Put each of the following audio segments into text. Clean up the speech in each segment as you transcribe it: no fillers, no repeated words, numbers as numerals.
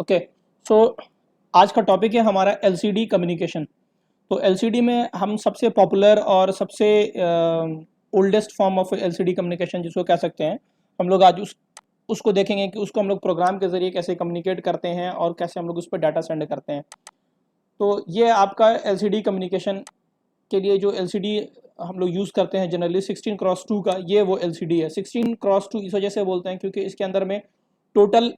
Okay, सो आज का topic है हमारा एलसीडी कम्युनिकेशन। तो एलसीडी में हम सबसे पॉपुलर और सबसे oldest form of LCD communication जिसको कह सकते हैं, हम लोग आज उसको देखेंगे कि उसको हम लोग प्रोग्राम के ज़रिए कैसे कम्युनिकेट करते हैं और कैसे हम लोग उस पर डाटा सेंड करते हैं। तो ये आपका एलसीडी कम्युनिकेशन के लिए जो एलसीडी हम लोग यूज़ करते हैं जनरली 16x2 का, ये वो एलसीडी है। 16x2 इस वजह से बोलते हैं क्योंकि इसके अंदर में टोटल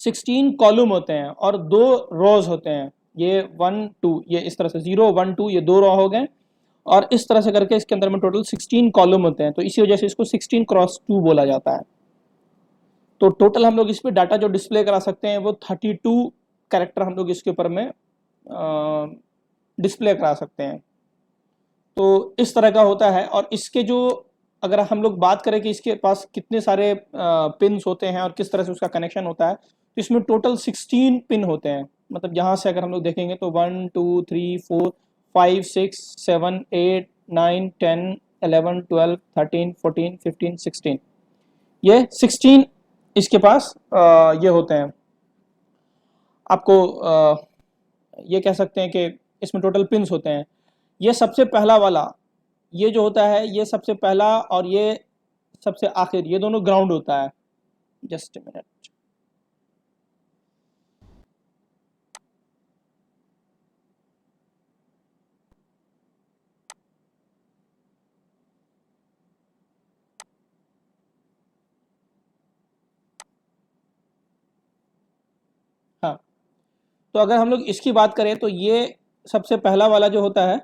16 कॉलम होते हैं और 2 रोज होते हैं। ये 1 2, ये इस तरह से 0 1 2, ये 2 रो हो गए और इस तरह से करके इसके अंदर में टोटल 16 कॉलम होते हैं। तो इसी वजह से इसको 16x2 बोला जाता है। तो टोटल हम लोग इस पर डाटा जो डिस्प्ले करा सकते हैं वो 32 कैरेक्टर हम लोग इसके ऊपर में डिस्प्ले करा सकते हैं। तो इस तरह का होता है। और इसके जो अगर हम लोग बात करें कि इसके पास कितने सारे पिन्स होते हैं और किस तरह से उसका कनेक्शन होता है, तो इसमें टोटल 16 पिन होते हैं। मतलब यहाँ से अगर हम लोग देखेंगे तो 1 2 3 4 5 6 7 8 9 10 11 12 13 14 15 16, ये 16 इसके पास ये होते हैं। आपको ये कह सकते हैं कि इसमें टोटल पिन्स होते हैं। ये सबसे पहला वाला, ये जो होता है ये सबसे पहला, और ये सबसे आखिर, ये दोनों ग्राउंड होता है। Just minute. हाँ, तो अगर हम लोग इसकी बात करें तो ये सबसे पहला वाला जो होता है,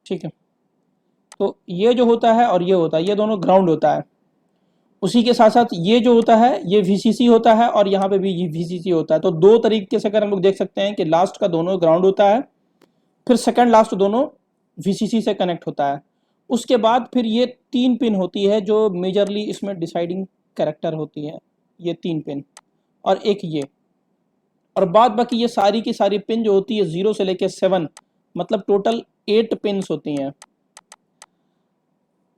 ठीक है। तो ये जो होता है और ये होता है, ये दोनों ग्राउंड होता है। उसी के साथ साथ ये जो होता है ये वीसीसी होता है और यहाँ पे भी ये वीसीसी होता है। तो दो तरीके से अगर हम लोग देख सकते हैं कि लास्ट का दोनों ग्राउंड होता है, फिर सेकंड लास्ट दोनों वीसीसी से कनेक्ट होता है। उसके बाद फिर ये 3 पिन होती है जो मेजरली इसमें डिसाइडिंग कैरेक्टर होती है, ये 3 पिन और एक ये। और बाद बाकी ये सारी की सारी पिन जो होती है 0 से लेके 7, मतलब टोटल 8 पिन्स होती हैं।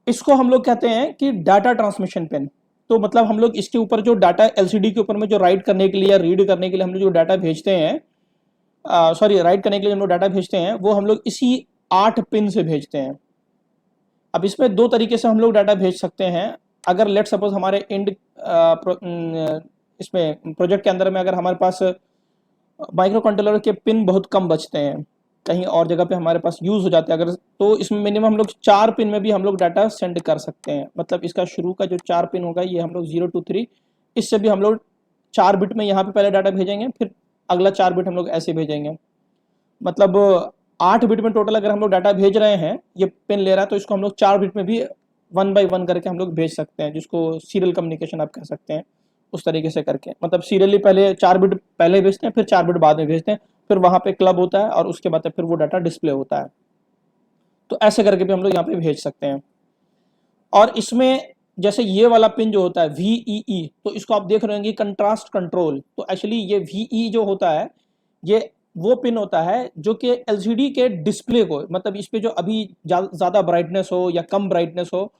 इसको हम लोग कहते हैं कि डाटा ट्रांसमिशन पिन। तो मतलब हम लोग इसके ऊपर जो डाटा एलसीडी के ऊपर में जो राइट करने के लिए या रीड करने के लिए हम लोग जो डाटा भेजते हैं, सॉरी राइट करने के लिए हम लोग डाटा भेजते हैं, वो हम लोग इसी 8 पिन से भेजते हैं। अब इसमें 2 तरीके से हम लोग डाटा भेज सकते हैं। अगर लेट सपोज हमारे इसमें प्रोजेक्ट के अंदर में अगर हमारे पास माइक्रो कंट्रोलर के पिन बहुत कम बचते हैं, कहीं और जगह पे हमारे पास यूज हो जाते हैं अगर, तो इसमें मिनिमम हम लोग 4 पिन में भी हम लोग डाटा सेंड कर सकते हैं। मतलब इसका शुरू का जो 4 पिन होगा ये हम लोग 0 2 3, इससे भी हम लोग 4 बिट में यहाँ पे पहले डाटा भेजेंगे, फिर अगला 4 बिट हम लोग ऐसे भेजेंगे। मतलब 8 बिट में टोटल अगर हम लोग डाटा भेज रहे हैं, ये पिन ले रहा है, तो इसको हम लोग 4 बिट में भी 1 बाई 1 करके हम लोग भेज सकते हैं, जिसको सीरियल कम्युनिकेशन आप कह सकते हैं। उस तरीके से करके मतलब सीरियली पहले 4 बिट पहले भेजते हैं, फिर 4 बिट बाद में भेजते हैं, फिर वहां पे क्लब होता है और उसके बाद फिर वो डाटा डिस्प्ले होता है। तो ऐसे करके भी हम लोग यहाँ पे भेज सकते हैं। और इसमें जैसे ये वाला पिन जो होता है VEE, तो इसको आप देख रहे होंगे कंट्रास्ट कंट्रोल। तो एक्चुअली ये VE जो होता है, ये वो पिन होता है जो कि एलसीडी के डिस्प्ले को, मतलब इस पे जो अभी ज़्यादा ब्राइटनेस हो या कम ब्राइटनेस हो,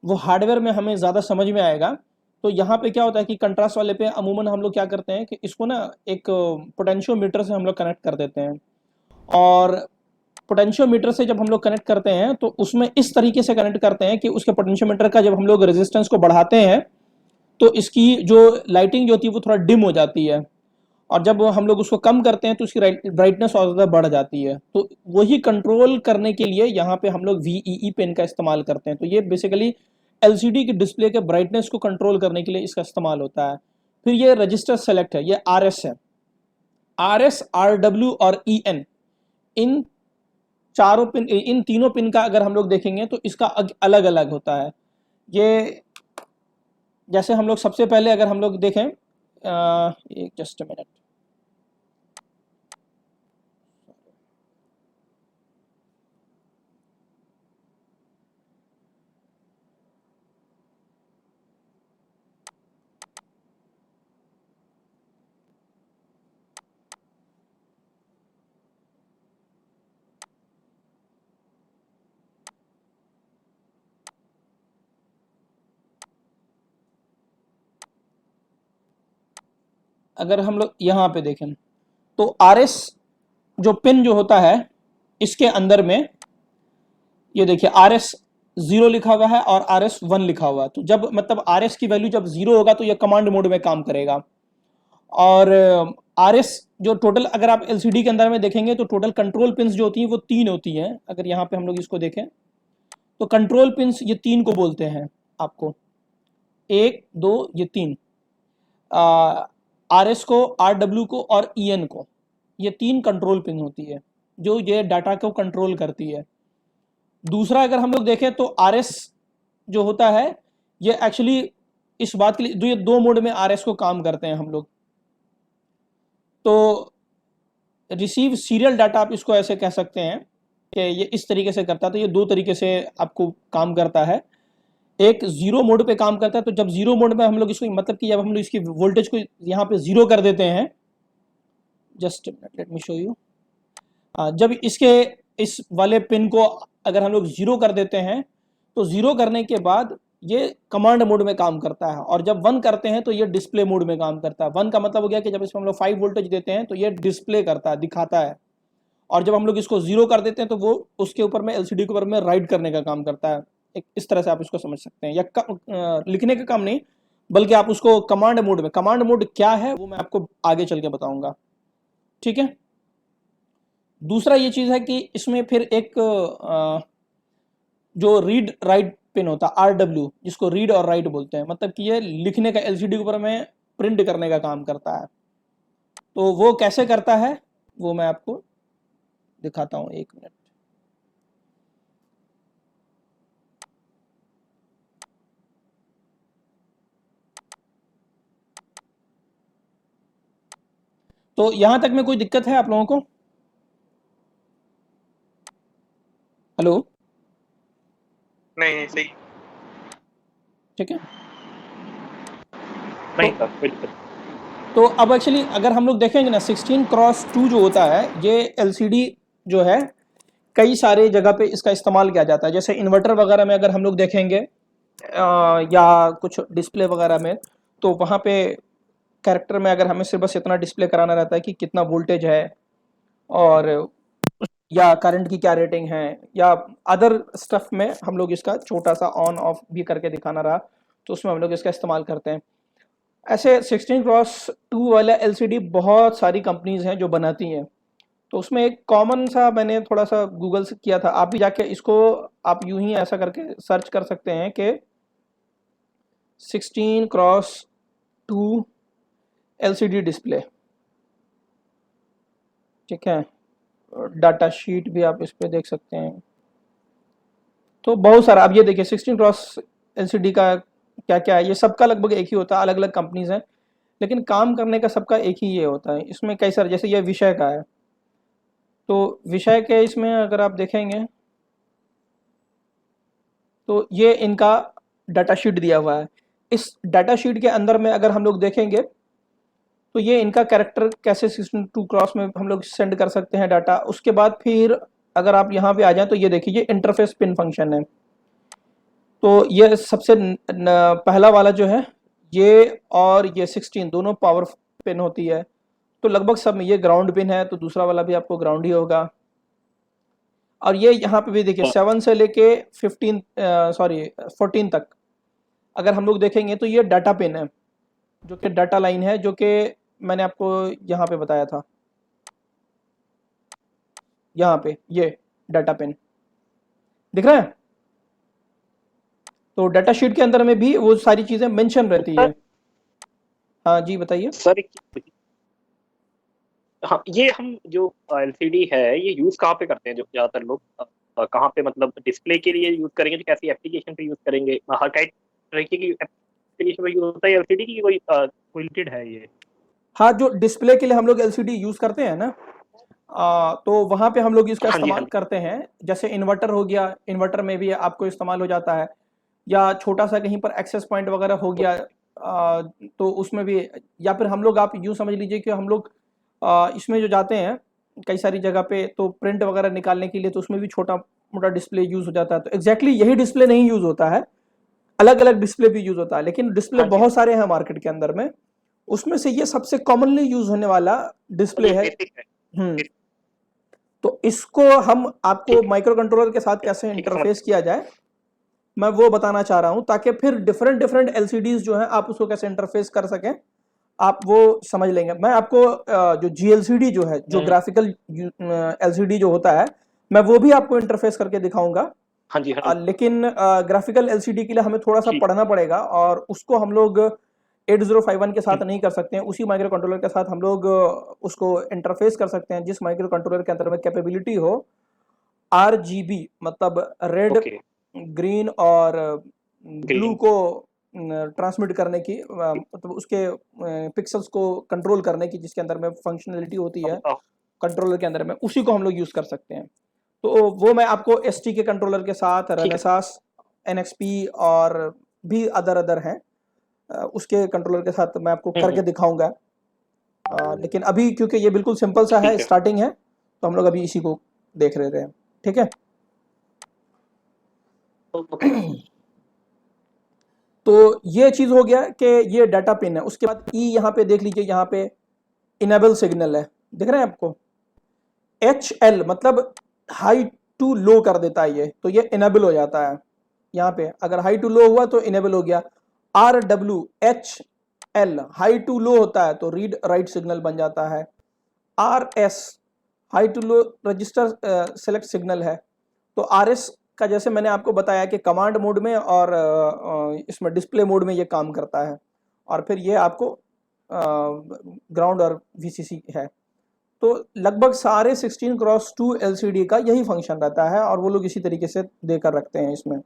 वो हार्डवेयर में हमें ज़्यादा समझ में आएगा। तो यहाँ पे क्या होता है कि कंट्रास्ट वाले पे अमूमन हम लोग क्या करते हैं कि इसको ना एक पोटेंशियोमीटर से हम लोग कनेक्ट कर देते हैं। और पोटेंशियोमीटर से जब हम लोग कनेक्ट करते हैं तो उसमें इस तरीके से कनेक्ट करते हैं कि उसके पोटेंशियोमीटर का जब हम लोग रेजिस्टेंस को बढ़ाते हैं तो इसकी जो लाइटिंग जो होती है वो थोड़ा डिम हो जाती है, और जब हम लोग उसको कम करते हैं तो उसकी ब्राइटनेस और ज़्यादा बढ़ जाती है। तो वही कंट्रोल करने के लिए यहाँ पे हम लोग VEE पेन का इस्तेमाल करते हैं। तो ये बेसिकली एलसीडी के डिस्प्ले के ब्राइटनेस को कंट्रोल करने के लिए इसका इस्तेमाल होता है। फिर ये रजिस्टर सेलेक्ट है, ये RS है। RS RW और EN, इन चारों पिन, इन तीनों पिन का अगर हम लोग देखेंगे तो इसका अलग अलग होता है। ये जैसे हम लोग सबसे पहले अगर हम लोग देखें, एक जस्ट मिनट, अगर हम लोग यहाँ पे देखें तो RS जो पिन जो होता है इसके अंदर में ये देखिए RS 0 लिखा हुआ है और RS 1 लिखा हुआ है। तो जब मतलब RS की वैल्यू जब 0 होगा तो ये कमांड मोड में काम करेगा। और RS जो टोटल अगर आप LCD के अंदर में देखेंगे तो टोटल कंट्रोल पिंस जो होती हैं वो 3 होती हैं। अगर यहाँ पे हम लोग इसको देखें तो कंट्रोल पिंस ये 3 को बोलते हैं आपको, 1 2 ये 3, RS को, RW को और EN को, ये 3 कंट्रोल पिन होती है जो ये डाटा को कंट्रोल करती है। दूसरा अगर हम लोग देखें तो RS जो होता है ये एक्चुअली इस बात के लिए, जो ये 2 मोड में RS को काम करते हैं हम लोग। तो रिसीव सीरियल डाटा आप इसको ऐसे कह सकते हैं कि ये इस तरीके से करता है। तो ये 2 तरीके से आपको काम करता है। एक 0 मोड पे काम करता है, तो जब 0 मोड में हम लोग इसको मतलब कि जब हम लोग इसकी वोल्टेज को यहाँ पे 0 कर देते हैं, just let me show you, जब इसके इस वाले पिन को अगर हम लोग 0 कर देते हैं तो 0 करने के बाद ये कमांड मोड में काम करता है, और जब 1 करते हैं तो ये डिस्प्ले मोड में काम करता है। 1 का मतलब हो गया कि जब इसमें हम लोग 5 वोल्टेज देते हैं तो ये डिस्प्ले करता है, दिखाता है, और जब हम लोग इसको 0 कर देते हैं तो वो उसके ऊपर में LCD के ऊपर में राइट करने का काम करता है। एक इस तरह से आप इसको समझ सकते हैं, या लिखने का काम नहीं बल्कि आप उसको कमांड मोड में, कमांड मोड क्या है वो मैं आपको आगे चल के बताऊंगा, ठीक है। दूसरा ये चीज है कि इसमें फिर एक जो रीड राइट पिन होता है RW, जिसको रीड और राइट बोलते हैं, मतलब कि ये लिखने का, LCD के ऊपर में प्रिंट करने का काम करता है। तो वो कैसे करता है वो मैं आपको दिखाता हूं, एक मिनट। तो यहां तक में कोई दिक्कत है आप लोगों को? हेलो? नहीं सही, ठीक है। नहीं तो था बिल्कुल। तो अब एक्चुअली अगर हम लोग देखेंगे ना, 16x2 जो होता है ये LCD जो है कई सारे जगह पे इसका इस्तेमाल किया जाता है। जैसे इन्वर्टर वगैरह में अगर हम लोग देखेंगे या कुछ डिस्प्ले वगैरह में, तो वहाँ पे कैरेक्टर में अगर हमें सिर्फ बस इतना डिस्प्ले कराना रहता है कि कितना वोल्टेज है, और या करंट की क्या रेटिंग है, या अदर स्टफ में हम लोग इसका छोटा सा ऑन ऑफ भी करके दिखाना रहा, तो उसमें हम लोग इसका इस्तेमाल करते हैं। ऐसे 16x2 वाला LCD बहुत सारी कंपनीज हैं जो बनाती हैं। तो उसमें एक कॉमन सा मैंने थोड़ा सा गूगल से किया था, आप भी जाके इसको आप यूं ही ऐसा करके सर्च कर सकते हैं कि 16x2 LCD डिस्प्ले, ठीक है। डाटा शीट भी आप इस पे देख सकते हैं। तो बहुत सारा, अब ये देखिए 16x LCD का क्या क्या है, ये सबका लगभग एक ही होता है, अलग अलग कंपनीज हैं लेकिन काम करने का सबका एक ही ये होता है। इसमें कई सारे, जैसे ये विषय का है, तो विषय के इसमें अगर आप देखेंगे तो ये इनका डाटा शीट दिया हुआ है। इस डाटा शीट के अंदर में अगर हम लोग देखेंगे तो ये इनका कैरेक्टर कैसे 16x2 में हम लोग सेंड कर सकते हैं डाटा। उसके बाद फिर अगर आप यहाँ पे आ जाएं तो ये देखिए ये इंटरफेस पिन फंक्शन है। तो ये सबसे पहला वाला जो है ये, और ये 16 दोनों पावर पिन होती है। तो लगभग सब में ये ग्राउंड पिन है, तो दूसरा वाला भी आपको ग्राउंड ही होगा। और ये यहाँ पे भी देखिए 7 से लेके 14 तक अगर हम लोग देखेंगे तो ये डाटा पिन है, जो कि डाटा लाइन है, जो कि मैंने आपको यहाँ पे बताया था। यहाँ पे ये डाटा पिन दिख रहा है। तो डाटा शीट के अंदर में भी वो सारी चीजें मेंशन रहती है। हाँ जी बताइए। सर हाँ, ये हम जो एलसीडी है ये यूज कहाँ पे करते हैं जो ज्यादातर लोग कहाँ पे, मतलब डिस्प्ले के लिए यूज करेंगे तो कैसी एप्लीकेशन पे यूज करेंगे, हर कई तरीके की एप्लीकेशन पे यूज होता है एलसीडी की, कोई लिमिटेड है ये? हाँ, जो डिस्प्ले के लिए हम लोग एलसीडी यूज करते हैं ना, तो वहां पे हम लोग इसका हाँ जी, हाँ इस्तेमाल जी। करते हैं। जैसे इन्वर्टर हो गया, इन्वर्टर में भी आपको इस्तेमाल हो जाता है, या छोटा सा कहीं पर एक्सेस पॉइंट वगैरह हो गया, तो उसमें भी। या फिर हम लोग, आप यूँ समझ लीजिए कि हम लोग इसमें जो जाते हैं कई सारी जगह पे, तो प्रिंट वगैरह निकालने के लिए, तो उसमें भी छोटा मोटा डिस्प्ले यूज हो जाता है। तो एग्जैक्टली यही डिस्प्ले नहीं यूज होता है, अलग अलग डिस्प्ले भी यूज होता है, लेकिन डिस्प्ले हाँ जी, हाँ बहुत सारे हैं मार्केट के अंदर में। उसमें से ये सबसे कॉमनली यूज होने वाला जी, डिस्प्ले ये है। बेसिक है। हम्म। बेसिक, तो इसको हम आपको ठीक है, माइक्रो कंट्रोलर के साथ कैसे ठीक है, समझ इंटरफेस किया जाए, मैं वो बताना चाह रहा हूं, ताकि फिर डिफरेंट डिफरेंट एलसीडीज जो हैं आप उसको कैसे इंटरफेस कर सकें, आप वो समझ लेंगे। मैं आपको जो जीएलसीडी जो है, जो हम्म। ग्राफिकल एलसीडी जो होता है, मैं वो भी आपको इंटरफेस करके दिखाऊंगा। हाँ जी, हाँ जी। लेकिन ग्राफिकल एलसीडी के लिए हमें थोड़ा सा ठीक। पढ़ना पड़ेगा, और उसको हम लोग 8051 के हम्म। साथ नहीं कर सकते हैं। उसी माइक्रो कंट्रोलर के साथ हम लोग उसको इंटरफेस कर सकते हैं, जिस माइक्रो कंट्रोलर के अंदर में कैपेबिलिटी हो आरजीबी, मतलब रेड, ओके। ग्रीन और ब्लू ग्रीन। को ट्रांसमिट करने की, मतलब उसके पिक्सल्स को कंट्रोल करने की, जिसके अंदर में फंक्शनलिटी होती है कंट्रोलर के अंदर में, उसी को हम लोग यूज कर सकते हैं। तो वो मैं आपको एसटी के कंट्रोलर के साथ, ठीक है। रेनेसास, एनएक्सपी और भी अदर अदर हैं, उसके कंट्रोलर के साथ मैं आपको हम्म। करके दिखाऊंगा। लेकिन अभी क्योंकि ये बिल्कुल सिंपल सा है, ठीक है। स्टार्टिंग है, तो हम लोग अभी इसी को देख रहे हैं। ठीक है। ओके। तो ये चीज हो गया कि ये डाटा पिन है। उसके बाद ई यहाँ पे देख लीजिए, यहाँ पे इनेबल सिग्नल है, दिख रहे हैं आपको? एच एल मतलब हाई टू लो कर देता है ये, तो ये इनेबल हो जाता है। यहाँ पे अगर हाई टू लो हुआ तो इनेबल हो गया। R W H L high to low होता है तो रीड राइट सिग्नल बन जाता है। R S high to low register select signal है। तो आर एस का जैसे मैंने आपको बताया कि कमांड मोड में और इसमें डिस्प्ले मोड में ये काम करता है, और फिर ये आपको ग्राउंड और वीसीसी है। तो लगभग सारे 16x2 एलसीडी का यही फंक्शन रहता है, और वो लोग इसी तरीके से देकर रखते हैं इसमें।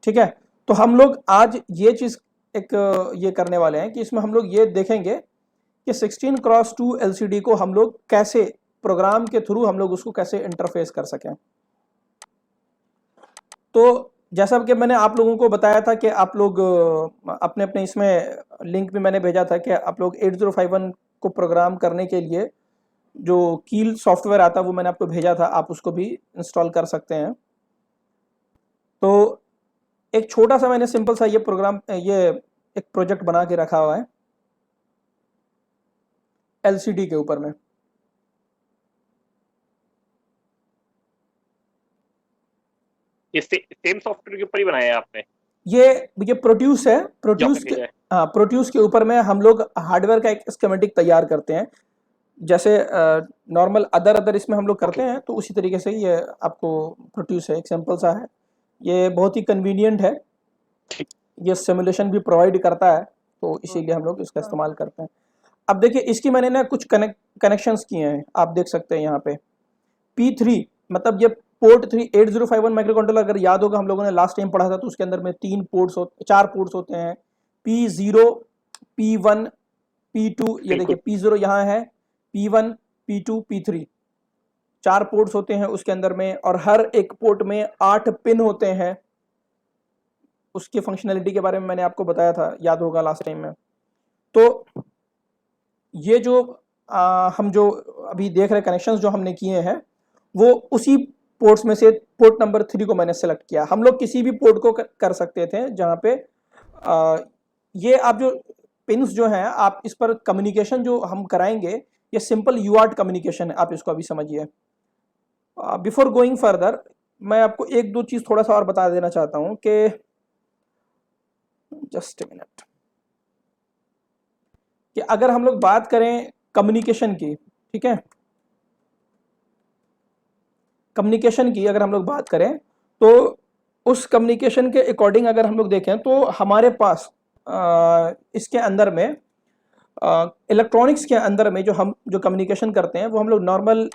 ठीक है। तो हम लोग आज ये चीज एक ये करने वाले हैं कि इसमें हम लोग ये देखेंगे कि 16x2 एलसीडी को हम लोग कैसे प्रोग्राम के थ्रू हम लोग उसको कैसे इंटरफेस कर सकें। तो जैसा कि मैंने आप लोगों को बताया था कि आप लोग अपने अपने इसमें लिंक भी मैंने भेजा था कि आप लोग 8051 को प्रोग्राम करने के लिए जो कील सॉफ्टवेयर आता है वो मैंने आपको भेजा था, आप उसको भी इंस्टॉल कर सकते हैं। तो एक छोटा सा मैंने सिंपल सा ये प्रोग्राम, ये एक प्रोजेक्ट बना के रखा हुआ है एलसीडी के ऊपर में। ये सेम सॉफ्टवेयर के ऊपर ही बनाया है आपने ये ये प्रोड्यूस है, जो प्रोड्यूस आपने के, भेजा है? हाँ, प्रोड्यूस के ऊपर में हम लोग हार्डवेयर का एक स्कीमेटिक तैयार करते हैं, जैसे नॉर्मल अदर अदर इसमें हम लोग ओके। करते हैं, तो उसी तरीके से ये आपको प्रोड्यूस है, एक सिंपल सा है। ये बहुत ही कन्वीनियंट है, ठीक। ये सिमुलेशन भी प्रोवाइड करता है, तो इसीलिए हम लोग इसका इस्तेमाल करते हैं। अब देखिए, इसकी मैंने ना कुछ कनेक्शंस किए हैं, आप देख सकते हैं यहाँ पे P3, मतलब ये पोर्ट 3 8051 माइक्रो कंट्रोलर, अगर याद होगा हम लोगों ने लास्ट टाइम पढ़ा था, तो उसके अंदर में 4 पोर्ट्स होते हैं। P0, P1, P2, ये देखिए बिल्कुल। P0 यहाँ है, P1, P2, P3, 4 पोर्ट्स होते हैं उसके अंदर में, और हर एक पोर्ट में 8 पिन होते हैं। उसकी फंक्शनैलिटी के बारे में मैंने आपको बताया था, याद होगा लास्ट टाइम में। तो ये जो हम जो अभी देख रहे कनेक्शंस जो हमने किए हैं, वो उसी पोर्ट्स में से पोर्ट नंबर 3 को मैंने सेलेक्ट किया। हम लोग किसी भी पोर्ट को कर सकते थे, जहाँ पे ये आप जो पिंस जो हैं, आप इस पर कम्युनिकेशन जो हम कराएंगे, ये सिंपल यूआर्ट कम्युनिकेशन है, आप इसको अभी समझिए। बिफोर गोइंग फर्दर, मैं आपको एक दो चीज़ थोड़ा सा और बता देना चाहता हूँ कि जस्ट मिनट, कि अगर हम लोग बात करें कम्युनिकेशन की, ठीक है, कम्युनिकेशन की अगर हम लोग बात करें, तो उस कम्युनिकेशन के अकॉर्डिंग अगर हम लोग देखें, तो हमारे पास इसके अंदर में इलेक्ट्रॉनिक्स के अंदर में जो हम जो कम्युनिकेशन करते हैं वो हम लोग नॉर्मल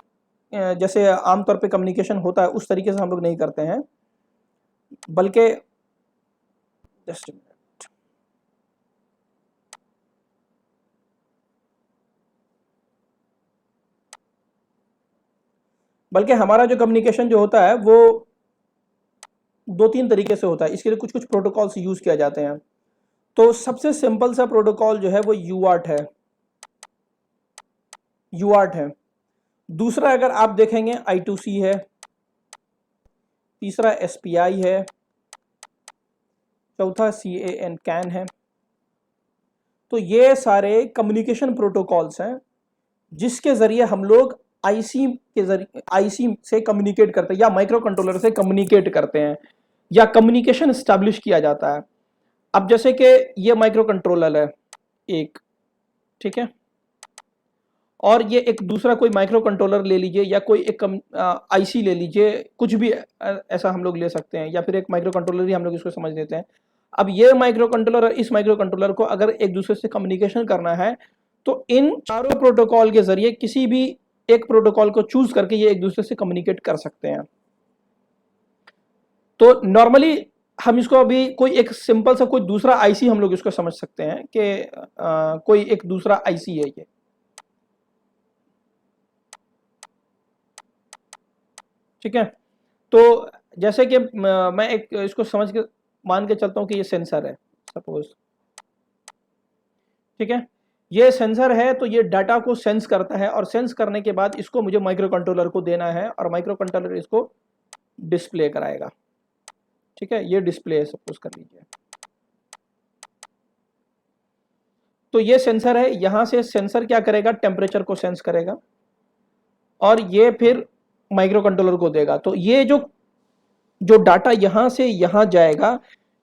जैसे आमतौर पे कम्युनिकेशन होता है उस तरीके से हम लोग नहीं करते हैं, बल्कि जस्ट बल्कि हमारा जो कम्युनिकेशन जो होता है वो 2-3 तरीके से होता है। इसके लिए कुछ कुछ प्रोटोकॉल्स यूज किया जाते हैं। तो सबसे सिंपल सा प्रोटोकॉल जो है वो यूआर्ट है, यूआर्ट है। दूसरा अगर आप देखेंगे I2C है, तीसरा SPI है, चौथा CAN कैन है। तो ये सारे कम्युनिकेशन प्रोटोकॉल्स हैं जिसके जरिए हम लोग आईसी के जरिए आईसी से कम्युनिकेट करते हैं या माइक्रो कंट्रोलर से कम्युनिकेट करते हैं या कम्युनिकेशन स्टैब्लिश किया जाता है। अब जैसे कि ये माइक्रो कंट्रोलर है एक, ठीक है, और ये एक दूसरा कोई माइक्रो कंट्रोलर ले लीजिए या कोई एक आईसी ले लीजिए, कुछ भी ऐसा हम लोग ले सकते हैं, या फिर एक माइक्रो कंट्रोलर ही हम लोग इसको समझ लेते हैं। अब ये माइक्रो कंट्रोलर और इस माइक्रो कंट्रोलर को अगर एक दूसरे से कम्युनिकेशन करना है तो इन चारों प्रोटोकॉल के जरिए किसी भी एक प्रोटोकॉल को चूज करके ये एक दूसरे से कम्युनिकेट कर सकते हैं। तो नॉर्मली हम इसको अभी कोई एक सिंपल सा कोई दूसरा आईसी हम लोग इसको समझ सकते हैं कि कोई एक दूसरा आईसी है ये, ठीक है। तो जैसे कि मैं एक इसको समझ के मान के चलता हूं कि ये सेंसर है सपोज, ठीक है। ये सेंसर है तो ये डाटा को सेंस करता है और सेंस करने के बाद इसको मुझे माइक्रो कंट्रोलर को देना है और माइक्रो कंट्रोलर इसको डिस्प्ले कराएगा, ठीक है। ये डिस्प्ले है सपोज कर लीजिए। तो ये सेंसर है, यहां से सेंसर क्या करेगा, टेम्परेचर को सेंस करेगा और ये फिर माइक्रो कंट्रोलर को देगा। तो ये जो जो डाटा यहां से यहां जाएगा,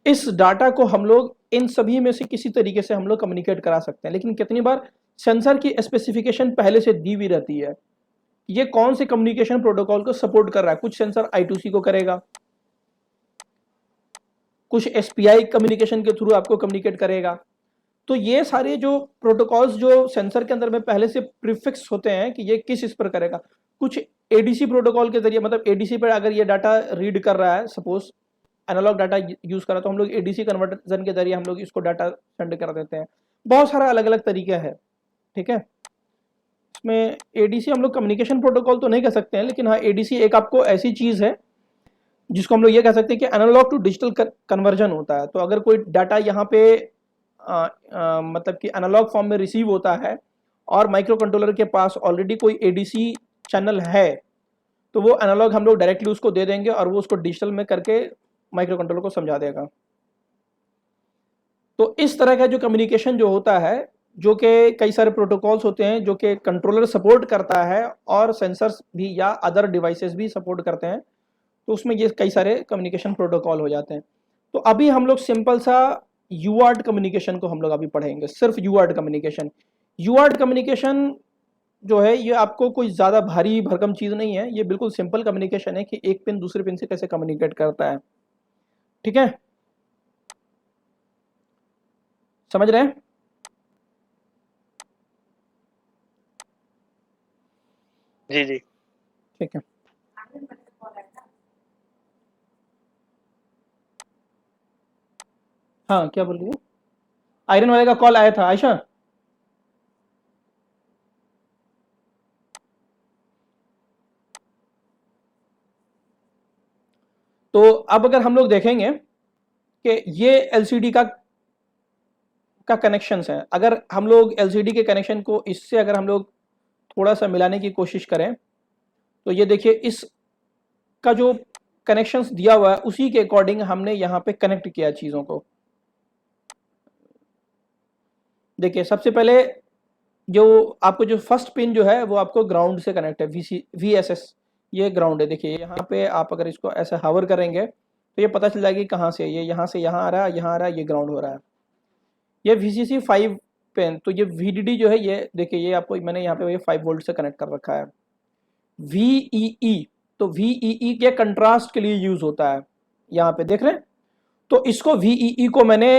इस डाटा को हम लोग इन सभी में से किसी तरीके से हम लोग कम्युनिकेट करा सकते हैं। लेकिन कितनी बार सेंसर की स्पेसिफिकेशन पहले से दी हुई रहती है, ये कौन से कम्युनिकेशन प्रोटोकॉल को सपोर्ट कर रहा है। कुछ सेंसर I2C को करेगा, कुछ SPI कम्युनिकेशन के थ्रू आपको कम्युनिकेट करेगा। तो ये सारे जो प्रोटोकॉल्स जो सेंसर के अंदर में पहले से प्रीफिक्स होते हैं कि ये किस इस पर करेगा। कुछ ADC प्रोटोकॉल के जरिए, मतलब ADC पर अगर ये डाटा रीड कर रहा है, सपोज एनालॉग डाटा यूज कर रहा है, तो हम लोग ADC कन्वर्जन के जरिए हम लोग इसको डाटा सेंड कर देते हैं। बहुत सारा अलग अलग तरीका है, ठीक है। इसमें ADC हम लोग कम्युनिकेशन प्रोटोकॉल तो नहीं कह सकते हैं, लेकिन हाँ ADC एक आपको ऐसी चीज है जिसको हम लोग ये कह सकते हैं कि एनालॉग टू डिजिटल कन्वर्जन होता है। तो अगर कोई डाटा यहाँ पे मतलब कि एनालॉग फॉर्म में रिसीव होता है और माइक्रो कंट्रोलर के पास ऑलरेडी कोई ADC चैनल है, तो वो एनालॉग हम लोग डायरेक्टली उसको दे देंगे और वो उसको डिजिटल में करके माइक्रो कंट्रोलर को समझा देगा। तो इस तरह का जो कम्युनिकेशन जो होता है, जो कि कई सारे प्रोटोकॉल्स होते हैं जो कि कंट्रोलर सपोर्ट करता है और सेंसर्स भी या अदर डिवाइसेस भी सपोर्ट करते हैं, तो उसमें ये कई सारे कम्युनिकेशन प्रोटोकॉल हो जाते हैं। तो अभी हम लोग सिंपल सा यूआर्ट कम्युनिकेशन को हम लोग अभी पढ़ेंगे, सिर्फ यूआर्ट कम्युनिकेशन। यूआर्ट कम्युनिकेशन जो है ये आपको कोई ज़्यादा भारी भरकम चीज़ नहीं है, ये बिल्कुल सिंपल कम्युनिकेशन है कि एक पिन दूसरे पिन से कैसे कम्युनिकेट करता है, ठीक है। समझ रहे हैं? जी जी ठीक है। हाँ क्या बोल रही है? आयरन वाले का कॉल आया था आयशा। तो अब अगर हम लोग देखेंगे कि ये एलसीडी का कनेक्शंस है, अगर हम लोग एलसीडी के कनेक्शन को इससे अगर हम लोग थोड़ा सा मिलाने की कोशिश करें, तो ये देखिए इसका जो कनेक्शंस दिया हुआ है उसी के अकॉर्डिंग हमने यहाँ पे कनेक्ट किया चीज़ों को। देखिए सबसे पहले जो आपको जो फर्स्ट पिन जो है वो आपको ग्राउंड से कनेक्ट है, VSS, ये ग्राउंड है। देखिए यहाँ पे आप अगर इसको ऐसे हावर करेंगे तो ये पता चल जाएगी कहाँ से, ये यहाँ से यहाँ आ रहा है, यहाँ आ रहा है, ये ग्राउंड हो रहा है। ये VCC 5 पिन, तो ये VDD जो है ये देखिए ये आपको मैंने यहाँ पे 5 वोल्ट से कनेक्ट कर रखा है। VEE, तो VEE के कंट्रास्ट के लिए यूज होता है, यहाँ पे देख रहे हैं। तो इसको VEE को मैंने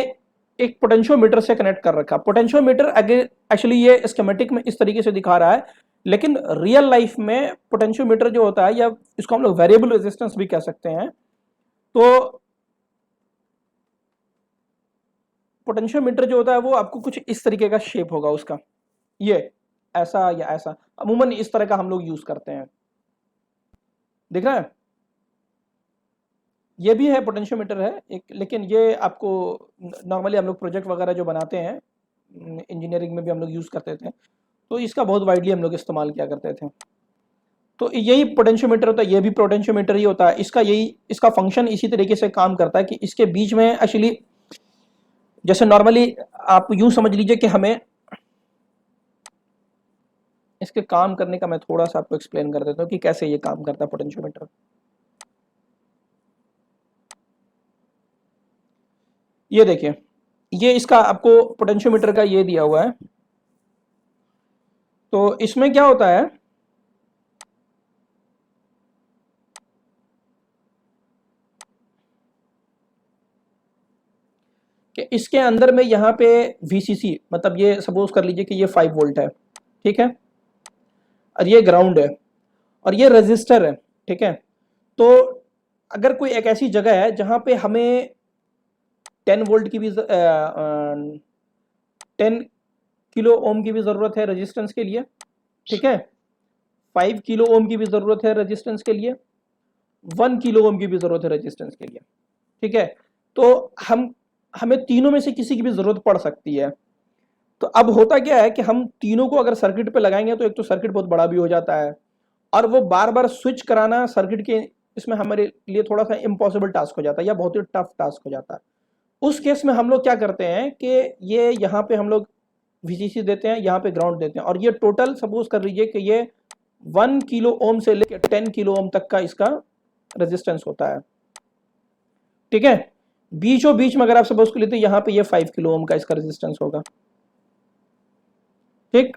एक पोटेंशियोमीटर से कनेक्ट कर रखा। पोटेंशियोमीटर एक्चुअली ये स्कीमेटिक में इस तरीके से दिखा रहा है, लेकिन रियल लाइफ में पोटेंशियोमीटर जो होता है, या इसको हम लोग वेरिएबल रेजिस्टेंस भी कह सकते हैं, तो पोटेंशियोमीटर जो होता है वो आपको कुछ इस तरीके का शेप होगा उसका, ये ऐसा या ऐसा, अमूमन इस तरह का हम लोग यूज करते हैं। दिख रहा है? ये भी है, पोटेंशियोमीटर है एक, लेकिन ये आपको नॉर्मली हम लोग प्रोजेक्ट वगैरह जो बनाते हैं इंजीनियरिंग में भी हम लोग यूज करते थे, तो इसका बहुत वाइडली हम लोग इस्तेमाल किया करते थे। तो यही पोटेंशियोमीटर होता है, ये भी पोटेंशियोमीटर ही होता है। इसका फंक्शन इसी तरीके से काम करता है कि इसके बीच में एक्चुअली, जैसे नॉर्मली आप यूं समझ लीजिए कि हमें इसके काम करने का मैं थोड़ा सा आपको एक्सप्लेन कर देता हूँ कि कैसे ये काम करता है पोटेंशियोमीटर। ये देखिए, ये इसका आपको पोटेंशियोमीटर का ये दिया हुआ है। तो इसमें क्या होता है कि इसके अंदर में यहाँ पे VCC, मतलब ये सपोज कर लीजिए कि ये 5 वोल्ट है, ठीक है, और ये ग्राउंड है, और ये रजिस्टर है, ठीक है। तो अगर कोई एक ऐसी जगह है जहाँ पे हमें 10 वोल्ट की भी 10 किलो ओम की भी ज़रूरत है रेजिस्टेंस के लिए, ठीक है, 5 किलो ओम की भी ज़रूरत है रेजिस्टेंस के लिए, 1 किलो ओम की भी ज़रूरत है रेजिस्टेंस के लिए, ठीक है। तो हमें तीनों में से किसी की भी ज़रूरत पड़ सकती है। तो अब होता क्या है कि हम तीनों को अगर सर्किट पे लगाएंगे तो एक तो सर्किट बहुत बड़ा भी हो जाता है, और वो बार बार स्विच कराना सर्किट के इसमें हमारे लिए थोड़ा सा इम्पॉसिबल टास्क हो जाता है, या बहुत ही टफ टास्क हो जाता है। उस केस में हम लोग क्या करते हैं कि ये यहाँ पे हम लोग VCC देते हैं, यहाँ पे ग्राउंड देते हैं, और ये टोटल सपोज कर लीजिए कि ये 1 किलो ओम से लेकर 10 किलो ओम तक का इसका रेजिस्टेंस होता है, ठीक है। बीचों बीच में अगर आप सपोज कर लेते हैं यहाँ पे ये 5 किलो ओम का इसका रेजिस्टेंस होगा, ठीक।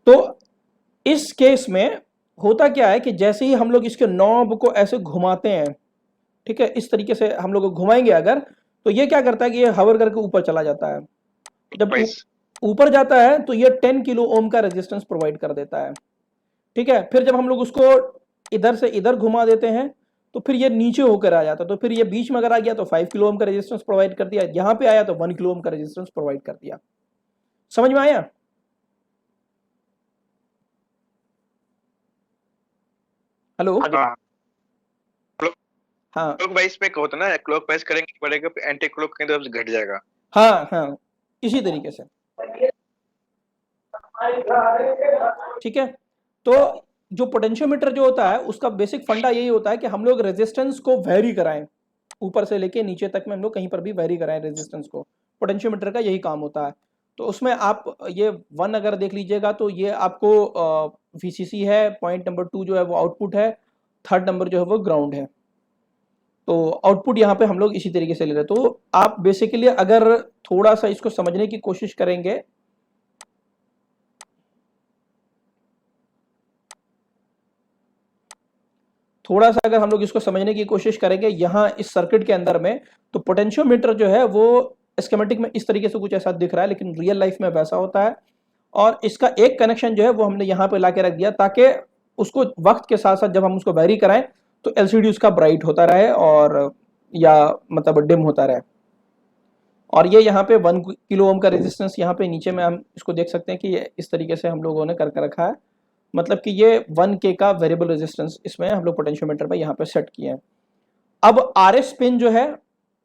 तो इस केस में होता क्या है कि जैसे ही हम लोग इसके नॉब को ऐसे घुमाते हैं, ठीक है, इस तरीके से हम लोग घुमाएंगे अगर, तो ये क्या करता है कि ये हवर करके ऊपर चला जाता है। जब ऊपर जाता है तो ये 10 किलो ओम का रेजिस्टेंस प्रोवाइड कर देता है, ठीक है। फिर जब हम लोग उसको इधर से इधर घुमा देते हैं तो फिर ये नीचे होकर आ जाता है, तो फिर ये बीच में अगर आ गया तो 5 किलो ओम का रेजिस्टेंस प्रोवाइड कर दिया, यहाँ पे आया तो 1 किलो ओम का रेजिस्टेंस प्रोवाइड कर दिया। समझ में आया? हेलो? हाँ, क्लॉकवाइज पे होता है ना, क्लॉकवाइज करेंगे बढ़ेगा, एंटी क्लॉक की तरफ घट जाएगा। हाँ हाँ, इसी तरीके से, ठीक है। तो जो पोटेंशियोमीटर जो होता है उसका बेसिक फंडा यही होता है कि हम लोग रेजिस्टेंस को वेरी कराएं, ऊपर से लेके नीचे तक में हम लोग कहीं पर भी वेरी कराएं रेजिस्टेंस को। पोटेंशियोमीटर का यही काम होता है। तो उसमें आप ये 1 अगर देख लीजिएगा तो ये आपको VCC है, पॉइंट नंबर 2 जो है वो आउटपुट है, 3rd नंबर जो है वो ग्राउंड है। तो आउटपुट यहाँ पे हम लोग इसी तरीके से ले रहे हैं। तो आप बेसिकली अगर थोड़ा सा इसको समझने की कोशिश करेंगे, थोड़ा सा अगर हम लोग इसको समझने की कोशिश करेंगे यहाँ इस सर्किट के अंदर में, तो पोटेंशियोमीटर जो है वो स्कीमेटिक में इस तरीके से कुछ ऐसा दिख रहा है, लेकिन रियल लाइफ में वैसा होता है। और इसका एक कनेक्शन जो है वो हमने यहाँ पे ला के रख दिया ताकि उसको वक्त के साथ साथ जब हम उसको वेरी कराएं तो LCD उसका ब्राइट होता रहे और या मतलब डिम होता रहे। और ये यहाँ पे 1 किलो ओम का रेजिस्टेंस यहाँ पे नीचे में हम इसको देख सकते हैं कि ये इस तरीके से हम लोगों ने करके रखा है, मतलब कि ये 1K का वेरिएबल रेजिस्टेंस इसमें हम लोग पोटेंशियोमीटर पे यहाँ पे सेट किए हैं। अब RS पिन जो है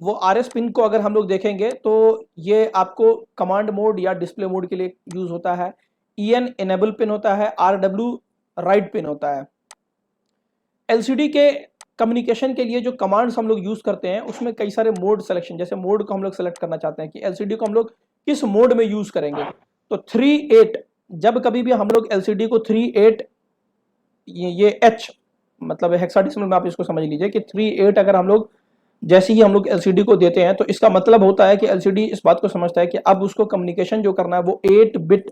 वो RS पिन को अगर हम लोग देखेंगे तो ये आपको कमांड मोड या डिस्प्ले मोड के लिए यूज होता है। EN इनेबल पिन होता है, RW राइट पिन होता है। LCD के कम्युनिकेशन के लिए जो कमांड्स हम लोग यूज करते हैं उसमें कई सारे मोड सिलेक्शन, जैसे मोड को हम लोग सेलेक्ट करना चाहते हैं कि LCD को हम लोग किस मोड में यूज करेंगे, तो 3/8, जब कभी भी हम लोग LCD को 3/8 ये H मतलब हेक्साडेसिमल में आप इसको समझ लीजिए कि 3/8 अगर हम लोग जैसे ही हम लोग LCD को देते हैं तो इसका मतलब होता है कि LCD इस बात को समझता है कि अब उसको कम्युनिकेशन जो करना है वो 8 बिट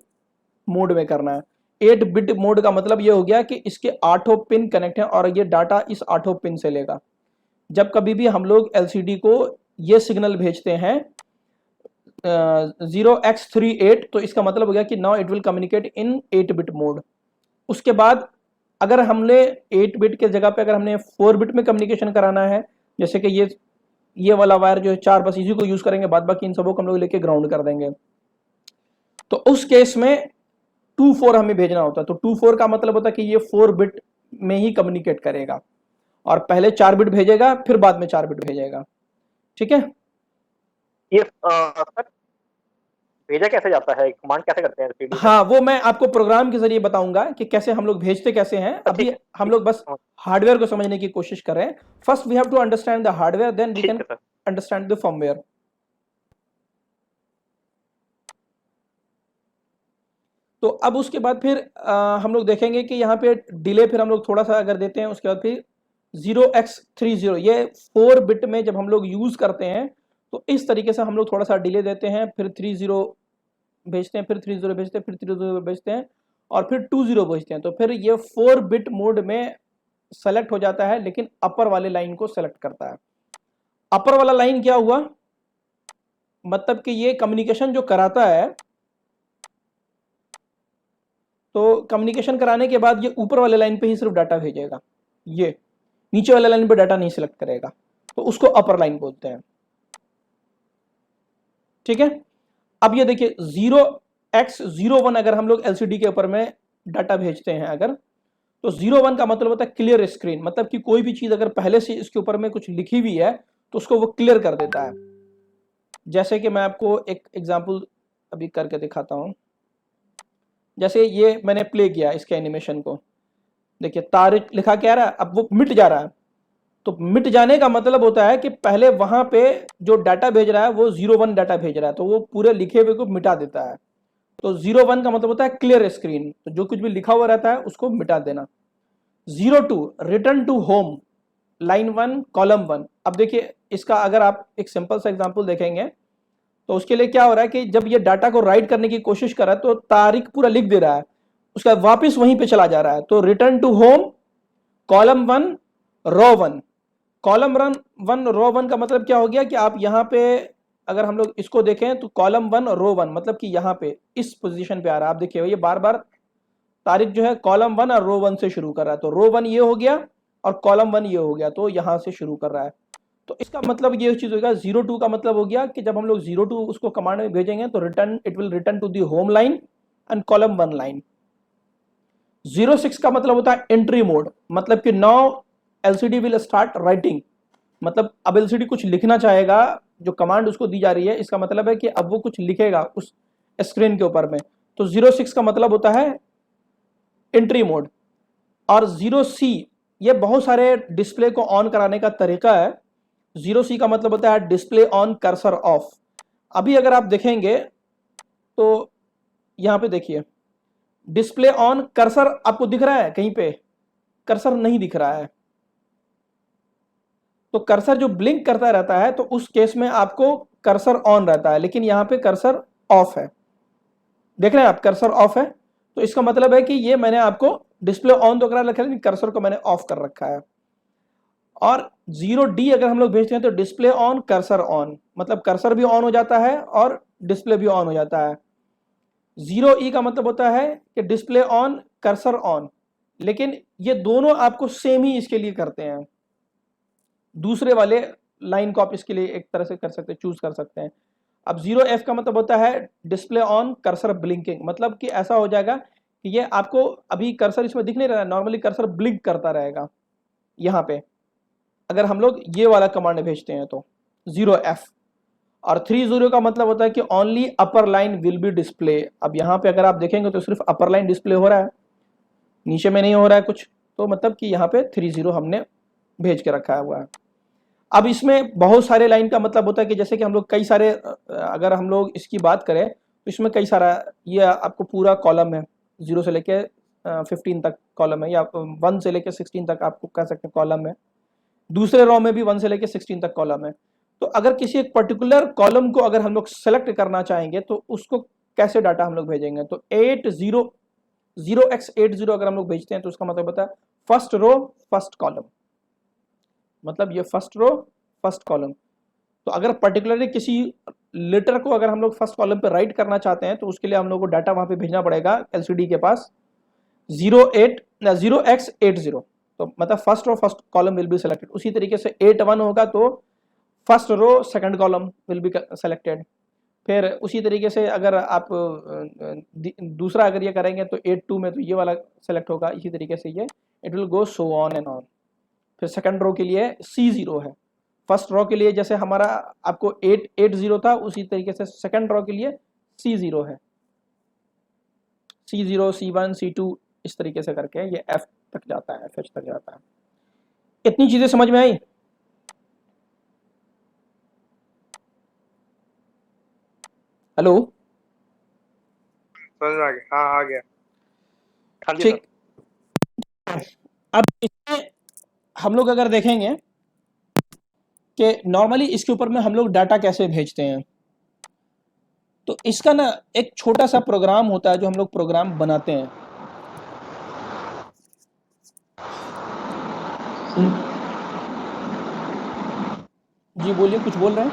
मोड में करना है। 8 बिट मोड का मतलब ये हो गया कि इसके 8 पिन कनेक्ट हैं और ये डाटा इस 8 पिन से लेगा। जब कभी भी हम लोग LCD को ये सिग्नल भेजते हैं 0x38, तो इसका मतलब हो गया कि now it will communicate in 8 bit mode. उसके बाद अगर हमने 8 बिट के जगह पे अगर हमने 4 बिट में कम्युनिकेशन कराना है, जैसे कि ये वाला वायर जो है 4, बस इसी को यूज करेंगे, बाद बाकी इन सबको हम लोग लेके ग्राउंड कर देंगे, तो उस केस में 2-4 हमें भेजना होता है। तो 2-4 का मतलब होता है कि ये 4 बिट में ही कम्युनिकेट करेगा, और पहले 4 बिट भेजेगा, फिर बाद में 4 बिट भेजेगा। ठीक है, ये सर भेजा कैसे जाता है, कमांड कैसे करते हैं एलसीडी में? हाँ वो मैं आपको प्रोग्राम के जरिए बताऊंगा कि कैसे हम लोग भेजते कैसे हैं। अभी हम लोग बस हार्डवेयर को समझने की कोशिश कर रहे हैं। First we have to understand the hardware, then we ठीक कैन है सर। Understand the firmware. तो अब उसके बाद फिर हम लोग देखेंगे कि यहाँ पे डिले फिर हम लोग थोड़ा सा अगर देते हैं, उसके बाद फिर 0x30, ये 4 बिट में जब हम लोग यूज करते हैं तो इस तरीके से हम लोग थोड़ा सा डिले देते हैं, फिर 30 भेजते हैं, फिर 30 भेजते हैं, फिर 30 भेजते हैं, और फिर 20 भेजते हैं। तो फिर ये 4 बिट मोड में सेलेक्ट हो जाता है, लेकिन अपर वाले लाइन को सेलेक्ट करता है। अपर वाला लाइन क्या हुआ, मतलब कि ये कम्युनिकेशन जो कराता है, तो कम्युनिकेशन कराने के बाद ये ऊपर वाले लाइन पे ही सिर्फ डाटा भेजेगा, ये नीचे वाले लाइन पे डाटा नहीं सिलेक्ट करेगा, तो उसको अपर लाइन बोलते हैं। ठीक है, अब ये देखिए 0x01 अगर हम लोग एलसीडी के ऊपर में डाटा भेजते हैं अगर, तो 01 का मतलब होता है क्लियर स्क्रीन, मतलब कि कोई भी चीज अगर पहले से इसके ऊपर में कुछ लिखी हुई है तो उसको वो क्लियर कर देता है। जैसे कि मैं आपको एक एग्जांपल अभी करके दिखाता हूं। जैसे ये मैंने प्ले किया इसके एनिमेशन को, देखिए तारीख लिखा क्या रहा है, अब वो मिट जा रहा है। तो मिट जाने का मतलब होता है कि पहले वहां पे जो डाटा भेज रहा है वो 01 डाटा भेज रहा है, तो वो पूरे लिखे हुए को मिटा देता है। तो 01 का मतलब होता है क्लियर स्क्रीन, तो जो कुछ भी लिखा हुआ रहता है उसको मिटा देना। 02 return to home, line 1 column 1। अब देखिए इसका अगर आप एक सिंपल सा एग्जांपल देखेंगे तो उसके लिए क्या हो रहा है कि जब ये डाटा को राइट करने की कोशिश कर रहा है तो तारीख पूरा लिख दे रहा है, उसका वापस वहीं पे चला जा रहा है। तो return to home column 1 row 1, column 1 row 1 का मतलब क्या हो गया कि आप यहाँ पे अगर हम लोग इसको देखें तो कॉलम 1 रो 1 मतलब कि यहाँ पे इस पोजीशन पे आ रहा है। आप देखिए ये बार बार तारीख जो है कॉलम 1 और रो 1 से शुरू कर रहा है, तो रो 1 ये हो गया और कॉलम 1 ये हो गया, तो यहाँ से शुरू कर रहा है। तो इसका मतलब ये चीज होगा 02 का मतलब हो गया कि जब हम लोग 02 उसको कमांड में भेजेंगे तो return it will return to the home line and column 1 line. 06 का मतलब होता है एंट्री मोड, मतलब कि now LCD will start writing, मतलब अब एलसीडी कुछ लिखना चाहेगा, जो कमांड उसको दी जा रही है इसका मतलब है कि अब वो कुछ लिखेगा उस स्क्रीन के ऊपर में। तो 06 का मतलब होता है एंट्री मोड। और 0C ये बहुत सारे डिस्प्ले को ऑन कराने का तरीका है। 0C का मतलब होता है डिस्प्ले ऑन कर्सर ऑफ। अभी अगर आप देखेंगे तो यहां पे देखिए डिस्प्ले ऑन कर्सर आपको दिख रहा है, कहीं पे कर्सर नहीं दिख रहा है। तो कर्सर जो ब्लिंक करता रहता है तो उस केस में आपको कर्सर ऑन रहता है, लेकिन यहां पे कर्सर ऑफ है। देख रहे हैं आप कर्सर ऑफ है, तो इसका मतलब है कि ये मैंने आपको डिस्प्ले ऑन तो करा रखा है लेकिन कर्सर को मैंने ऑफ कर रखा है। और 0D अगर हम लोग भेजते हैं तो डिस्प्ले ऑन कर्सर ऑन, मतलब कर्सर भी ऑन हो जाता है और डिस्प्ले भी ऑन हो जाता है। 0E का मतलब होता है कि डिस्प्ले ऑन कर्सर ऑन, लेकिन ये दोनों आपको सेम ही इसके लिए करते हैं। दूसरे वाले लाइन को आप इसके लिए एक तरह से कर सकते हैं, चूज कर सकते हैं। अब 0F का मतलब होता है डिस्प्ले ऑन कर्सर ब्लिंकिंग, मतलब कि ऐसा हो जाएगा कि ये आपको अभी कर्सर इसमें दिख नहीं रहा है, नॉर्मली कर्सर ब्लिंक करता रहेगा यहाँ पे अगर हम लोग ये वाला कमांड भेजते हैं तो 0F। और 30 का मतलब होता है कि only upper line will be display. अब यहाँ पे अगर आप देखेंगे तो सिर्फ अपर लाइन डिस्प्ले हो रहा है, नीचे में नहीं हो रहा है कुछ, तो मतलब कि यहाँ पे 30 हमने भेज के रखा हुआ है। अब इसमें बहुत सारे लाइन का मतलब होता है कि जैसे कि हम लोग कई सारे अगर हम लोग इसकी बात करें तो इसमें कई सारा ये आपको पूरा कॉलम है, 0 से लेके 15 तक कॉलम है, या 1 से लेके 16 तक आपको कह सकते हैं कॉलम है। दूसरे रो में भी 1 से लेके 16 तक कॉलम है। तो अगर किसी एक पर्टिकुलर कॉलम को अगर हम लोग सेलेक्ट करना चाहेंगे तो उसको कैसे डाटा हम लोग भेजेंगे, तो 0x80 अगर हम लोग भेजते हैं तो उसका मतलब होता है फर्स्ट रो फर्स्ट कॉलम, मतलब ये फर्स्ट रो फर्स्ट कॉलम। तो अगर पर्टिकुलरली किसी लेटर को अगर हम लोग फर्स्ट कॉलम पे राइट करना चाहते हैं तो उसके लिए हम लोग को डाटा वहां पे भेजना पड़ेगा एलसीडी के पास 0x80, तो मतलब first row first column will be selected. उसी तरीके से 81 होगा तो first row second column will be selected. फिर उसी तरीके से अगर आप दूसरा अगर ये करेंगे तो 82 में तो ये वाला सेलेक्ट होगा, इसी तरीके से ये it will go so on and on. फिर सेकंड रो के लिए C0 है, फर्स्ट रो के लिए जैसे हमारा आपको 880 था उसी तरीके से सेकंड रो के लिए C0 है, C0 C1 C2 इस तरीके से करके ये F तक जाता है, FH तक जाता है। इतनी चीजें समझ में आई? हेलो, समझ में आ गया, हाँ आ गया। हाँ जी ठीक। अब इसमें हम लोग अगर देखेंगे कि नॉर्मली इसके ऊपर में हम लोग डाटा कैसे भेजते हैं, तो इसका ना एक छोटा सा प्रोग्राम होता है जो हम लोग प्रोग्राम बनाते हैं। जी बोलिए, कुछ बोल रहे हैं?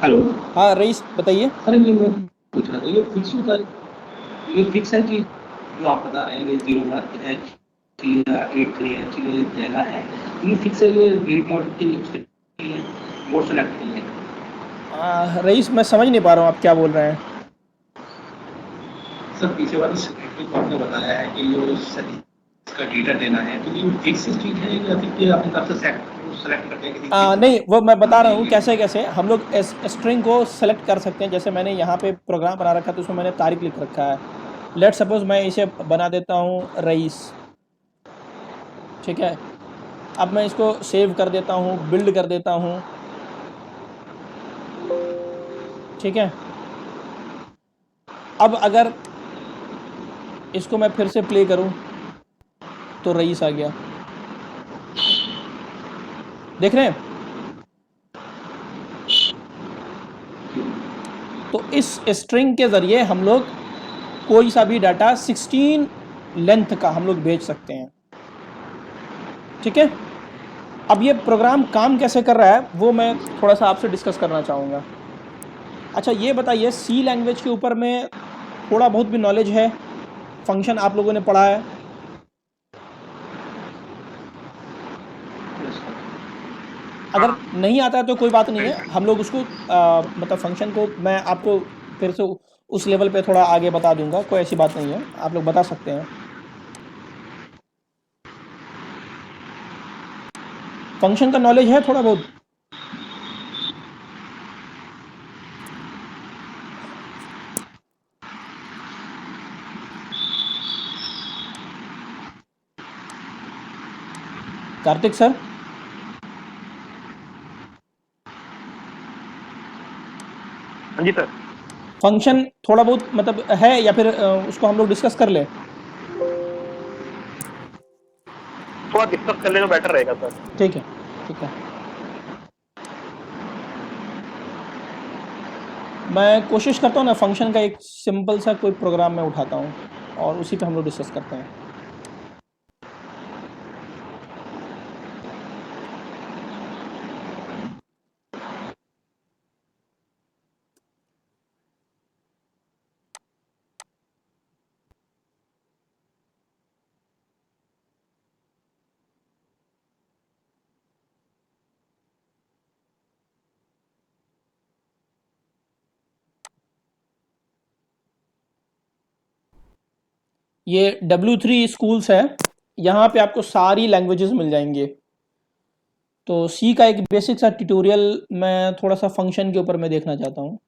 हेलो। हाँ रईस बताइए। अरे ये मैं पूछ रहा था, ये फिक्स होता है, ये फिक्स है कि जो आप बता रहे हैं कि 0 है 83 है, चीजें देना है, ये फिक्स है, ये रीड मोड के लिए मोड सेलेक्ट के लिए। रईस मैं समझ नहीं पा रहा हूँ आप क्या बोल रहे हैं। सर पीछे वाली स्क्रिप्ट को आपने बताया है कि ये इसका डेटा देना है, तो ये फिक्स चीज है या फिर ये अपनी तरफ से सेलेक्ट करते हैं किसी नहीं, वो मैं बता रहा हूँ कैसे कैसे हम लोग स्ट्रिंग को सेलेक्ट कर सकते हैं। जैसे मैंने यहाँ पे प्रोग्राम बना रखा है तो उसमें मैंने तारीख लिख रखा है। लेट सपोज मैं इसे बना देता हूँ रईस, ठीक है। अब मैं इसको सेव कर देता हूँ, बिल्ड कर देता हूँ, ठीक है। अब अगर इसको मैं फिर से प्ले करूँ तो रईस आ गया, देख रहे हैं? तो इस स्ट्रिंग के ज़रिए हम लोग कोई सा भी डाटा 16 लेंथ का हम लोग भेज सकते हैं, ठीक है। अब ये प्रोग्राम काम कैसे कर रहा है वो मैं थोड़ा सा आपसे डिस्कस करना चाहूँगा। अच्छा ये बताइए, सी लैंग्वेज के ऊपर में थोड़ा बहुत भी नॉलेज है? फंक्शन आप लोगों ने पढ़ा है? अगर नहीं आता है तो कोई बात नहीं है, हम लोग उसको मतलब फंक्शन को मैं आपको फिर से उस लेवल पे थोड़ा आगे बता दूंगा, कोई ऐसी बात नहीं है, आप लोग बता सकते हैं। फंक्शन का नॉलेज है थोड़ा बहुत? कार्तिक सर? हाँ जी सर। फंक्शन थोड़ा बहुत मतलब है या फिर उसको हम लोग डिस्कस कर ले? थोड़ा डिस्कस कर लेना बेटर रहेगा सर। ठीक है, ठीक है। मैं कोशिश करता हूँ ना फंक्शन का एक सिंपल सा कोई प्रोग्राम मैं उठाता हूँ और उसी पे हम लोग डिस्कस करते हैं। ये W3 स्कूल्स है, यहाँ पे आपको सारी लैंग्वेजेस मिल जाएंगे। तो सी का एक बेसिक सा ट्यूटोरियल मैं थोड़ा सा फंक्शन के ऊपर मैं देखना चाहता हूँ।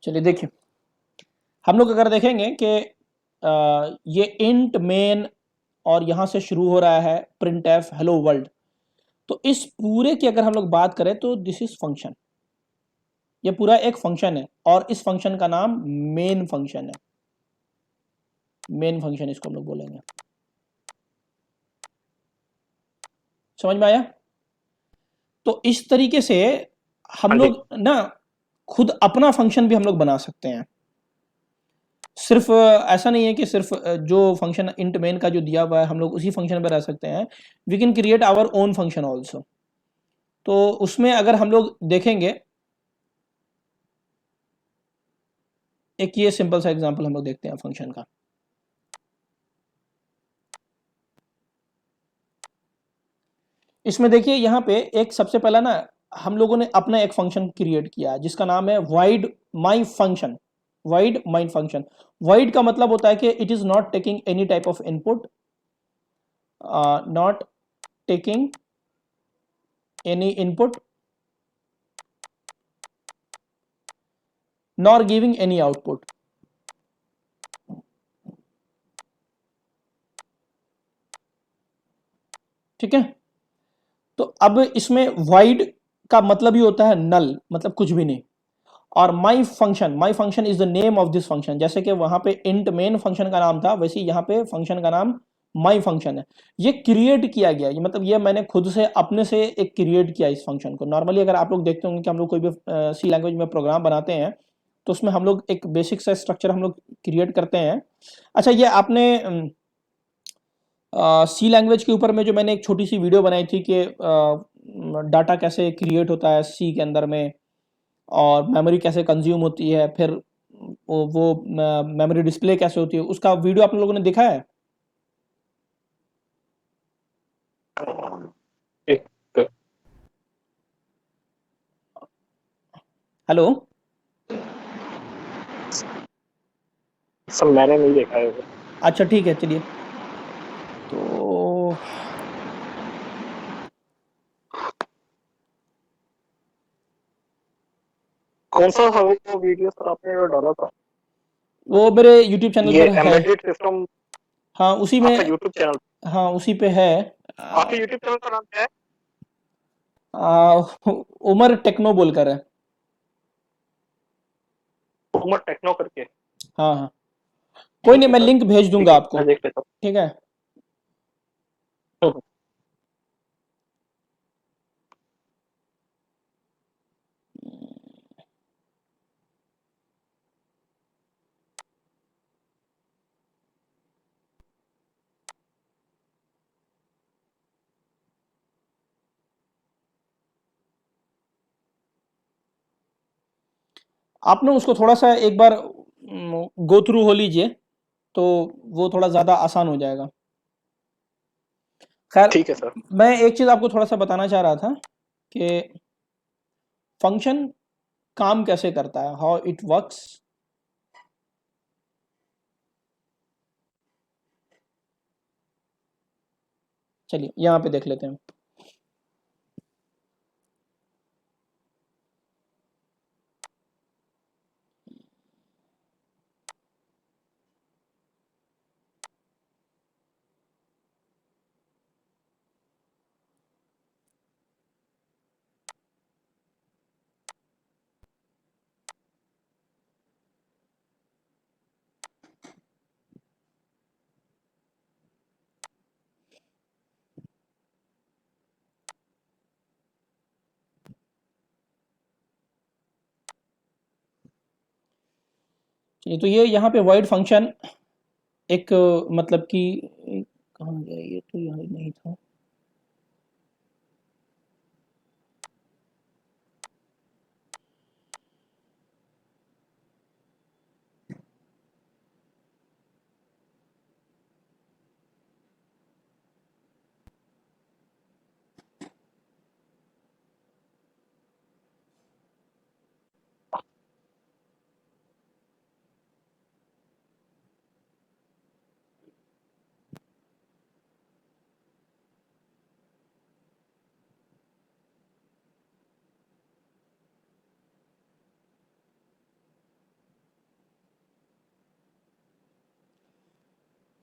चलिए देखिए, हम लोग अगर देखेंगे कि ये इंट मेन और यहाँ से शुरू हो रहा है प्रिंट एफ हेलो वर्ल्ड, तो इस पूरे की अगर हम लोग बात करें तो दिस इज फंक्शन। ये पूरा एक फंक्शन है और इस फंक्शन का नाम मेन फंक्शन है। मेन फंक्शन इसको हम लोग बोलेंगे। समझ में आया? तो इस तरीके से हम हाँ जी। लोग ना खुद अपना फंक्शन भी हम लोग बना सकते हैं। सिर्फ ऐसा नहीं है कि सिर्फ जो फंक्शन इंट मेन का जो दिया हुआ है हम लोग उसी फंक्शन पर रह सकते हैं। We can create our own function also. तो उसमें अगर हम लोग देखेंगे, एक ये सिंपल सा एग्जांपल हम लोग देखते हैं फंक्शन का। इसमें देखिए यहाँ पे एक सबसे पहला ना हम लोगों ने अपना एक फंक्शन क्रिएट किया है जिसका नाम है void my function। void my function, void का मतलब होता है कि it is not taking any type of input, not taking any input, nor giving any output. ठीक है, तो अब इसमें void का मतलब ही होता है नल, मतलब कुछ भी नहीं। और माई function is the name of this function. जैसे कि वहां पे इंट मेन फंक्शन का नाम था, वैसे यहाँ पे फंक्शन का नाम माई फंक्शन है। ये क्रिएट किया गया, ये मतलब ये मैंने खुद से अपने से एक क्रिएट किया इस फंक्शन को। नॉर्मली अगर आप लोग देखते होंगे कि हम लोग कोई भी सी लैंग्वेज में प्रोग्राम बनाते हैं तो उसमें हम लोग एक बेसिक सा स्ट्रक्चर हम लोग क्रिएट करते हैं। अच्छा, ये आपने सी लैंग्वेज के ऊपर में जो मैंने एक छोटी सी वीडियो बनाई थी कि डाटा कैसे क्रिएट होता है सी के अंदर में, और मेमोरी कैसे कंज्यूम होती है, फिर वो मेमोरी डिस्प्ले कैसे होती है, उसका वीडियो आप लोगों ने देखा है? एक हेलो, सब मैंने नहीं देखा है वो। अच्छा ठीक है, चलिए। तो कौन सा था वो वीडियो सर आपने जो डाला था? वो मेरे YouTube चैनल ये पर है। एम्बेडेड सिस्टम हाँ उसी आपका में, यूट्यूब चैनल? हाँ उसी पे है। आपके यूट्यूब चैनल का नाम क्या है? उमर टेक्नो बोलकर है। उमर टेक्नो करके? हाँ हाँ, कोई नहीं, ठीक है मैं सर, लिंक भेज ठीक दूंगा है, आपको। मैं देख लेता ठीक है। हूँ। आपने उसको थोड़ा सा एक बार गो थ्रू हो लीजिए तो वो थोड़ा ज़्यादा आसान हो जाएगा। खैर, ठीक है सर। मैं एक चीज़ आपको थोड़ा सा बताना चाह रहा था कि फंक्शन काम कैसे करता है, हाउ इट वर्क्स। चलिए यहाँ पे देख लेते हैं। चलिए, तो ये यहाँ पे void फंक्शन एक मतलब कि कहाँ गया ये, तो यहाँ नहीं था।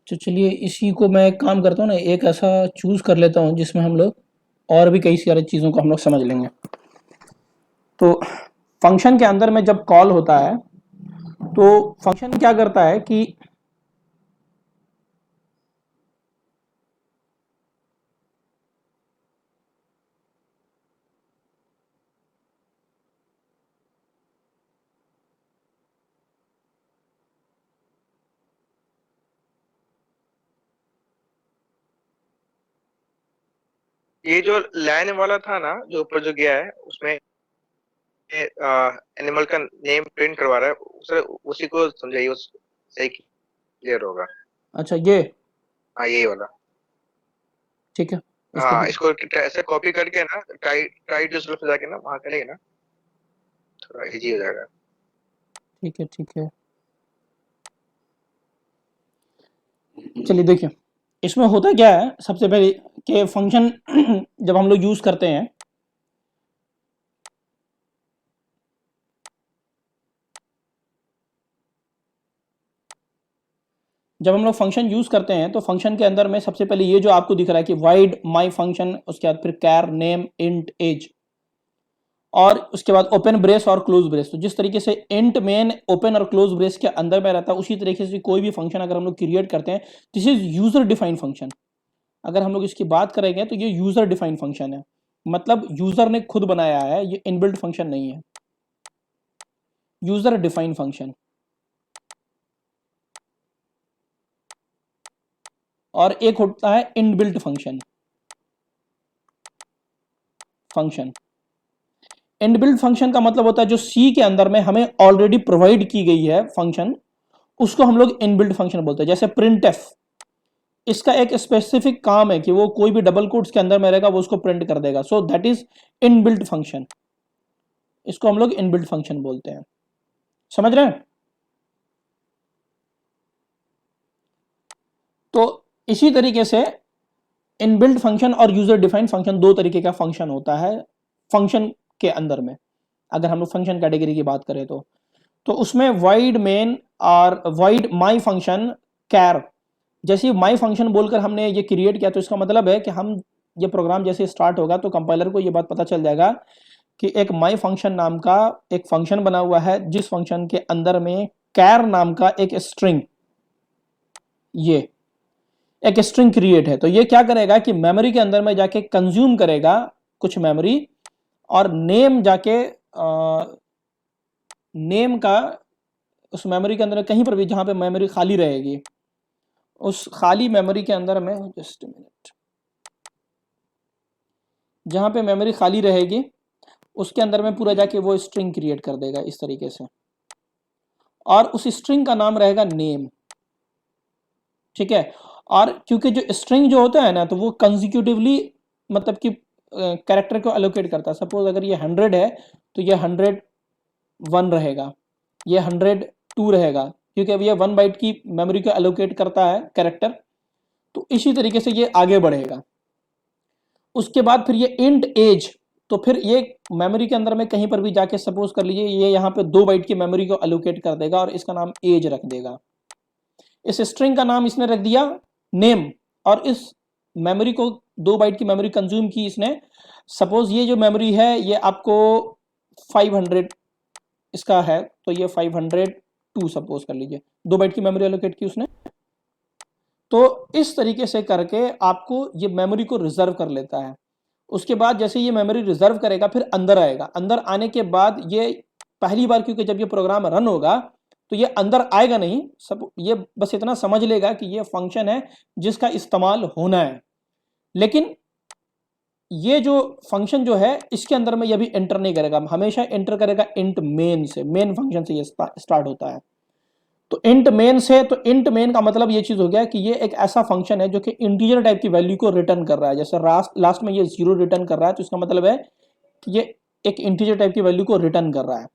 तो चलिए इसी को मैं एक काम करता हूँ ना, एक ऐसा चूज कर लेता हूँ जिसमें हम लोग और भी कई सारी चीज़ों को हम लोग समझ लेंगे। तो फंक्शन के अंदर में जब कॉल होता है तो फंक्शन क्या करता है कि ये जो लाइन वाला था ना जो ऊपर जो गया है उसमें एनिमल का नेम प्रिंट करवा रहा है, उसी को समझाइए, उस सही क्लियर होगा। अच्छा ये हाँ ये वाला। ठीक है, हाँ भी इसको ऐसे कॉपी करके ना ट्राई टू सॉल्व जाके ना वहाँ करेंगे ना थोड़ा इजी हो जाएगा। ठीक है, ठीक है। चलिए देखिए, इसमें होता क्या है सबसे पहले कि फंक्शन जब हम लोग यूज करते हैं, जब हम लोग फंक्शन यूज करते हैं तो फंक्शन के अंदर में सबसे पहले ये जो आपको दिख रहा है कि वाइड माई फंक्शन, उसके बाद फिर कैर नेम इंट एज, और उसके बाद ओपन ब्रेस और क्लोज ब्रेस। तो जिस तरीके से इंट मेन ओपन और क्लोज ब्रेस के अंदर में रहता है, उसी तरीके से कोई भी फंक्शन अगर हम लोग क्रिएट करते हैं, this is user defined function. अगर हम लोग इसकी बात करेंगे तो ये यूजर डिफाइंड फंक्शन है, मतलब यूजर ने खुद बनाया है, ये इनबिल्ट फंक्शन नहीं है, यूजर डिफाइंड फंक्शन। और एक होता है इनबिल्ट फंक्शन। इनबिल्ट फंक्शन का मतलब होता है जो सी के अंदर में हमें ऑलरेडी प्रोवाइड की गई है फंक्शन, उसको हम लोग इनबिल्ट फंक्शन बोलते हैं। जैसे प्रिंटफ, इसका एक स्पेसिफिक काम है कि वो कोई भी डबल कोट्स के अंदर में रहेगा वो उसको प्रिंट कर देगा, so that is inbuilt function. इसको हम लोग इनबिल्ट फंक्शन बोलते हैं, समझ रहे हैं? तो इसी तरीके से इनबिल्ट फंक्शन और यूजर डिफाइंड फंक्शन, दो तरीके का फंक्शन होता है फंक्शन के अंदर में। अगर हम लोग फंक्शन कैटेगरी की बात करें तो उसमें वाइड मेन और वाइड माई फंक्शन कैर, जैसे माई फंक्शन बोलकर हमने ये क्रिएट किया, तो इसका मतलब है कि हम ये प्रोग्राम जैसे स्टार्ट होगा तो कंपाइलर को ये बात पता चल जाएगा कि एक माई फंक्शन नाम का एक फंक्शन बना हुआ है, जिस फंक्शन के अंदर में कैर नाम का एक स्ट्रिंग, ये एक स्ट्रिंग क्रिएट है। तो ये क्या करेगा कि मेमोरी के अंदर में जाके कंज्यूम करेगा कुछ मेमोरी, और नेम जाके नेम का उस मेमोरी के अंदर कहीं पर भी जहां पे मेमोरी खाली रहेगी, उस खाली मेमोरी के अंदर में, जस्ट मिनट, जहां पे मेमोरी खाली रहेगी उसके अंदर में पूरा जाके वो स्ट्रिंग क्रिएट कर देगा इस तरीके से, और उस स्ट्रिंग का नाम रहेगा नेम। ठीक है, और क्योंकि जो स्ट्रिंग जो होता है ना, तो वो कंजिक्यूटिवली मतलब कि कैरेक्टर को एलोकेट करता है। सपोज अगर ये 100 है तो ये 101 रहेगा, ये 102 रहेगा, क्योंकि अब ये 1 बाइट की मेमोरी को एलोकेट करता है कैरेक्टर। तो इसी तरीके से ये आगे बढ़ेगा। उसके बाद फिर ये इंट एज, तो फिर ये मेमोरी के अंदर में कहीं पर भी जाके सपोज कर लीजिए ये यहाँ पे 2 बाइट की मेमोरी को एलोकेट कर देगा और इसका नाम एज रख देगा। इस स्ट्रिंग का नाम इसने रख दिया नेम, और इस मेमोरी को 2 बाइट की मेमोरी कंज्यूम की इसने। सपोज ये जो मेमोरी है ये आपको 500 इसका है, तो ये 502 सपोज कर लीजिए, 2 बाइट की मेमोरी एलोकेट की उसने। तो इस तरीके से करके आपको ये मेमोरी को रिजर्व कर लेता है। उसके बाद जैसे ये मेमोरी रिजर्व करेगा फिर अंदर आएगा, अंदर आने के बाद ये पहली बार, क्योंकि जब ये प्रोग्राम रन होगा तो ये अंदर आएगा नहीं, सब ये बस इतना समझ लेगा कि ये फंक्शन है जिसका इस्तेमाल होना है। लेकिन ये जो फंक्शन जो है इसके अंदर में ये भी एंटर नहीं करेगा, हमेशा एंटर करेगा इंट मेन से, मेन फंक्शन से ये स्टार्ट होता है। तो इंट मेन से, तो इंट मेन का मतलब ये चीज हो गया कि ये एक ऐसा फंक्शन है जो कि इंटीजर टाइप की वैल्यू को रिटर्न कर रहा है। जैसे लास्ट में ये 0 रिटर्न कर रहा है, तो इसका मतलब है कि ये एक इंटीजर टाइप की वैल्यू को रिटर्न कर रहा है।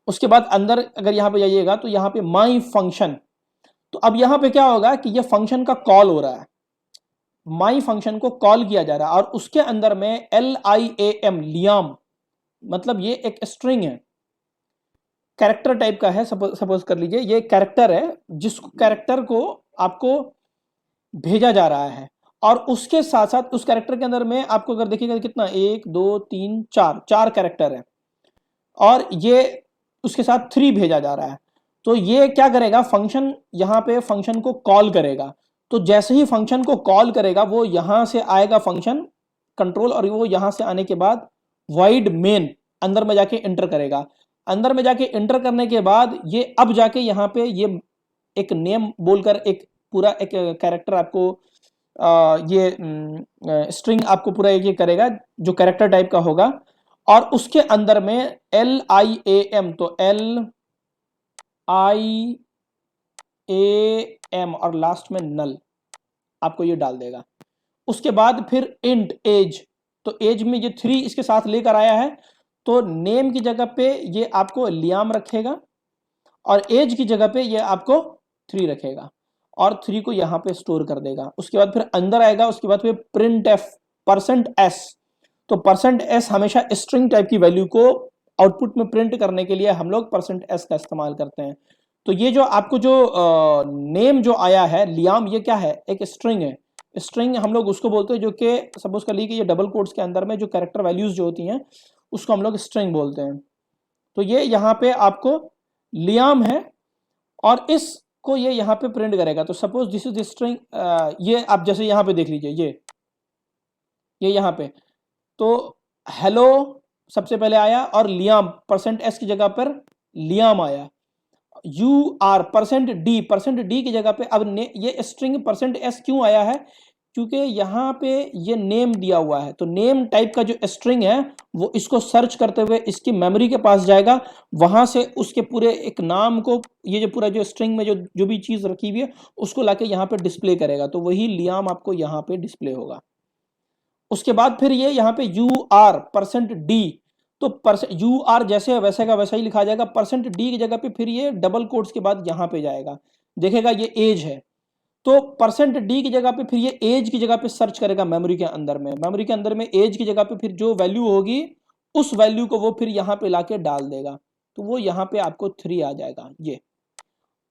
उसके बाद अंदर अगर यहां पे जाइएगा तो यहां पे माई फंक्शन, तो अब यहां पे क्या होगा कि ये फंक्शन का कॉल हो रहा है, माई फंक्शन को कॉल किया जा रहा है, और उसके अंदर में LIAM लियाम, मतलब ये एक स्ट्रिंग है, कैरेक्टर टाइप का है। सपोज कर लीजिए ये कैरेक्टर है, जिस कैरेक्टर को आपको भेजा जा रहा है, और उसके साथ साथ उस कैरेक्टर के अंदर में आपको अगर देखिएगा कितना 1 2 3 4 कैरेक्टर है, और ये उसके साथ 3 भेजा जा रहा है। तो ये क्या करेगा, फंक्शन यहां पे फंक्शन को कॉल करेगा। तो जैसे ही फंक्शन को कॉल करेगा वो यहां से आएगा फंक्शन कंट्रोल, और वो यहां से आने के बाद वाइड मेन अंदर में जाके एंटर करेगा। अंदर में जाके एंटर करने के बाद ये अब जाके यहाँ पे ये एक नेम बोलकर एक पूरा एक कैरेक्टर आपको ये स्ट्रिंग आपको पूरा ये करेगा जो कैरेक्टर टाइप का होगा, और उसके अंदर में LIAM, तो LIAM और लास्ट में नल आपको ये डाल देगा। उसके बाद फिर इंट एज, तो एज में ये 3 इसके साथ लेकर आया है, तो नेम की जगह पे ये आपको लियाम रखेगा और एज की जगह पे ये आपको 3 रखेगा और 3 को यहां पे स्टोर कर देगा। उसके बाद फिर अंदर आएगा, उसके बाद फिर प्रिंट एफ %s, तो %s हमेशा स्ट्रिंग टाइप की वैल्यू को आउटपुट में प्रिंट करने के लिए हम लोग %s का इस्तेमाल करते हैं। तो ये जो आपको जो नेम जो आया है लियाम, ये क्या है, एक स्ट्रिंग है। स्ट्रिंग हम लोग उसको बोलते हैं जो कि सपोज कर लीजिए कि ये डबल कोट्स के अंदर में जो कैरेक्टर वैल्यूज जो होती हैं उसको हम लोग स्ट्रिंग बोलते हैं। तो ये यहाँ पे आपको लियाम है और इसको ये यहाँ पे प्रिंट करेगा। तो suppose this is the string, ये आप जैसे यहाँ पे देख लीजिए, ये यहाँ पे तो हेलो सबसे पहले आया और लियाम %s की जगह पर लियाम आया, UR %d की जगह पे अब ये स्ट्रिंग %s क्यों आया है, क्योंकि यहाँ पे ये नेम दिया हुआ है। तो नेम टाइप का जो स्ट्रिंग है वो इसको सर्च करते हुए इसकी मेमोरी के पास जाएगा, वहां से उसके पूरे एक नाम को, ये जो पूरा जो स्ट्रिंग में जो भी चीज रखी हुई है उसको लाके यहाँ पे डिस्प्ले करेगा। तो वही लियाम आपको यहाँ पे डिस्प्ले होगा। उसके बाद फिर ये यहाँ पे UR %d, तो UR जैसे है वैसे का वैसा ही लिखा जाएगा। %d की जगह पे फिर ये डबल कोट्स के बाद यहाँ पे जाएगा, देखेगा ये एज है, तो %d की जगह पे फिर ये एज की जगह पे सर्च करेगा मेमोरी के अंदर में। मेमोरी के अंदर में एज की जगह पे फिर जो वैल्यू होगी उस वैल्यू को वो फिर यहाँ पे लाके डाल देगा, तो वो यहाँ पे आपको 3 आ जाएगा। ये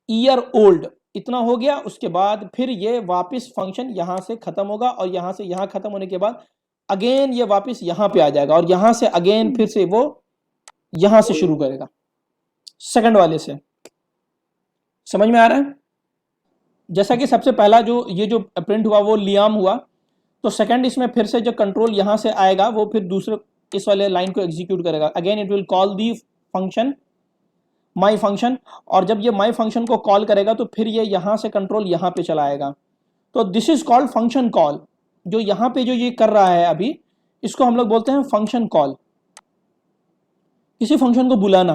ईयर ओल्ड इतना हो गया। उसके बाद फिर ये वापस फंक्शन यहाँ से खत्म होगा और यहाँ से यहाँ खत्म होने के बाद अगेन ये वापस यहाँ पे आ जाएगा और यहाँ से अगेन फिर से वो यहाँ से शुरू करेगा सेकंड वाले से। समझ में आ रहा है? जैसा कि सबसे पहला जो ये जो प्रिंट हुआ वो लियाम हुआ, तो सेकंड इसमें फिर से जो कंट्रोल यहाँ से आएगा वो फिर दूसरे इस वाले लाइन को एग्जीक्यूट करेगा। Again it will call the function my function, और जब ये माई फंक्शन को कॉल करेगा तो फिर ये यहाँ से कंट्रोल यहाँ पे चलाएगा। तो this is called function call. जो यहाँ पे जो ये कर रहा है अभी, इसको हम लोग बोलते हैं फंक्शन कॉल, किसी फंक्शन को बुलाना।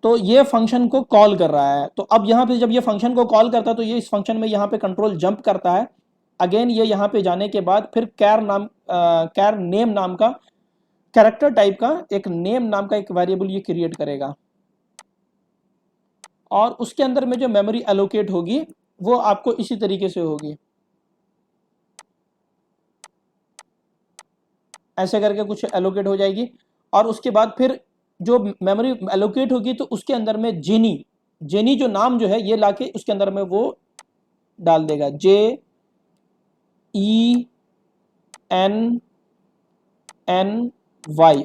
तो ये फंक्शन को कॉल कर रहा है। तो अब यहाँ पे जब ये फंक्शन को कॉल करता है तो ये इस फंक्शन में यहाँ पे कंट्रोल जंप करता है। अगेन ये यहाँ पे जाने के बाद फिर कैर नेम नाम का कैरेक्टर टाइप का एक नेम नाम का एक वेरिएबल ये क्रिएट करेगा, और उसके अंदर में जो मेमोरी एलोकेट होगी वो आपको इसी तरीके से होगी, ऐसे करके कुछ एलोकेट हो जाएगी। और उसके बाद फिर जो मेमोरी एलोकेट होगी तो उसके अंदर में जेनी जो नाम जो है ये लाके उसके अंदर में वो डाल देगा, JENNY,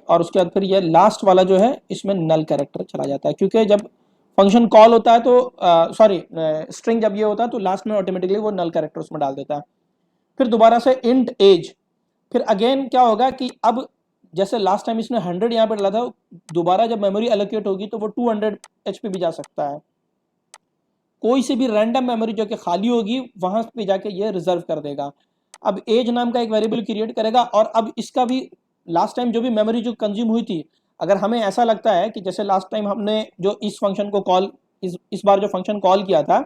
और उसके बाद फिर ये लास्ट वाला जो है इसमें नल कैरेक्टर चला जाता है, क्योंकि जब फंक्शन कॉल होता है तो स्ट्रिंग जब ये होता है तो लास्ट में ऑटोमेटिकली वो नल कैरेक्टर उसमें डाल देता है। फिर दोबारा से इंट एज, फिर अगेन क्या होगा कि अब जैसे लास्ट टाइम इसने 100 यहाँ पे डाला था, दोबारा जब मेमोरी एलोकेट होगी तो वो 200 HP भी जा सकता है। कोई सी भी रैंडम मेमोरी जो कि खाली होगी वहां पे जाके ये रिजर्व कर देगा। अब एज नाम का एक वेरिएबल क्रिएट करेगा, और अब इसका भी लास्ट टाइम जो भी मेमोरी जो कंज्यूम हुई थी, अगर हमें ऐसा लगता है कि जैसे लास्ट टाइम हमने जो इस फंक्शन को कॉल इस बार जो फंक्शन कॉल किया था,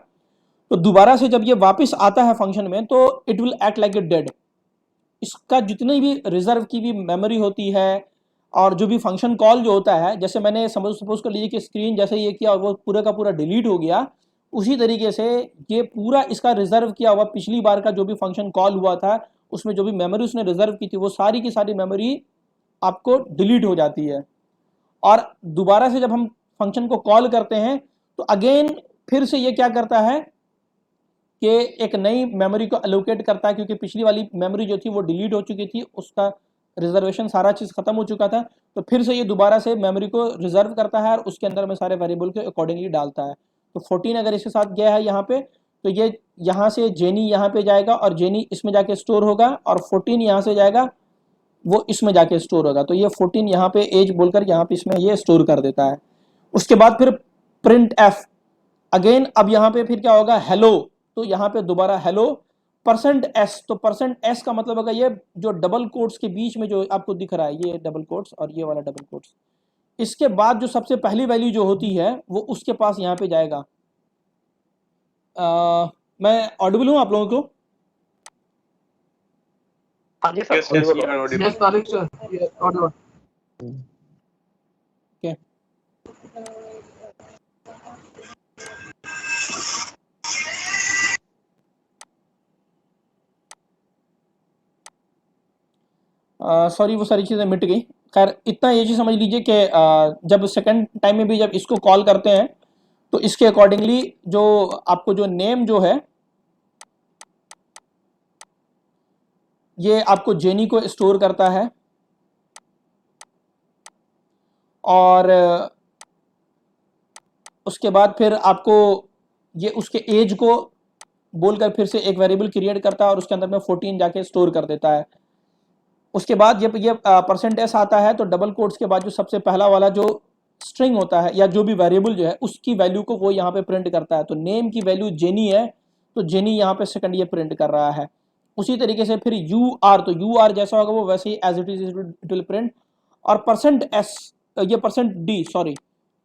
तो दोबारा से जब ये वापस आता है फंक्शन में तो it will act like a dead. इसका जितनी भी रिजर्व की भी मेमोरी होती है और जो भी फंक्शन कॉल जो होता है, जैसे मैंने सपोज कर लीजिए कि स्क्रीन जैसे ये किया और वो पूरा का पूरा डिलीट हो गया, उसी तरीके से ये पूरा इसका रिजर्व किया हुआ पिछली बार का जो भी फंक्शन कॉल हुआ था उसमें जो भी मेमोरी उसने रिजर्व की थी वो सारी की सारी मेमोरी आपको डिलीट हो जाती है। और दोबारा से जब हम फंक्शन को कॉल करते हैं तो अगेन फिर से ये क्या करता है कि एक नई मेमोरी को एलोकेट करता है, क्योंकि पिछली वाली मेमोरी जो थी वो डिलीट हो चुकी थी, उसका रिजर्वेशन सारा चीज़ खत्म हो चुका था। तो फिर से ये दोबारा से मेमोरी को रिजर्व करता है और उसके अंदर में सारे वेरिएबल को अकॉर्डिंगली डालता है। तो 14 अगर इसके साथ गया है यहाँ पे, तो ये यहाँ से जेनी यहाँ पे जाएगा और जेनी इसमें जाके स्टोर होगा, और 14 यहाँ से जाएगा वो इसमें जाके स्टोर होगा। तो ये 14 यहाँ पे एज बोलकर यहाँ पे इसमें ये स्टोर कर देता है। उसके बाद फिर प्रिंट एफ, अगेन अब यहाँ पे फिर क्या होगा, हेलो, तो यहाँ पे दोबारा हेलो %s, तो %s का मतलब होगा ये जो डबल कोट्स के बीच में जो आपको दिख रहा है, ये डबल कोट्स और ये वाला डबल कोट्स, इसके बाद जो सबसे पहली वैल्यू जो होती है वो उसके पास यहाँ पे जाएगा। मैं ऑडिबल हूँ आप लोगों को? हाँ जी sir, Yes, yes, audible you हो। are audible. Yes, Tariq sir. Yeah, audible. Okay. Sorry वो सारी चीज़ें मिट गई। खैर इतना ये चीज़ समझ लीजिए कि जब सेकंड टाइम में भी जब इसको कॉल करते हैं तो इसके अकॉर्डिंगली जो आपको जो नेम जो है ये आपको जेनी को स्टोर करता है और उसके बाद फिर आपको ये उसके एज को बोलकर फिर से एक वेरिएबल क्रिएट करता है और उसके अंदर में 14 जाके स्टोर कर देता है। उसके बाद जब ये %s आता है तो डबल कोट्स के बाद जो सबसे पहला वाला जो स्ट्रिंग होता है या जो भी वेरिएबल जो है उसकी वैल्यू को वो यहाँ पे प्रिंट करता है। तो नेम की वैल्यू जेनी है तो जेनी यहाँ पे सेकंड ये प्रिंट कर रहा है। उसी तरीके से फिर UR, तो UR जैसा होगा वो वैसे ही as it is it will print. और %s ये %d सॉरी,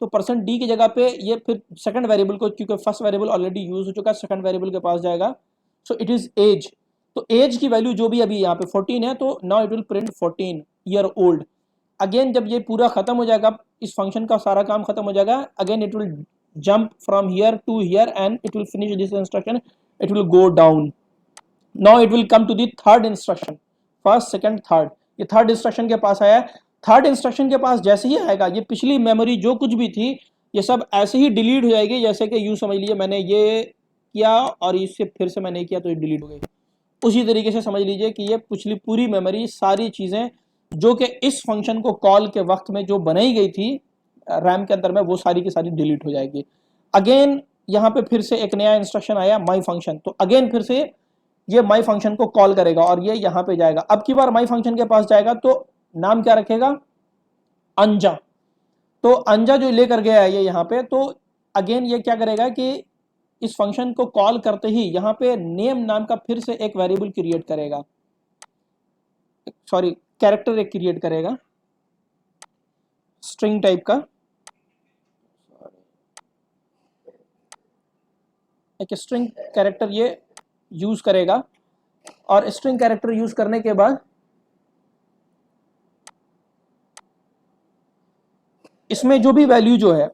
तो %d की जगह पे ये फिर सेकंड वेरिएबल को, क्योंकि फर्स्ट वेरिएबल ऑलरेडी यूज हो चुका है, सेकंड वेरिएबल के पास जाएगा। सो इट इज एज, तो एज की वैल्यू जो भी अभी यहाँ पे 14 है तो now it will print 14 year old. Again जब ये पूरा खत्म हो जाएगा, इस फंक्शन का सारा काम खत्म हो जाएगा, again it will jump from here to here and it will finish this instruction, it will go down. Now it will come to the third instruction, first second third, ये थर्ड इंस्ट्रक्शन के पास आया। Third instruction के पास जैसे ही आएगा ये पिछली memory जो कुछ भी थी ये सब ऐसे ही डिलीट हो जाएगी, जैसे कि यूं समझ लीजिए मैंने ये किया और इससे फिर से मैंने किया तो ये डिलीट हो गई। उसी तरीके से समझ लीजिए कि ये पिछली पूरी मेमोरी सारी चीज़ें जो कि इस फंक्शन को कॉल के वक्त में जो बनाई गई थी रैम के अंदर में वो सारी की सारी डिलीट हो जाएगी। अगेन यहाँ पे फिर से एक नया इंस्ट्रक्शन आया माई फंक्शन, तो अगेन फिर से ये माई फंक्शन को कॉल करेगा और ये यहाँ पे जाएगा। अब की बार माई फंक्शन के पास जाएगा तो नाम क्या रखेगा, अंजा। तो अंजा जो लेकर गया है ये यहाँ पे, तो अगेन ये क्या करेगा कि इस फंक्शन को कॉल करते ही यहाँ पे नेम नाम का फिर से एक वेरिएबल क्रिएट करेगा, सॉरी कैरेक्टर एक क्रिएट करेगा स्ट्रिंग टाइप का, एक स्ट्रिंग कैरेक्टर ये यूज करेगा। और स्ट्रिंग कैरेक्टर यूज करने के बाद इसमें जो भी वैल्यू जो है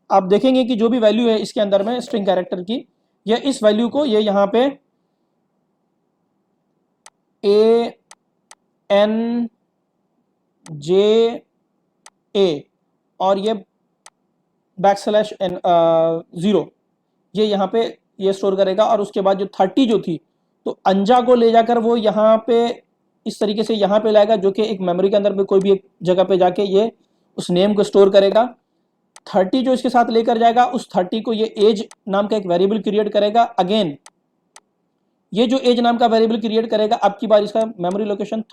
आप देखेंगे कि जो भी वैल्यू है इसके अंदर में स्ट्रिंग कैरेक्टर की, ये इस वैल्यू को ये यहाँ पे ANJA और ये \0 ये यहाँ पे ये स्टोर करेगा। और उसके बाद जो 30 जो थी तो अंजा को ले जाकर वो यहाँ पे इस तरीके से यहाँ पे लाएगा, जो कि एक मेमोरी के अंदर में कोई भी एक जगह पे जाके ये उस नेम को स्टोर करेगा। 30 जो इसके साथ लेकर जाएगा, उस 30 को ये एज नाम का एक वेरिएबल क्रिएट करेगा। अगेन ये जो एज नाम का वेरिएबल क्रिएट करेगा, अब की बार इसका मेमोरी लोकेशन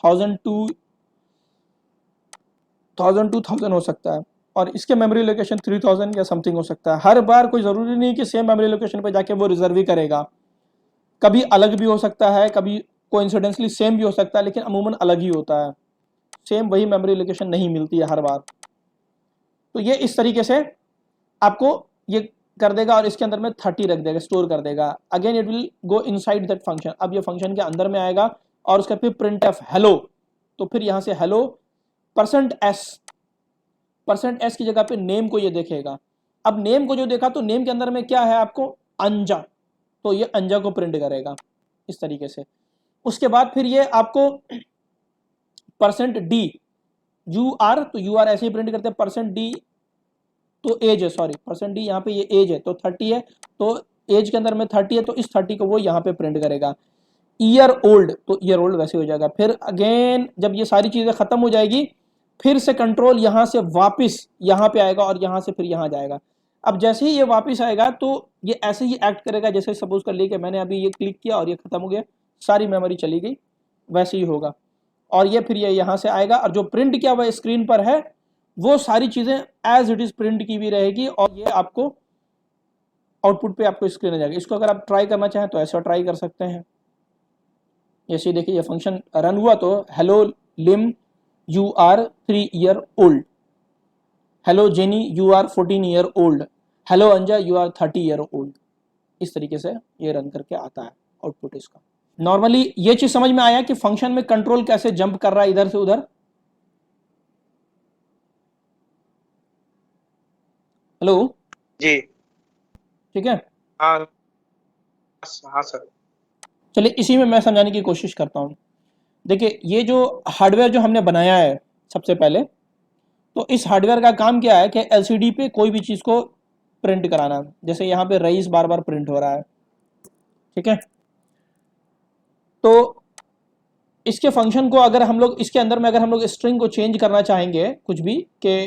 1000 हो सकता है और इसके मेमोरी लोकेशन 3000 या समथिंग हो सकता है। हर बार कोई ज़रूरी नहीं कि सेम मेमोरी लोकेशन पे जाके वो रिजर्व ही करेगा, कभी अलग भी हो सकता है, कभी कोइंसिडेंटली सेम भी हो सकता है, लेकिन अमूमन अलग ही होता है, सेम वही मेमोरी लोकेशन नहीं मिलती है हर बार। तो ये इस तरीके से आपको ये कर देगा और इसके अंदर में 30 रख देगा, स्टोर कर देगा। Again it will go inside that function, अब ये फंक्शन के अंदर में आएगा और उसका फिर printf हेलो, तो फिर यहाँ से हेलो %s की जगह पे नेम को ये देखेगा। अब नेम को जो देखा तो नेम के अंदर में क्या है आपको अंजा, तो ये अंजा को प्रिंट करेगा इस तरीके से। उसके बाद फिर ये आपको %d UR, तो UR ऐसे ही प्रिंट करते हैं, %d तो एज है, सॉरी %d यहाँ पे ये एज है तो 30 है, तो एज के अंदर में 30 है तो इस 30 को वो यहाँ पे प्रिंट करेगा। ईयर ओल्ड, तो ईयर ओल्ड वैसे हो जाएगा। फिर अगेन जब ये सारी चीज़ें खत्म हो जाएगी फिर से कंट्रोल यहाँ से वापस यहाँ पे आएगा और यहाँ से फिर यहाँ जाएगा। अब जैसे ही ये वापस आएगा तो ये ऐसे ही एक्ट करेगा जैसे सपोज कर लिए कि मैंने अभी ये क्लिक किया और ये खत्म हो गया, सारी मेमोरी चली गई, वैसे ही होगा। और ये फिर ये यहाँ से आएगा और जो प्रिंट किया हुआ स्क्रीन पर है वो सारी चीज़ें एज इट इज़ प्रिंट की भी रहेगी और ये आपको आउटपुट पे आपको स्क्रीन आ जाएगा। इसको अगर आप ट्राई करना चाहें तो ऐसा ट्राई कर सकते हैं। जैसे देखिए ये फंक्शन रन हुआ तो hello Lim you are 3 year old, hello Jenny you are 14 year old, hello Anja you are 30 year old. इस तरीके से ये रन करके आता है आउटपुट इसका। नॉर्मली ये चीज समझ में आया कि फंक्शन में कंट्रोल कैसे जंप कर रहा है इधर से उधर। हेलो जी ठीक है, हाँ हाँ सर। चलिए इसी में मैं समझाने की कोशिश करता हूँ। देखिए ये जो हार्डवेयर जो हमने बनाया है सबसे पहले, तो इस हार्डवेयर का काम क्या है कि एलसीडी पे कोई भी चीज़ को प्रिंट कराना। जैसे यहाँ पे रईस बार बार प्रिंट हो रहा है, ठीक है। तो इसके फंक्शन को अगर हम लोग इसके अंदर में अगर हम लोग स्ट्रिंग को चेंज करना चाहेंगे कुछ भी कि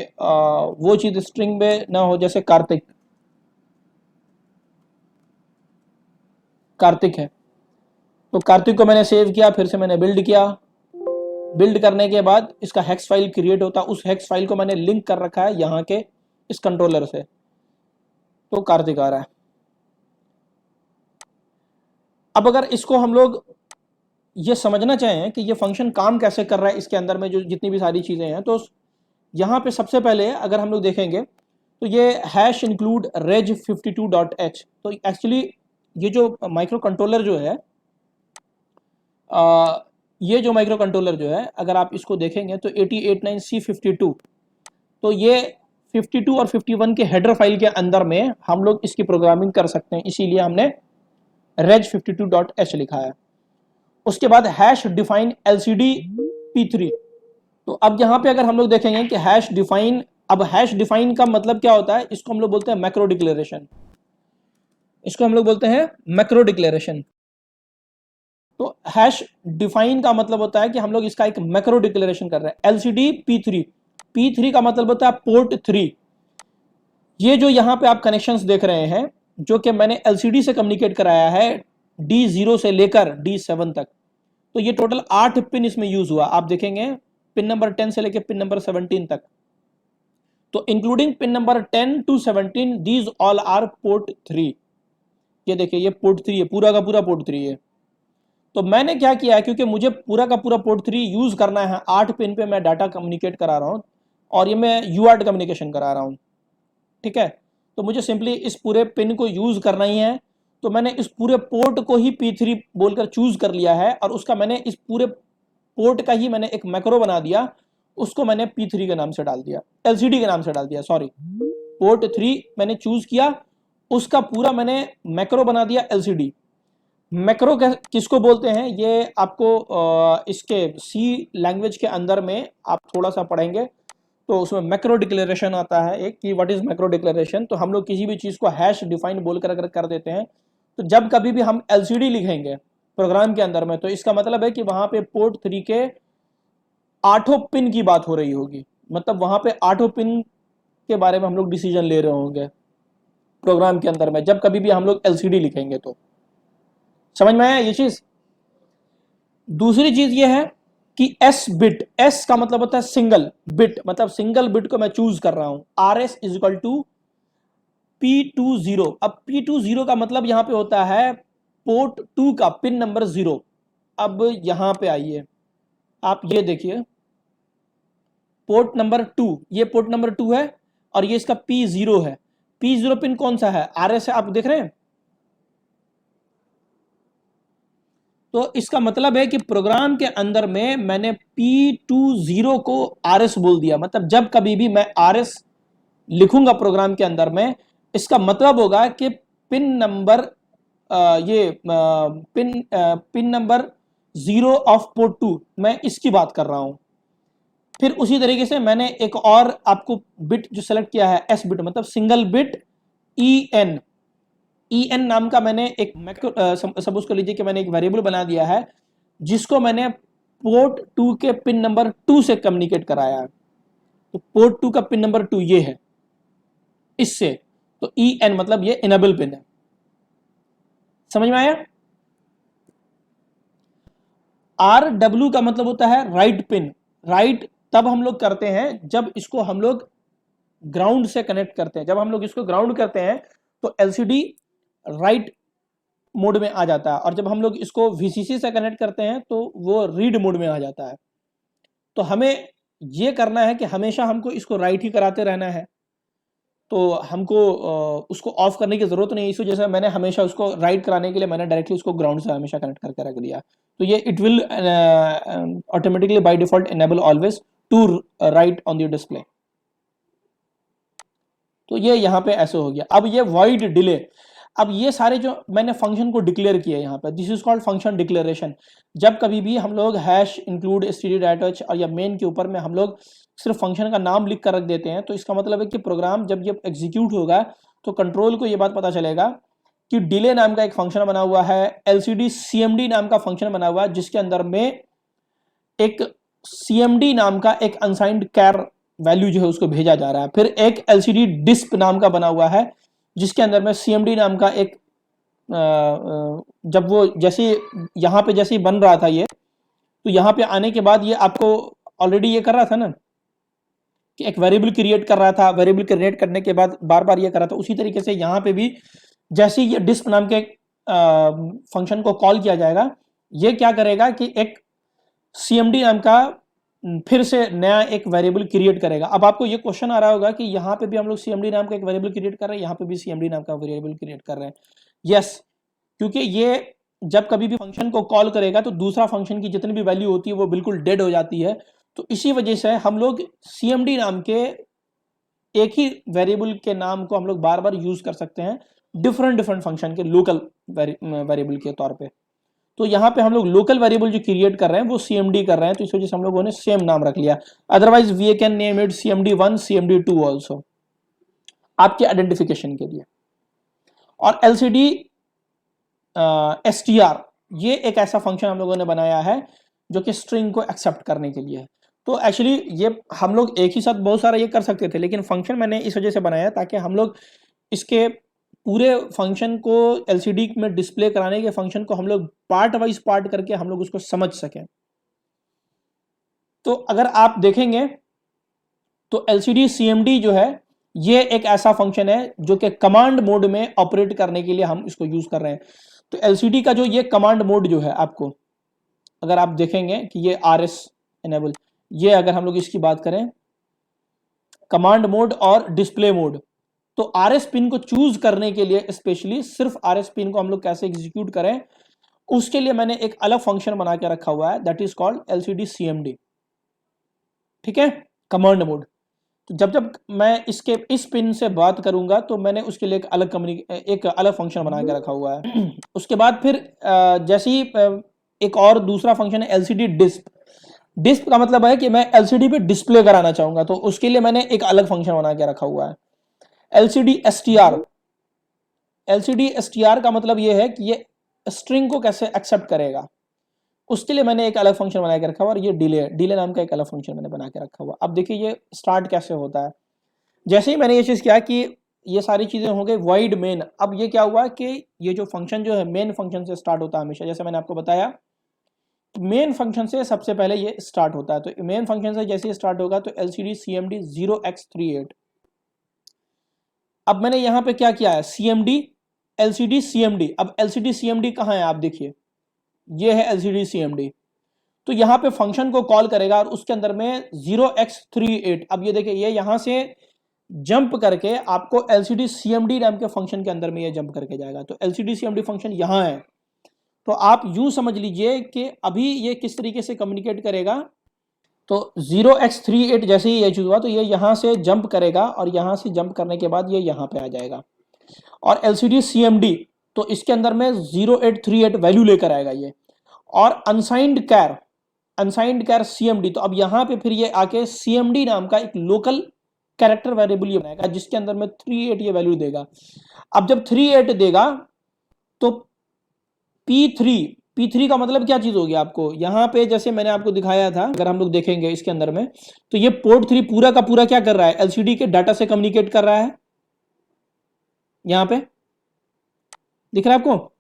वो चीज़ स्ट्रिंग में ना हो, जैसे कार्तिक है, तो कार्तिक को मैंने सेव किया, फिर से मैंने बिल्ड किया। बिल्ड करने के बाद इसका हेक्स फाइल क्रिएट होता, उस हेक्स फाइल को मैंने लिंक कर रखा है यहाँ के इस कंट्रोलर से, तो कार्तिक आ रहा है। अब अगर इसको हम लोग ये समझना चाहें कि ये फंक्शन काम कैसे कर रहा है इसके अंदर में जो जितनी भी सारी चीज़ें हैं, तो यहाँ पे सबसे पहले अगर हम लोग देखेंगे तो ये हैश इंक्लूड रेज 52.h। तो एक्चुअली ये जो माइक्रो कंट्रोलर जो है ये जो माइक्रो कंट्रोलर जो है अगर आप इसको देखेंगे तो 8089C52, तो ये 52 और 51 के हेडर फाइल के अंदर में हम लोग इसकी प्रोग्रामिंग कर सकते हैं, इसीलिए हमने रेज 52.h लिखा है। उसके बाद हैश डिफाइन LCD P3। तो अब यहाँ पे अगर हम लोग देखेंगे कि हैश डिफाइन, अब हैश डिफाइन का मतलब क्या होता है, इसको हम लोग बोलते हैं मैक्रो डिक्लेरेशन। इसको हम लोग बोलते हैं मैक्रो डिक्लेरेशन। तो हैश डिफाइन का मतलब होता है कि हम लोग इसका एक मैक्रो डिक्लेरेशन कर रहे हैं। LCD P3, P3 का मतलब होता है पोर्ट 3। ये जो यहाँ पे आप कनेक्शंस देख रहे हैं जो कि मैंने LCD से कम्युनिकेट कराया है D0 से लेकर D7 तक, तो ये टोटल 8 पिन इसमें यूज हुआ। आप देखेंगे पिन नंबर 10 से लेकर पिन नंबर 17 तक, तो including pin number 10 to 17 these all are port 3। ये देखिए ये पोर्ट 3 है, पूरा का पूरा पोर्ट 3 है। तो मैंने क्या किया है, क्योंकि मुझे पूरा का पूरा पोर्ट 3 यूज करना है, 8 पिन पे मैं डाटा कम्युनिकेट करा रहा हूँ और ये मैं यूआर्ट कम्युनिकेशन करा रहा हूँ, ठीक है। तो मुझे सिंपली इस पूरे पिन को यूज करना ही है, तो मैंने इस पूरे पोर्ट को ही P3 बोलकर चूज कर लिया है और उसका मैंने इस पूरे पोर्ट का ही मैंने एक मैक्रो बना दिया, उसको मैंने P3 के नाम से डाल दिया, LCD के नाम से डाल दिया, सॉरी पोर्ट 3 मैंने चूज किया, उसका पूरा मैंने मैक्रो बना दिया LCD। मैक्रो किसको बोलते हैं ये आपको इसके C लैंग्वेज के अंदर में आप थोड़ा सा पढ़ेंगे तो उसमें मैक्रो डिक्लेरेशन आता है एक, कि व्हाट इज मैक्रो डिक्लेरेशन। तो हम लोग किसी भी चीज़ को हैश डिफाइन बोलकर अगर कर देते हैं, तो जब कभी भी हम LCD लिखेंगे प्रोग्राम के अंदर में, तो इसका मतलब है कि वहां पे पोर्ट 3 के 8 पिन की बात हो रही होगी, मतलब वहां पे 8 पिन के बारे में हम लोग डिसीजन ले रहे होंगे प्रोग्राम के अंदर में, जब कभी भी हम लोग LCD लिखेंगे। तो समझ में आया ये चीज। दूसरी चीज ये है कि S बिट, S का मतलब होता है सिंगल बिट, मतलब सिंगल बिट को मैं चूज कर रहा हूं। RS is equal to P20। अब P20 का मतलब यहां पे होता है पोर्ट 2 का पिन नंबर 0। अब यहां पे आइए, आप ये देखिए पोर्ट नंबर 2, ये पोर्ट नंबर 2 है और ये इसका P0 है। P0 पिन कौन सा है, RS है, आप देख रहे हैं। तो इसका मतलब है कि प्रोग्राम के अंदर में मैंने P20 को RS बोल दिया, मतलब जब कभी भी मैं RS लिखूंगा प्रोग्राम के अंदर में, इसका मतलब होगा कि pin number pin number 0 of port 2 मैं इसकी बात कर रहा हूं। फिर उसी तरीके से मैंने एक और आपको बिट जो सेलेक्ट किया है S बिट, मतलब सिंगल बिट EN नाम का मैंने एक सपोज कर लीजिए कि मैंने एक वेरिएबल बना दिया है जिसको मैंने पोर्ट 2 के पिन नंबर 2 से कम्युनिकेट कराया है। तो पोर्ट 2 का पिन नंबर 2 ये है इससे, तो EN मतलब ये इनेबल पिन है। समझ में आया। RW का मतलब होता है राइट पिन। राइट तब हम लोग करते हैं जब इसको हम लोग ग्राउंड से कनेक्ट करते हैं। जब हम लोग इसको ग्राउंड करते हैं तो LCD राइट मोड में आ जाता है, और जब हम लोग इसको VCC से कनेक्ट करते हैं तो वो रीड मोड में आ जाता है। तो हमें ये करना है कि हमेशा हमको इसको राइट ही कराते रहना है, तो हमको उसको ऑफ करने की ज़रूरत नहीं है। इस वजह से मैंने हमेशा उसको राइट कराने के लिए मैंने डायरेक्टली उसको ग्राउंड से हमेशा कनेक्ट करके रख दिया। तो ये it will automatically by default enable always to write on the display. तो ये यहाँ पे ऐसे हो गया। अब ये वॉइड डिले, अब ये सारे जो मैंने फंक्शन को डिक्लेयर किया यहाँ पे, this is called function declaration. जब कभी भी हम लोग हैश इंक्लूड std और या मेन के ऊपर में हम लोग सिर्फ फंक्शन का नाम लिख कर रख देते हैं, तो इसका मतलब है कि प्रोग्राम जब ये एग्जीक्यूट होगा तो कंट्रोल को ये बात पता चलेगा कि डिले नाम का एक फंक्शन बना हुआ है, LCD CMD नाम का फंक्शन बना हुआ है, जिसके अंदर में एक CMD नाम का एक अनसाइंड कैर वैल्यू जो है उसको भेजा जा रहा है। फिर एक LCD डिस्प नाम का बना हुआ है, जिसके अंदर में CMD नाम का एक जब वो जैसे यहाँ पे जैसे ही बन रहा था ये, तो यहाँ पे आने के बाद ये आपको ऑलरेडी ये कर रहा था ना कि एक वेरिएबल क्रिएट कर रहा था, वेरिएबल क्रिएट करने के बाद बार बार ये कर रहा था। उसी तरीके से यहाँ पे भी जैसे ही ये डिस्प नाम के फंक्शन को कॉल किया जाएगा, ये क्या करेगा कि एक CMD नाम का फिर से नया एक वेरिएबल क्रिएट करेगा। अब आपको ये क्वेश्चन आ रहा होगा कि यहाँ पे भी हम लोग CMD नाम का एक वेरिएबल क्रिएट कर रहे हैं, यहाँ पे भी CMD नाम का वेरिएबल क्रिएट कर रहे हैं। यस, क्योंकि ये जब कभी भी फंक्शन को कॉल करेगा तो दूसरा फंक्शन की जितनी भी वैल्यू होती है वो बिल्कुल डेड हो जाती है। तो इसी वजह से हम लोग CMD नाम के एक ही वेरिएबल के नाम को हम लोग बार बार यूज कर सकते हैं डिफरेंट फंक्शन के लोकल वेरिएबल के तौर पे। तो यहाँ पे हम लोग लोकल वेरिएबल जो क्रिएट कर रहे हैं वो CMD कर रहे हैं, तो इस वजह से हम लोगों ने सेम नाम रख लिया। Otherwise we can name it CMD1 CMD2 also, आपके आइडेंटिफिकेशन के लिए। और LCD STR ये एक ऐसा फंक्शन हम लोगों ने बनाया है जो कि स्ट्रिंग को एक्सेप्ट करने के लिए है। तो एक्चुअली ये हम लोग एक ही साथ बहुत सारा ये कर सकते थे, लेकिन फंक्शन मैंने इस वजह से बनाया ताकि हम लोग इसके पूरे फंक्शन को LCD में डिस्प्ले कराने के फंक्शन को हम लोग पार्ट वाइज पार्ट करके हम लोग उसको समझ सकें। तो अगर आप देखेंगे तो LCD CMD जो है ये एक ऐसा फंक्शन है जो कि कमांड मोड में ऑपरेट करने के लिए हम इसको यूज कर रहे हैं। तो LCD का जो ये कमांड मोड जो है, आपको अगर आप देखेंगे कि ये RS इनेबल, ये अगर हम लोग इसकी बात करें कमांड मोड और डिस्प्ले मोड, तो RS पिन को चूज करने के लिए स्पेशली सिर्फ RS पिन को हम लोग कैसे एग्जीक्यूट करें उसके लिए मैंने एक अलग फंक्शन बना के रखा हुआ है, that is called LCD CMD। ठीक है, कमांड मोड। तो जब जब मैं इसके इस पिन से बात करूंगा तो मैंने उसके लिए एक अलग फंक्शन बना के रखा हुआ है। उसके बाद फिर जैसे ही एक और दूसरा फंक्शन है LCD डिस्प। डिस्प का मतलब है कि मैं LCD पे डिस्प्ले कराना चाहूंगा, तो उसके लिए मैंने एक अलग फंक्शन बना के रखा हुआ है। LCD STR, LCD STR का मतलब ये है कि ये स्ट्रिंग को कैसे एक्सेप्ट करेगा, उसके लिए मैंने एक अलग फंक्शन बना के रखा हुआ। और ये डिले नाम का एक अलग फंक्शन मैंने बना के रखा हुआ। अब देखिए ये स्टार्ट कैसे होता है। जैसे ही मैंने ये चीज किया कि ये सारी चीजें हो गई वॉइड मेन, अब ये क्या हुआ कि ये जो फंक्शन जो है मेन फंक्शन से स्टार्ट होता है हमेशा। जैसे मैंने आपको बताया मेन फंक्शन से सबसे पहले ये स्टार्ट होता है, तो मेन फंक्शन से जैसे ही स्टार्ट होगा तो LCD CMD 0x38। अब मैंने यहाँ पे क्या किया है, CMD LCD CMD। अब LCD CMD कहाँ है, आप देखिए ये है LCD CMD। तो यहाँ पे फंक्शन को कॉल करेगा और उसके अंदर में 0x38। अब ये देखिए ये यहाँ से जंप करके आपको LCD CMD नाम के फंक्शन के अंदर में ये जंप करके जाएगा। तो LCD CMD फंक्शन यहाँ है। तो आप यूं समझ लीजिए कि अभी ये किस तरीके से कम्युनिकेट करेगा। तो 0x38 जैसे ही ये चूज हुआ तो ये यहाँ से जंप करेगा और यहाँ से जंप करने के बाद ये यहाँ पे आ जाएगा। और LCD CMD तो इसके अंदर में 0838 वैल्यू लेकर आएगा ये। और अनसाइंड कैर CMD, तो अब यहाँ पे फिर ये आके CMD नाम का एक लोकल कैरेक्टर वेरिएबल ये बनाएगा जिसके अंदर में 38 ये वैल्यू देगा। अब जब 38 देगा तो P3 का मतलब क्या चीज होगी आपको यहाँ पे जैसे मैंने आपको दिखाया था, अगर हम लोग देखेंगे इसके अंदर में तो ये पोर्ट 3 पूरा का पूरा क्या कर रहा है, LCD के डाटा से कम्युनिकेट कर रहा है। यहाँ पे दिख रहा है आपको,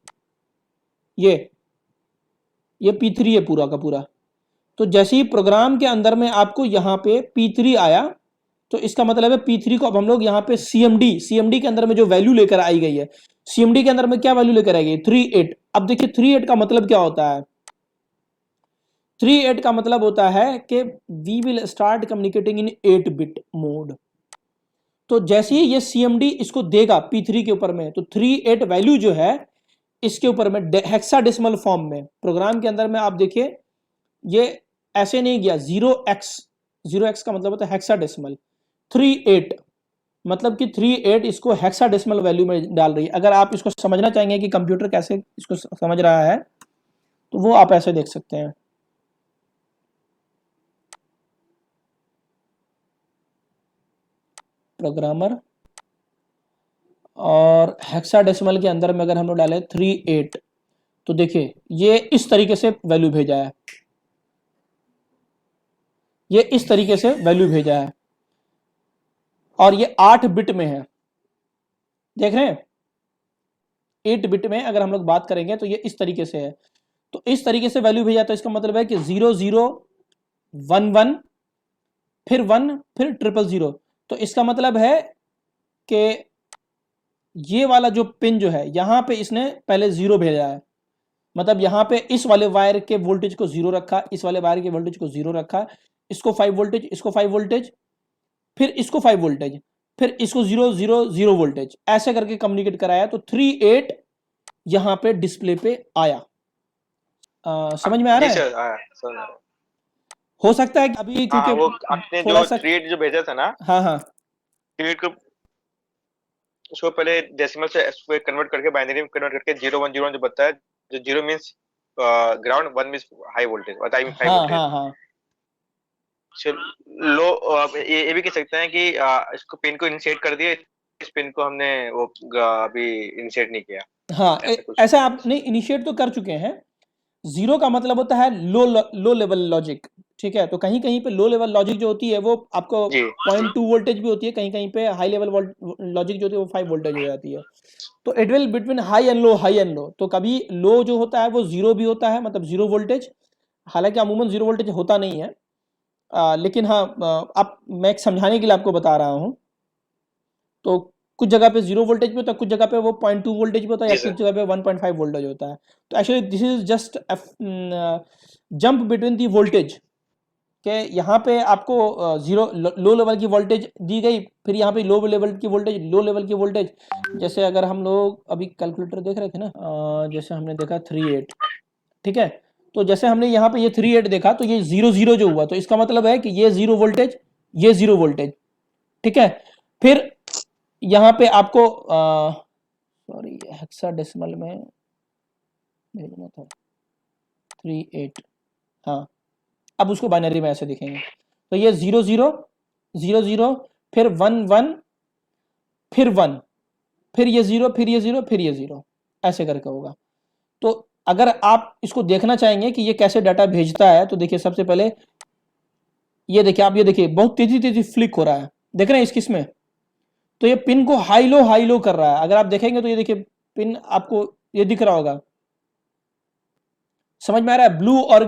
ये P3 है पूरा का पूरा। तो जैसे ही प्रोग्राम के अंदर में आपको यहाँ पे P3 आया तो इसका मतलब है P3 को अब हम लोग यहाँ पे CMD के अंदर में जो वैल्यू लेकर आई गई है, CMD के अंदर में क्या वैल्यू लेकर आई गई 38। अब देखिए 38 का मतलब क्या होता है, 38 का मतलब होता है कि we will start communicating in 8 bit mode. तो जैसे ही ये CMD इसको देगा P3 के ऊपर में, तो 38 वैल्यू जो है इसके ऊपर में हेक्साडेसिमल फॉर्म में प्रोग्राम के अंदर में आप देखिए ये ऐसे नहीं गया 0x का मतलब होता है हेक्साडेसिमल, 38 मतलब कि 38 इसको हेक्साडेसिमल वैल्यू में डाल रही है। अगर आप इसको समझना चाहेंगे कि कंप्यूटर कैसे इसको समझ रहा है तो वो आप ऐसे देख सकते हैं। प्रोग्रामर और हेक्साडेसिमल के अंदर में अगर हम लोग डालें 38 तो देखिए ये इस तरीके से वैल्यू भेजा है, ये इस तरीके से वैल्यू भेजा है और ये 8 बिट में है, देख रहे हैं 8 बिट में अगर हम लोग बात करेंगे तो ये इस तरीके से है। तो इस तरीके से वैल्यू भेजा तो इसका मतलब है कि 0011 फिर 1 फिर 000। तो इसका मतलब है कि ये वाला जो पिन जो है यहां पे इसने पहले 0 भेजा है, मतलब यहां पे इस वाले वायर के वोल्टेज को 0 रखा, इस वाले वायर के वोल्टेज को 0 रखा, इसको 5 वोल्टेज, इसको 5 वोल्टेज, फिर इसको 5 वोल्टेज, फिर इसको 0 0 0 वोल्टेज, ऐसे करके कम्युनिकेट कराया। तो 38 यहां पे डिस्प्ले पे आया। समझ में आ रहा जी है? सर, हाँ समझ रहा हूँ। हो सकता है कि अभी हाँ क्योंकि वो आपने थोड़ा जो सा 38 जो भेजा था ना, हाँ हाँ 38 को उसको पहले डेसिमल से उसको कन्वर्ट करके बाइनरी में कन्वर्ट करके 0 1 0 जो बताया, जो 0 means ground, 1 means high voltage, और आई मीन हाई हाँ वोल्टेज। हाँ हाँ लो ये भी कह सकते हैं कि इसको पिन को इनिशिएट कर दिया, इस पिन को हमने वो अभी इनिशिएट नहीं किया, हाँ ऐसा कुछ। ऐसा आपने इनिशिएट तो कर चुके हैं। 0 का मतलब होता है लो लेवल लॉजिक, ठीक है। तो कहीं कहीं पे लो लेवल लॉजिक जो होती है वो आपको जी 0.2 वोल्टेज भी होती है, कहीं कहीं पे हाई लेवल लॉजिक जो होती है वो 5 वोल्टेज हो जाती है। तो it will between high and low. तो कभी लो जो होता है वो 0 भी होता है, मतलब 0 वोल्टेज, हालांकि अमूमन 0 वोल्टेज होता नहीं है, लेकिन हाँ आप मैं एक समझाने के लिए आपको बता रहा हूँ। तो कुछ जगह पे 0 वोल्टेज भी होता है, कुछ जगह पे वो 0.2 वोल्टेज भी होता है, या जी कुछ सर। जगह पे 1.5 वोल्टेज होता है। तो actually this is just jump between the voltage के यहाँ पे आपको जीरो लो लेवल की वोल्टेज दी गई, फिर यहाँ पे लो लेवल की वोल्टेज, लो लेवल की वोल्टेज। जैसे अगर हम लोग अभी कैलकुलेटर देख रहे थे ना, जैसे हमने देखा 38, ठीक है। तो जैसे हमने यहाँ पे ये 38 देखा तो ये 0 0 जो हुआ, तो इसका मतलब है कि ये 0 वोल्टेज, ये 0 वोल्टेज, ठीक है। फिर यहाँ पे आपको सॉरी हेक्साडेसिमल में भेजना था 38, हाँ अब उसको बाइनरी में ऐसे दिखेंगे। तो ये 0 0 0 0 फिर 1 1 फिर 1 फिर ये 0 फिर ये 0 फिर ये 0, ऐसे करके होगा। तो अगर आप इसको देखना चाहेंगे कि ये कैसे डाटा भेजता है, तो देखिए सबसे पहले ये देखिए, आप ये देखिए बहुत तेजी तेजी फ्लिक हो रहा है, देख रहे हैं इसकी इसमें। तो ये पिन को हाई लो कर रहा है। अगर आप देखेंगे तो ये देखिए पिन आपको ये दिख रहा होगा, समझ में आ रहा है, ब्लू और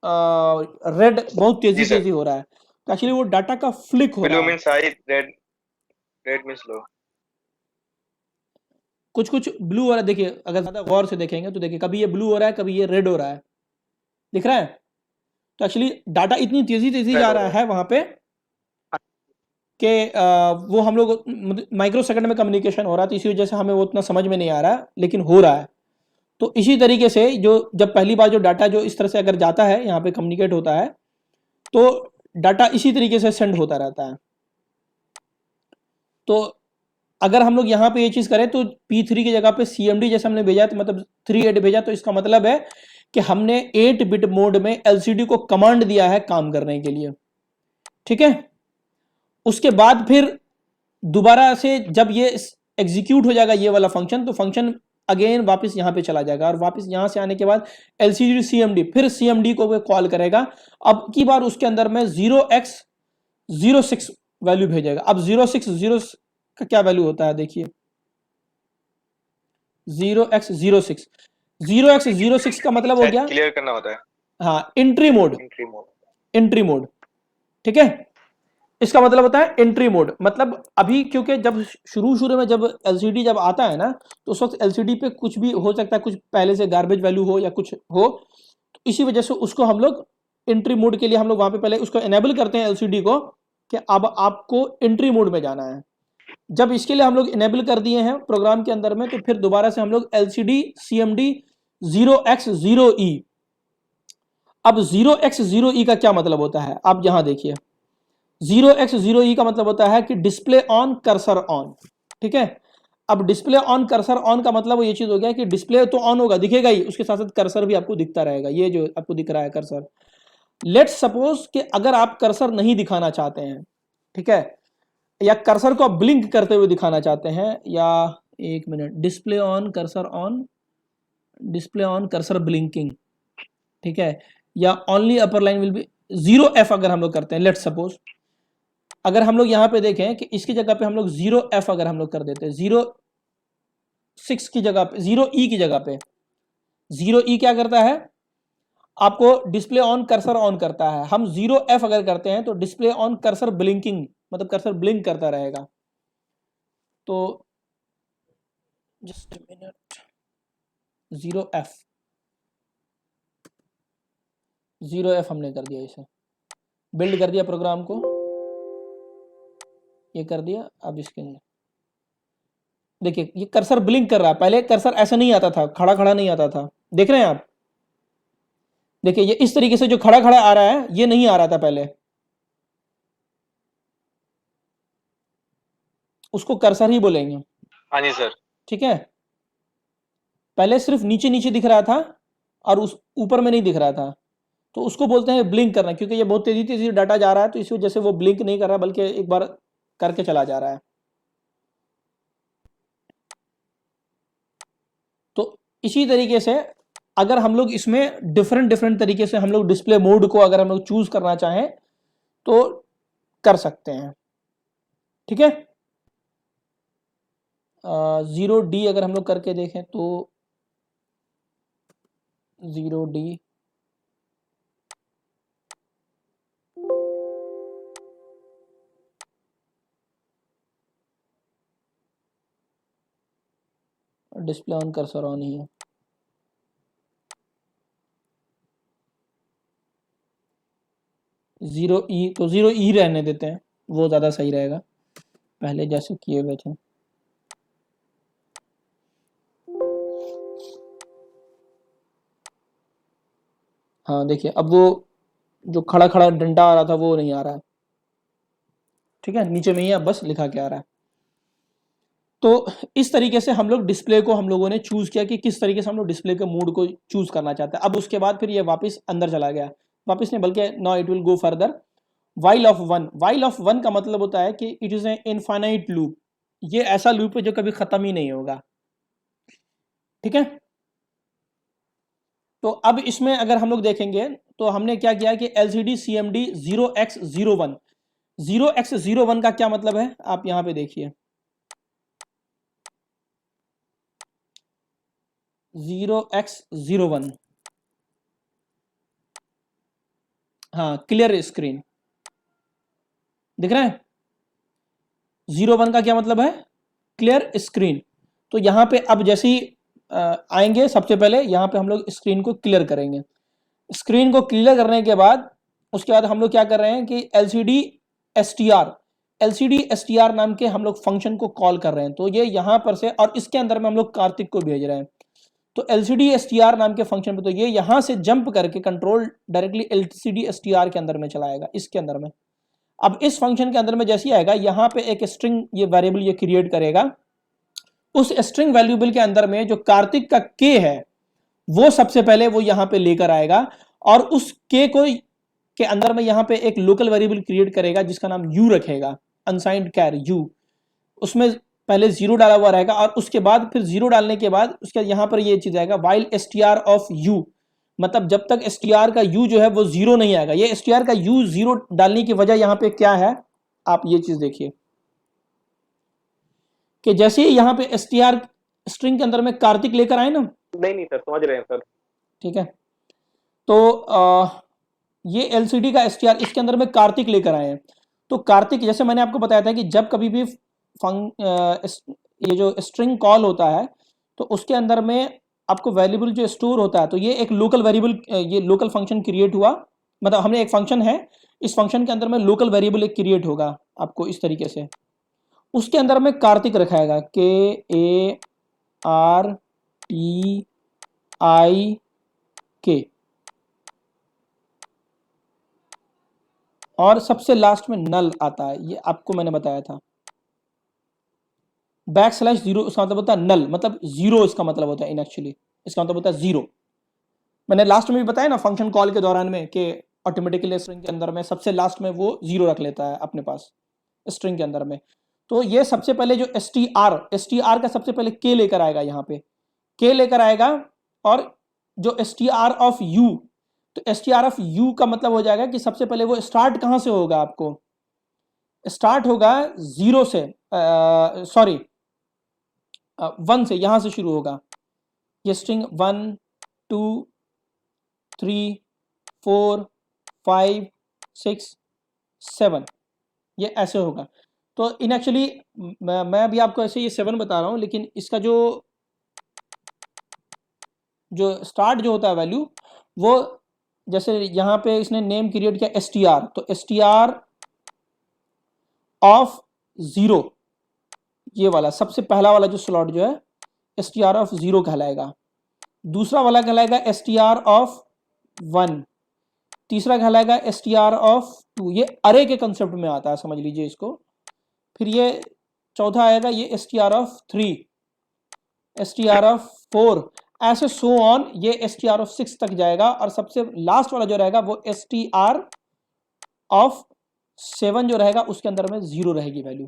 रेड बहुत जी तेजी सर। तेजी हो रहा है। तो एक्चुअली वो डाटा का फ्लिक हो रहा ब्लू है। मींस हाई, रेड मींस लो। कुछ कुछ ब्लू हो रहा है, देखिए अगर ज्यादा गौर से देखेंगे तो देखिए कभी ये ब्लू हो रहा है, कभी ये रेड हो रहा है, दिख रहा है। तो एक्चुअली डाटा इतनी तेजी तेजी जा रहा है वहां पे कि वो हम लोग माइक्रो सेकंड में कम्युनिकेशन हो रहा है, तो इसी वजह से हमें वो उतना समझ में नहीं आ रहा, लेकिन हो रहा है। तो इसी तरीके से जो जब पहली बार जो डाटा जो इस तरह से अगर जाता है यहाँ पे कम्युनिकेट होता है, तो डाटा इसी तरीके से सेंड होता रहता है। तो अगर हम लोग यहाँ पे ये चीज करें तो P3 की जगह पे CMD जैसे हमने भेजा, तो मतलब 38 भेजा, तो इसका मतलब है कि हमने 8 बिट मोड में LCD को कमांड दिया है काम करने के लिए, ठीक है। उसके बाद फिर दोबारा से जब ये एग्जीक्यूट हो जाएगा ये वाला फंक्शन, तो फंक्शन अगेन वापस यहाँ पे चला जाएगा, और वापस यहाँ से आने के बाद LCD CMD, फिर CMD को वो कॉल करेगा। अब की बार उसके अंदर में 0x06 वैल्यू भेजेगा। अब 060 का क्या वैल्यू होता है, देखिए 0x06, 0x06 का मतलब हो गया, क्लियर करना होता है। हाँ entry mode, entry mode. Entry mode, ठीक है। इसका मतलब होता है एंट्री मोड। मतलब अभी क्योंकि जब शुरू में जब एलसीडी जब आता है ना, तो उस वक्त एलसीडी पे कुछ भी हो सकता है, कुछ पहले से गार्बेज वैल्यू हो या कुछ हो, तो इसी वजह से उसको हम लोग एंट्री मोड के लिए हम लोग वहां पे पहले उसको एनेबल करते हैं एलसीडी को कि अब आपको एंट्री मोड में जाना है। जब इसके लिए हम लोग इनेबल कर दिए हैं प्रोग्राम के अंदर में, तो फिर दोबारा से हम लोग LCD CMD 0x0e। अब 0x0e का क्या मतलब होता है, आप यहां देखिए। 0x0e का मतलब होता है कि डिस्प्ले ऑन कर्सर ऑन। ठीक है, अब डिस्प्ले ऑन कर्सर ऑन का मतलब ये चीज हो गया कि डिस्प्ले तो ऑन होगा, दिखेगा ही, उसके साथ साथ कर्सर भी आपको दिखता रहेगा। ये जो आपको दिख रहा है कर्सर, लेट्स सपोज कि अगर आप कर्सर नहीं दिखाना चाहते हैं, ठीक है, या कर्सर को आप ब्लिंक करते हुए दिखाना चाहते हैं, या एक minute, display on cursor on, display on cursor blinking, ठीक है, या only upper line will be 0f अगर हम लोग करते हैं, लेट्स सपोज अगर हम लोग यहां पे देखें कि इसकी जगह पे हम लोग 0f अगर हम लोग कर देते हैं, 0.6 की जगह पे, 0e की जगह पे, 0e क्या करता है, आपको डिस्प्ले ऑन कर्सर ऑन करता है। हम 0f अगर करते हैं तो डिस्प्ले ऑन कर्सर ब्लिंकिंग, मतलब कर्सर ब्लिंक करता रहेगा। तो जस्ट मिनट, 0f हमने कर दिया, इसे बिल्ड कर दिया प्रोग्राम को, ये कर दिया। अब इसके अंदर देखिए ये कर्सर ब्लिंक कर रहा है, पहले कर्सर ऐसा नहीं आता था, खड़ा खड़ा नहीं आता था, देख रहे हैं आप, देखिए ये इस तरीके से जो खड़ा खड़ा आ रहा है, ये नहीं आ रहा था पहले, उसको कर्सर ही बोलेंगे। हाँ जी सर। ठीक है, पहले सिर्फ नीचे नीचे दिख रहा था और उस ऊपर में नहीं दिख रहा था, तो उसको बोलते हैं ब्लिंक करना, क्योंकि ये बहुत तेजी तेजी डाटा जा रहा है, तो इस वजह से वो ब्लिंक नहीं कर रहा, बल्कि एक बार करके चला जा रहा है। तो इसी तरीके से अगर हम लोग इसमें डिफरेंट डिफरेंट तरीके से हम लोग डिस्प्ले मोड को अगर हम लोग चूज करना चाहें तो कर सकते हैं। ठीक है, 0D अगर हम लोग करके देखें तो 0D, display on cursor on ही है। जीरो ई, तो 0E रहने देते हैं, वो ज़्यादा सही रहेगा, पहले जैसे किए हुए थे। हाँ देखिए, अब वो जो खड़ा खड़ा डंडा आ रहा था वो नहीं आ रहा है। ठीक है, नीचे में ही अब बस लिखा के आ रहा है। तो इस तरीके से हम लोग डिस्प्ले को हम लोगों ने चूज किया कि किस तरीके से हम लोग डिस्प्ले के मोड को चूज करना चाहते हैं। अब उसके बाद फिर ये वापस अंदर चला गया, वापस नहीं बल्कि now it will go further. While of one, while of one का मतलब होता है कि it is a infinite loop, ये ऐसा लूप है जो कभी खत्म ही नहीं होगा। ठीक है, तो अब इसमें अगर हम लोग देखेंगे तो हमने क्या किया कि LCD CMD 0x01, 0x01 का क्या मतलब है, आप यहां पे देखिए, 0x01, हाँ क्लियर स्क्रीन, दिख रहा है। 01 का क्या मतलब है, क्लियर स्क्रीन। तो यहाँ पे अब जैसे ही आएंगे, सबसे पहले यहाँ पे हम लोग स्क्रीन को क्लियर करेंगे। स्क्रीन को क्लियर करने के बाद उसके बाद हम लोग क्या कर रहे हैं कि LCD STR नाम के हम लोग फंक्शन को कॉल कर रहे हैं। तो ये यहाँ पर से, और इसके अंदर में हम लोग कार्तिक को भेज रहे हैं। तो LCD STR नाम के फंक्शन पे, तो ये यहाँ से जंप करके कंट्रोल डायरेक्टली LCD STR के अंदर में चलाएगा, इसके अंदर में। अब इस फंक्शन के अंदर में जैसे ही आएगा, यहाँ पे एक स्ट्रिंग ये वेरिएबल ये क्रिएट करेगा। उस स्ट्रिंग वैल्यूबल के अंदर में जो कार्तिक का के है वो सबसे पहले वो यहाँ पे लेकर आएगा, और उस के को के अंदर में यहाँ पे एक लोकल वेरिएबल क्रिएट करेगा जिसका नाम यू रखेगा, अनसाइंड कैर यू। उसमें पहले 0 डाला हुआ रहेगा, और उसके बाद फिर 0 डालने के बाद उसके यहाँ पर ये चीज आएगा वाइल STR ऑफ यू, मतलब जब तक STR का यू जो है वो 0 नहीं आएगा। ये STR का यू 0 डालने की वजह यहाँ पे क्या है, आप ये चीज देखिए कि जैसे ही यहाँ पे STR स्ट्रिंग के अंदर में कार्तिक लेकर आए ना, नहीं सर, समझ रहे हैं सर। ठीक है, तो ये LCD का STR इसके अंदर में कार्तिक लेकर आए हैं। तो कार्तिक, जैसे मैंने आपको बताया था कि जब कभी भी ये जो स्ट्रिंग कॉल होता है तो उसके अंदर में आपको वेरिएबल जो स्टोर होता है, तो ये एक लोकल वेरिएबल, ये लोकल फंक्शन क्रिएट हुआ, मतलब हमने एक फंक्शन है, इस फंक्शन के अंदर में लोकल वेरिएबल एक क्रिएट होगा आपको इस तरीके से, उसके अंदर में कार्तिक रखाएगा, KARTIK, और सबसे लास्ट में नल आता है, ये आपको मैंने बताया था। \0 इसका मतलब होता है नल, मतलब जीरो इसका मतलब होता है इन एक्चुअली, इसका मतलब होता है जीरो। मैंने लास्ट में भी बताया ना फंक्शन कॉल के दौरान में कि ऑटोमेटिकली स्ट्रिंग के अंदर में सबसे लास्ट में वो जीरो रख लेता है अपने पास स्ट्रिंग के अंदर में। तो ये सबसे पहले जो str का सबसे पहले k लेकर आएगा, यहाँ पे k लेकर आएगा, और जो str ऑफ u, तो str ऑफ u का मतलब हो जाएगा कि सबसे पहले वो स्टार्ट कहां से होगा, आपको स्टार्ट होगा 0 से, सॉरी 1 से, यहां से शुरू होगा। ये स्ट्रिंग 1 2 3 4 5 6 7 ये ऐसे होगा। तो इन एक्चुअली मैं अभी आपको ऐसे ये 7 बता रहा हूं, लेकिन इसका जो स्टार्ट जो होता है वैल्यू, वो जैसे यहाँ पे इसने नेम क्रिएट किया str, तो str ऑफ 0, ये वाला सबसे पहला वाला जो स्लॉट जो है str ऑफ 0 कहलाएगा। दूसरा वाला कहलाएगा str ऑफ 1, तीसरा कहलाएगा str ऑफ 2, ये अरे के कंसेप्ट में आता है, समझ लीजिए इसको। फिर ये चौथा आएगा ये str ऑफ 3, str ऑफ 4, ऐसे सो ऑन, ये str ऑफ 6 तक जाएगा, और सबसे लास्ट वाला जो रहेगा वो str ऑफ 7 जो रहेगा, उसके अंदर में 0 रहेगी वैल्यू।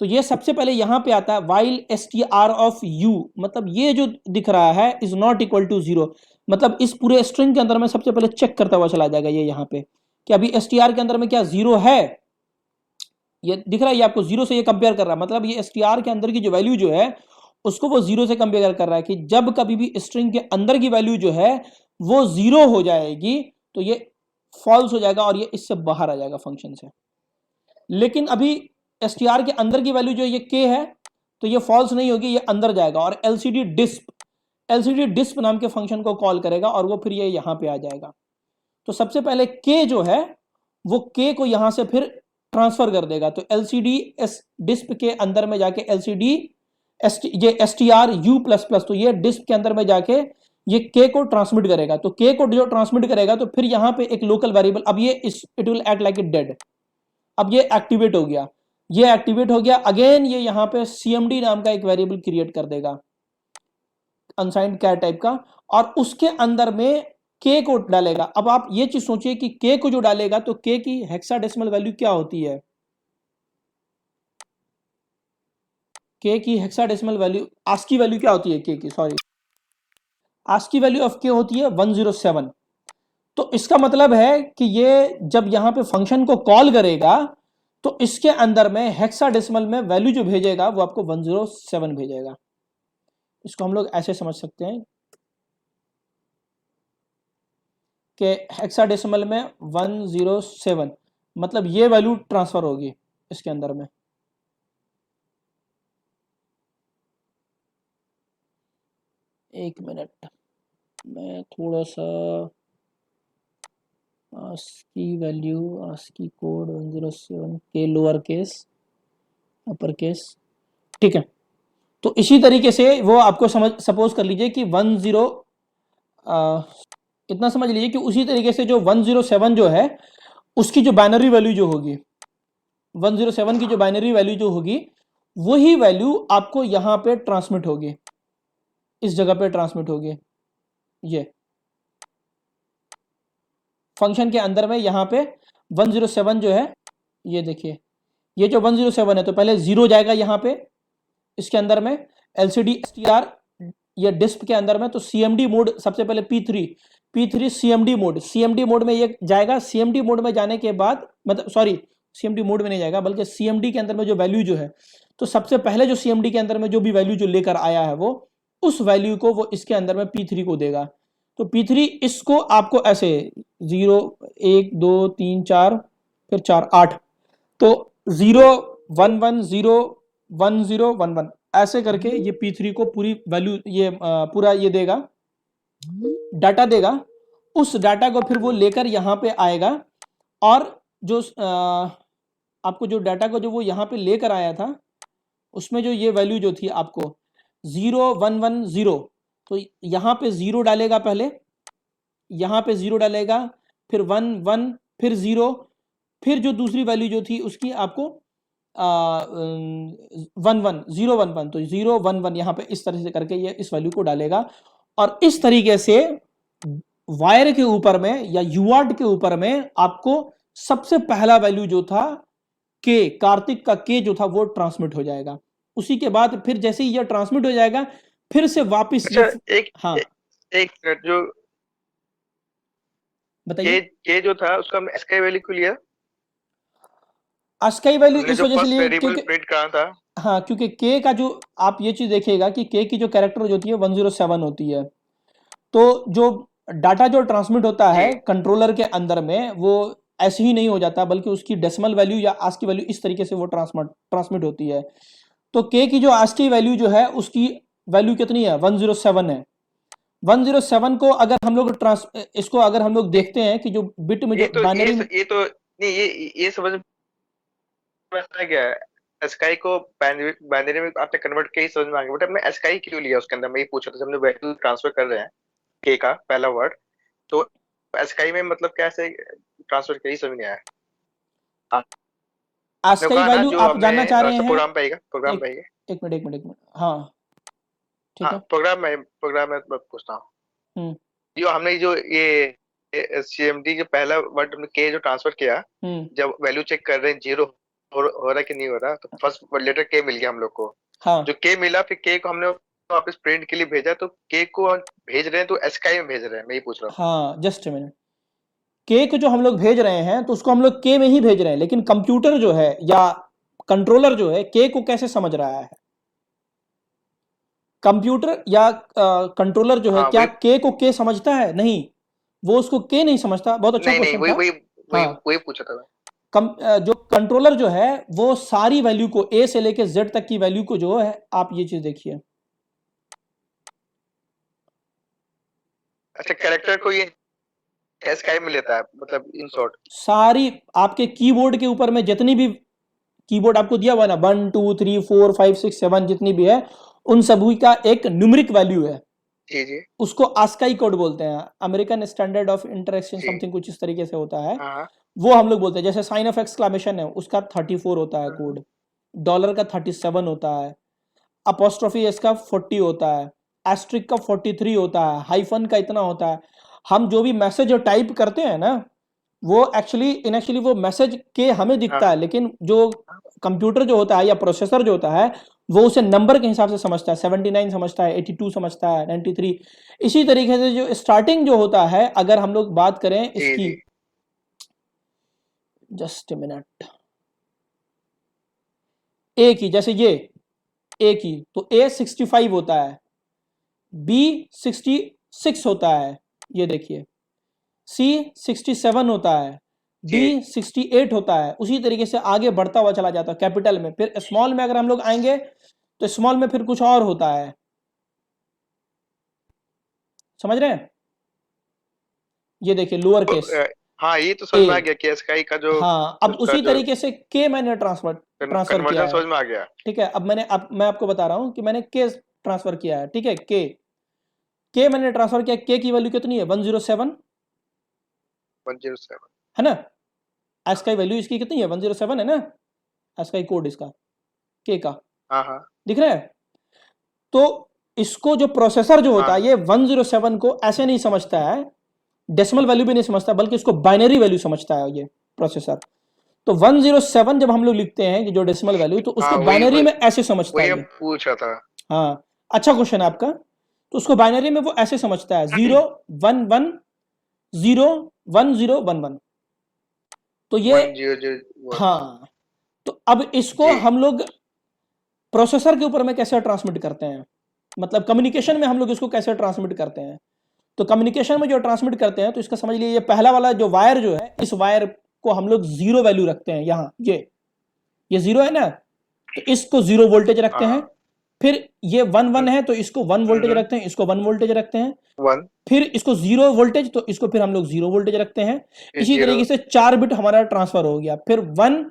तो ये सबसे पहले यहां पे आता है वाइल str ऑफ u, मतलब ये जो दिख रहा है इज नॉट इक्वल टू 0, मतलब इस पूरे स्ट्रिंग के अंदर में सबसे पहले चेक करता हुआ चला जाएगा ये यहाँ पे कि अभी str के अंदर में क्या 0 है, ये दिख रहा है, ये आपको 0 से ये कंपेयर कर रहा है, मतलब ये str के अंदर की जो वैल्यू जो है उसको वो 0 से कंपेयर कर रहा है कि जब कभी भी स्ट्रिंग के अंदर की वैल्यू जो है वो 0 हो जाएगी तो ये फॉल्स हो जाएगा और ये इससे बाहर आ जाएगा फंक्शन से। लेकिन अभी str के अंदर की वैल्यू जो ये k है तो ये फॉल्स नहीं होगी, ये अंदर जाएगा और lcd disp नाम के फंक्शन को कॉल करेगा और वो फिर ये यहां पे आ जाएगा। तो सबसे पहले k जो है वो k को यहां से फिर ट्रांसफर कर देगा, तो lcd disp के अंदर में जाके lcd ये str u प्लस प्लस, तो ये डिस्प के अंदर में जाके ये k को ट्रांसमिट करेगा, तो k को जो ट्रांसमिट करेगा तो फिर यहाँ पे एक लोकल वेरिएबल, अब ये it will act like a dead, अब ये एक्टिवेट हो गया, ये एक्टिवेट हो गया। अगेन ये यहाँ पे cmd नाम का एक वेरिएबल क्रिएट कर देगा अनसाइंड कैर टाइप का, और उसके अंदर में k को डालेगा। अब आप ये चीज सोचिए कि k को जो डालेगा तो k की हेक्साडेसिमल वैल्यू क्या होती है, k की हेक्साडेसिमल वैल्यू, आस्की वैल्यू क्या होती है k की, sorry ASCII value of k होती है 107। तो इसका मतलब है कि ये जब यहां पे फंक्शन को कॉल करेगा तो इसके अंदर में हेक्साडेसिमल में वैल्यू जो भेजेगा वो आपको 107 भेजेगा। इसको हम लोग ऐसे समझ सकते हैं कि हेक्साडेसिमल में 107 मतलब ये वैल्यू ट्रांसफर होगी इसके अंदर में। एक मिनट, मैं थोड़ा सा ASCII वैल्यू, ASCII कोड 107 के लोअर केस अपर केस, ठीक है। तो इसी तरीके से वो आपको सपोज कर लीजिए कि 10 इतना समझ लीजिए कि उसी तरीके से जो 107 जो है उसकी जो बाइनरी वैल्यू जो होगी, 107 की जो बाइनरी वैल्यू जो होगी वही वैल्यू आपको यहां पे ट्रांसमिट होगी, इस जगह पे ट्रांसमिट होगी। ये फंक्शन के अंदर में यहां पे 107 जो है, ये देखिए ये जो 107 है तो पहले 0 जाएगा यहां पे इसके अंदर में LCD STR ये डिस्प के अंदर में, तो CMD मोड सबसे पहले P3 CMD मोड में ये जाएगा। CMD मोड में जाने के बाद, मतलब सॉरी CMD मोड में नहीं जाएगा बल्कि CMD के अंदर में जो वैल्यू जो है, तो सबसे पहले जो CMD के अंदर में जो भी वैल्यू जो लेकर आया है वो उस वैल्यू को वो इसके अंदर में P3 को देगा। तो P3 इसको आपको ऐसे 0 1 2 3 4 फिर 4 8 तो 0 1 1 0 1 0 1 1 ऐसे करके ये P3 को पूरी वैल्यू ये पूरा ये देगा, डाटा देगा। उस डाटा को फिर वो लेकर यहाँ पे आएगा और जो आपको जो डाटा को जो वो यहाँ पे लेकर आया था उसमें जो ये वैल्यू जो थी आपको 0 1 1 0, तो यहाँ पे 0 डालेगा, पहले यहाँ पे 0 डालेगा, फिर 1 1 फिर 0, फिर जो दूसरी वैल्यू जो थी उसकी आपको 1 1 0 1 1, तो 0 1 1 यहाँ पे इस तरह से करके ये इस वैल्यू को डालेगा। और इस तरीके से वायर के ऊपर में या यूआर्ट के ऊपर में आपको सबसे पहला वैल्यू जो था के, कार्तिक का के जो था वो ट्रांसमिट हो जाएगा। उसी के बाद फिर जैसे ही ये ट्रांसमिट हो जाएगा फिर से वापस अच्छा, एक हाँ एक मिनट, जो बताइए। के जो था उसका हमने एसके वैल्यू क्यों लिया? ASCII वैल्यू हमने इस जो वजह से फर्स्ट लिए वेरिएबल क्योंकि प्रिंट करना था। हाँ, क्योंकि के का जो आप ये चीज देखिएगा कि के की जो कैरेक्टर जो होती है 107 होती है, तो जो डाटा जो ट्रांसमिट होता है जी। कंट्रोलर के अंदर में वो ऐसे ही नहीं हो जाता, बल्कि उसकी डेसिमल वैल्यू या ASCII वैल्यू इस तरीके से वो ट्रांसमिट होती है। तो के की जो ASCII वैल्यू जो है उसकी वैल्यू कितनी है? 107 है। 107 को अगर हम लोग इसको अगर हम लोग देखते हैं कि जो बिट में जो बाइनरी में ये तो नहीं, ये समझ में आ गया है। एसकाई को बाइनरी में आपने कन्वर्ट किया ही समझ में आ गया, बट हमने एसकाई क्यों लिया उसके अंदर? मैं ये पूछा था, जब हमने वैल्यू ट्रांसफर कर रहे हैं के का पहला वर्ड, तो एसकाई में मतलब कैसे ट्रांसफर किया ही समझ नहीं आया। आपने ASCII कहा ना वैल्यू जो आप हमने जानना चाह रहे हैं? प्रोग्राम पे आएगा, प्रोग्राम एक पे आएगा। एक मिनट हाँ ठीक हाँ, है। प्रोग्राम में मैं पूछता हूँ, जो हमने जो ये सीएमडी जो पहला वर्ड हमने के जो ट्रांसफर किया, जब वैल्यू चेक कर रहे हैं जीरो हो रहा है कि नहीं हो रहा, तो फर्स्ट लेटर के मिल गया हम लोग को। हाँ जो के मिला, फिर के को हमने वापस प्रिंट के लिए भेजा, तो के को हम भेज रहे हैं तो एसकाई में भेज रहे हैं, मैं ये पूछ रहा हूँ। हाँ जस्ट अ मिनट, के को जो हम लोग भेज रहे हैं तो उसको हम लोग के में ही भेज रहे हैं, लेकिन कंप्यूटर जो है या कंट्रोलर जो है के को कैसे समझ रहा है? कंप्यूटर या कंट्रोलर जो है हाँ, क्या के को के समझता है? नहीं, वो उसको के नहीं समझता। बहुत अच्छा नहीं क्वेश्चन वही था। वही वही हाँ, वही पूछा था मैं। जो कंट्रोलर जो है वो सारी वैल्यू को ए से लेके जेड तक की वैल्यू को जो है, आप ये चीज देखिए। अच्छा, कैरेक्टर को ये एसकाई में लेता है, मतलब इन शॉर्ट सारी आपके कीबोर्ड के ऊपर में जितनी भी कीबोर्ड आपको दिया हुआ है ना, 1 2 3 4 5 6 7 जितनी भी है, उन सभी का एक न्यूमेरिक वैल्यू है। जी जी, उसको ASCII कोड बोलते हैं, अमेरिकन स्टैंडर्ड ऑफ इंटरेक्शन जी। समथिंग कुछ इस तरीके से होता है। हाँ वो हम लोग बोलते हैं, जैसे साइन ऑफ एक्सक्लेमेशन है उसका 34 होता है कोड, डॉलर का 37 होता है, अपोस्ट्रोफी एस का 40 होता है, एस्ट्रिक का 43 होता है, हाइफन का इतना होता है। हम जो भी मैसेज टाइप करते हैं ना, वो एक्चुअली वो मैसेज के हमें दिखता है, लेकिन जो कंप्यूटर जो होता है या प्रोसेसर जो होता है वो उसे नंबर के हिसाब से समझता है। 79 समझता है, 82 समझता है, 93। इसी तरीके से जो स्टार्टिंग जो होता है, अगर हम लोग बात करें इसकी, जस्ट मिनट, ए की, जैसे ये ए की, तो ए 65 होता है, बी 66 होता है, ये देखिए, सी 67 होता है, डी 68 होता है। उसी तरीके से आगे बढ़ता हुआ चला जाता है कैपिटल में। फिर स्मॉल में अगर हम लोग आएंगे तो स्मॉल में फिर कुछ और होता है, समझ रहे हैं? ये देखिए लोअर केस। हाँ, ये तो समझ में आ गया कि एसकाई का जो, हाँ, अब उसी तरीके से के मैंने ट्रांसफर किया है। समझ में आ गया। ठीक है, अब मैं आपको बता रहा हूं कि मैंने के ट्रांसफर किया है। ठीक है, के मैंने ट्रांसफर किया। के की वैल्यू कितनी है? 107 है ना। ASCII वैल्यू इसकी कितनी है? 107 है ना, ASCII कोड इसका के का। हाँ दिख रहा है? तो इसको जो प्रोसेसर जो होता है ये 107 को ऐसे नहीं समझता है, डेसिमल वैल्यू भी नहीं समझता, बल्कि इसको बाइनरी वैल्यू समझता है ये प्रोसेसर। तो 107 जब हम लोग लिखते हैं कि जो डेसिमल वैल्यू, तो उसको बाइनरी में ऐसे समझता है। पूछा था। हाँ, अच्छा क्वेश्चन है आपका। तो उसको बाइनरी में वो ऐसे समझता है, 0 1 1 0 1 0 1 1। तो ये 1 हाँ, तो अब इसको हम लोग प्रोसेसर के ऊपर में कैसे ट्रांसमिट करते हैं, मतलब कम्युनिकेशन में हम लोग इसको कैसे ट्रांसमिट करते हैं। तो कम्युनिकेशन में जो ट्रांसमिट करते हैं, तो इसका समझ लीजिए ये पहला वाला जो वायर जो है, इस वायर को हम लोग 0 वैल्यू रखते हैं यहाँ, ये ये 0 है ना, तो इसको 0 वोल्टेज रखते हैं। फिर ये 1 1 है तो इसको 1 वोल्टेज रखते हैं, इसको 1 वोल्टेज रखते हैं। 1 फिर इसको 0 वोल्टेज, तो इसको फिर हम लोग 0 वोल्टेज रखते हैं। इसी 0 तरीके से 4 बिट हमारा ट्रांसफर हो गया। फिर 1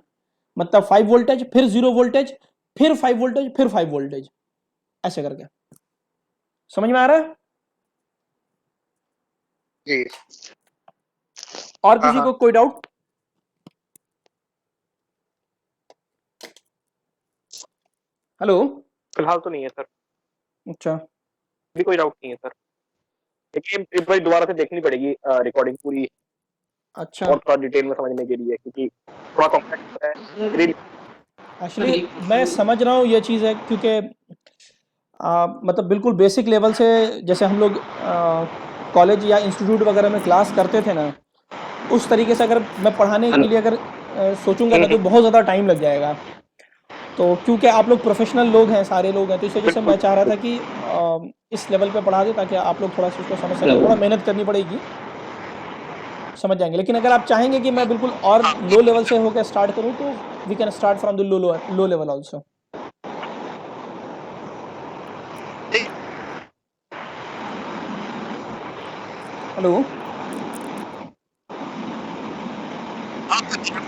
मतलब 5 वोल्टेज, फिर 0 वोल्टेज, फिर 5 वोल्टेज, फिर 5 वोल्टेज, ऐसे करके। समझ में आ रहा है? जी। और हाँ किसी हाँ को कोई डाउट? हेलो। फिलहाल तो नहीं है सर, अच्छा अभी कोई डाउट नहीं है सर, लेकिन एक बार दोबारा से देखनी पड़ेगी रिकॉर्डिंग पूरी, अच्छा। और थोड़ा डिटेल में समझने के लिए, क्योंकि थोड़ा कॉम्प्लेक्स है। सर एक्चुअली एक मैं समझ रहा हूँ ये चीज़ है, क्योंकि मतलब बिल्कुल बेसिक लेवल से जैसे हम लोग कॉलेज या इंस्टीट्यूट वगैरह में क्लास करते थे ना, उस तरीके से अगर मैं पढ़ाने के हेलो लिए अगर सोचूंगा ना तो बहुत ज़्यादा टाइम लग जाएगा। तो क्योंकि आप लोग प्रोफेशनल लोग हैं, सारे लोग हैं, तो इस वजह से बिल्कुल मैं चाह रहा था कि इस लेवल पे पढ़ा दें ताकि आप लोग थोड़ा सा उसको समझ सकें। हेलो थोड़ा मेहनत करनी पड़ेगी, समझ जाएंगे। लेकिन अगर आप चाहेंगे कि मैं बिल्कुल और लो लेवल से होकर स्टार्ट करूं तो we can start from the low level also. Hello.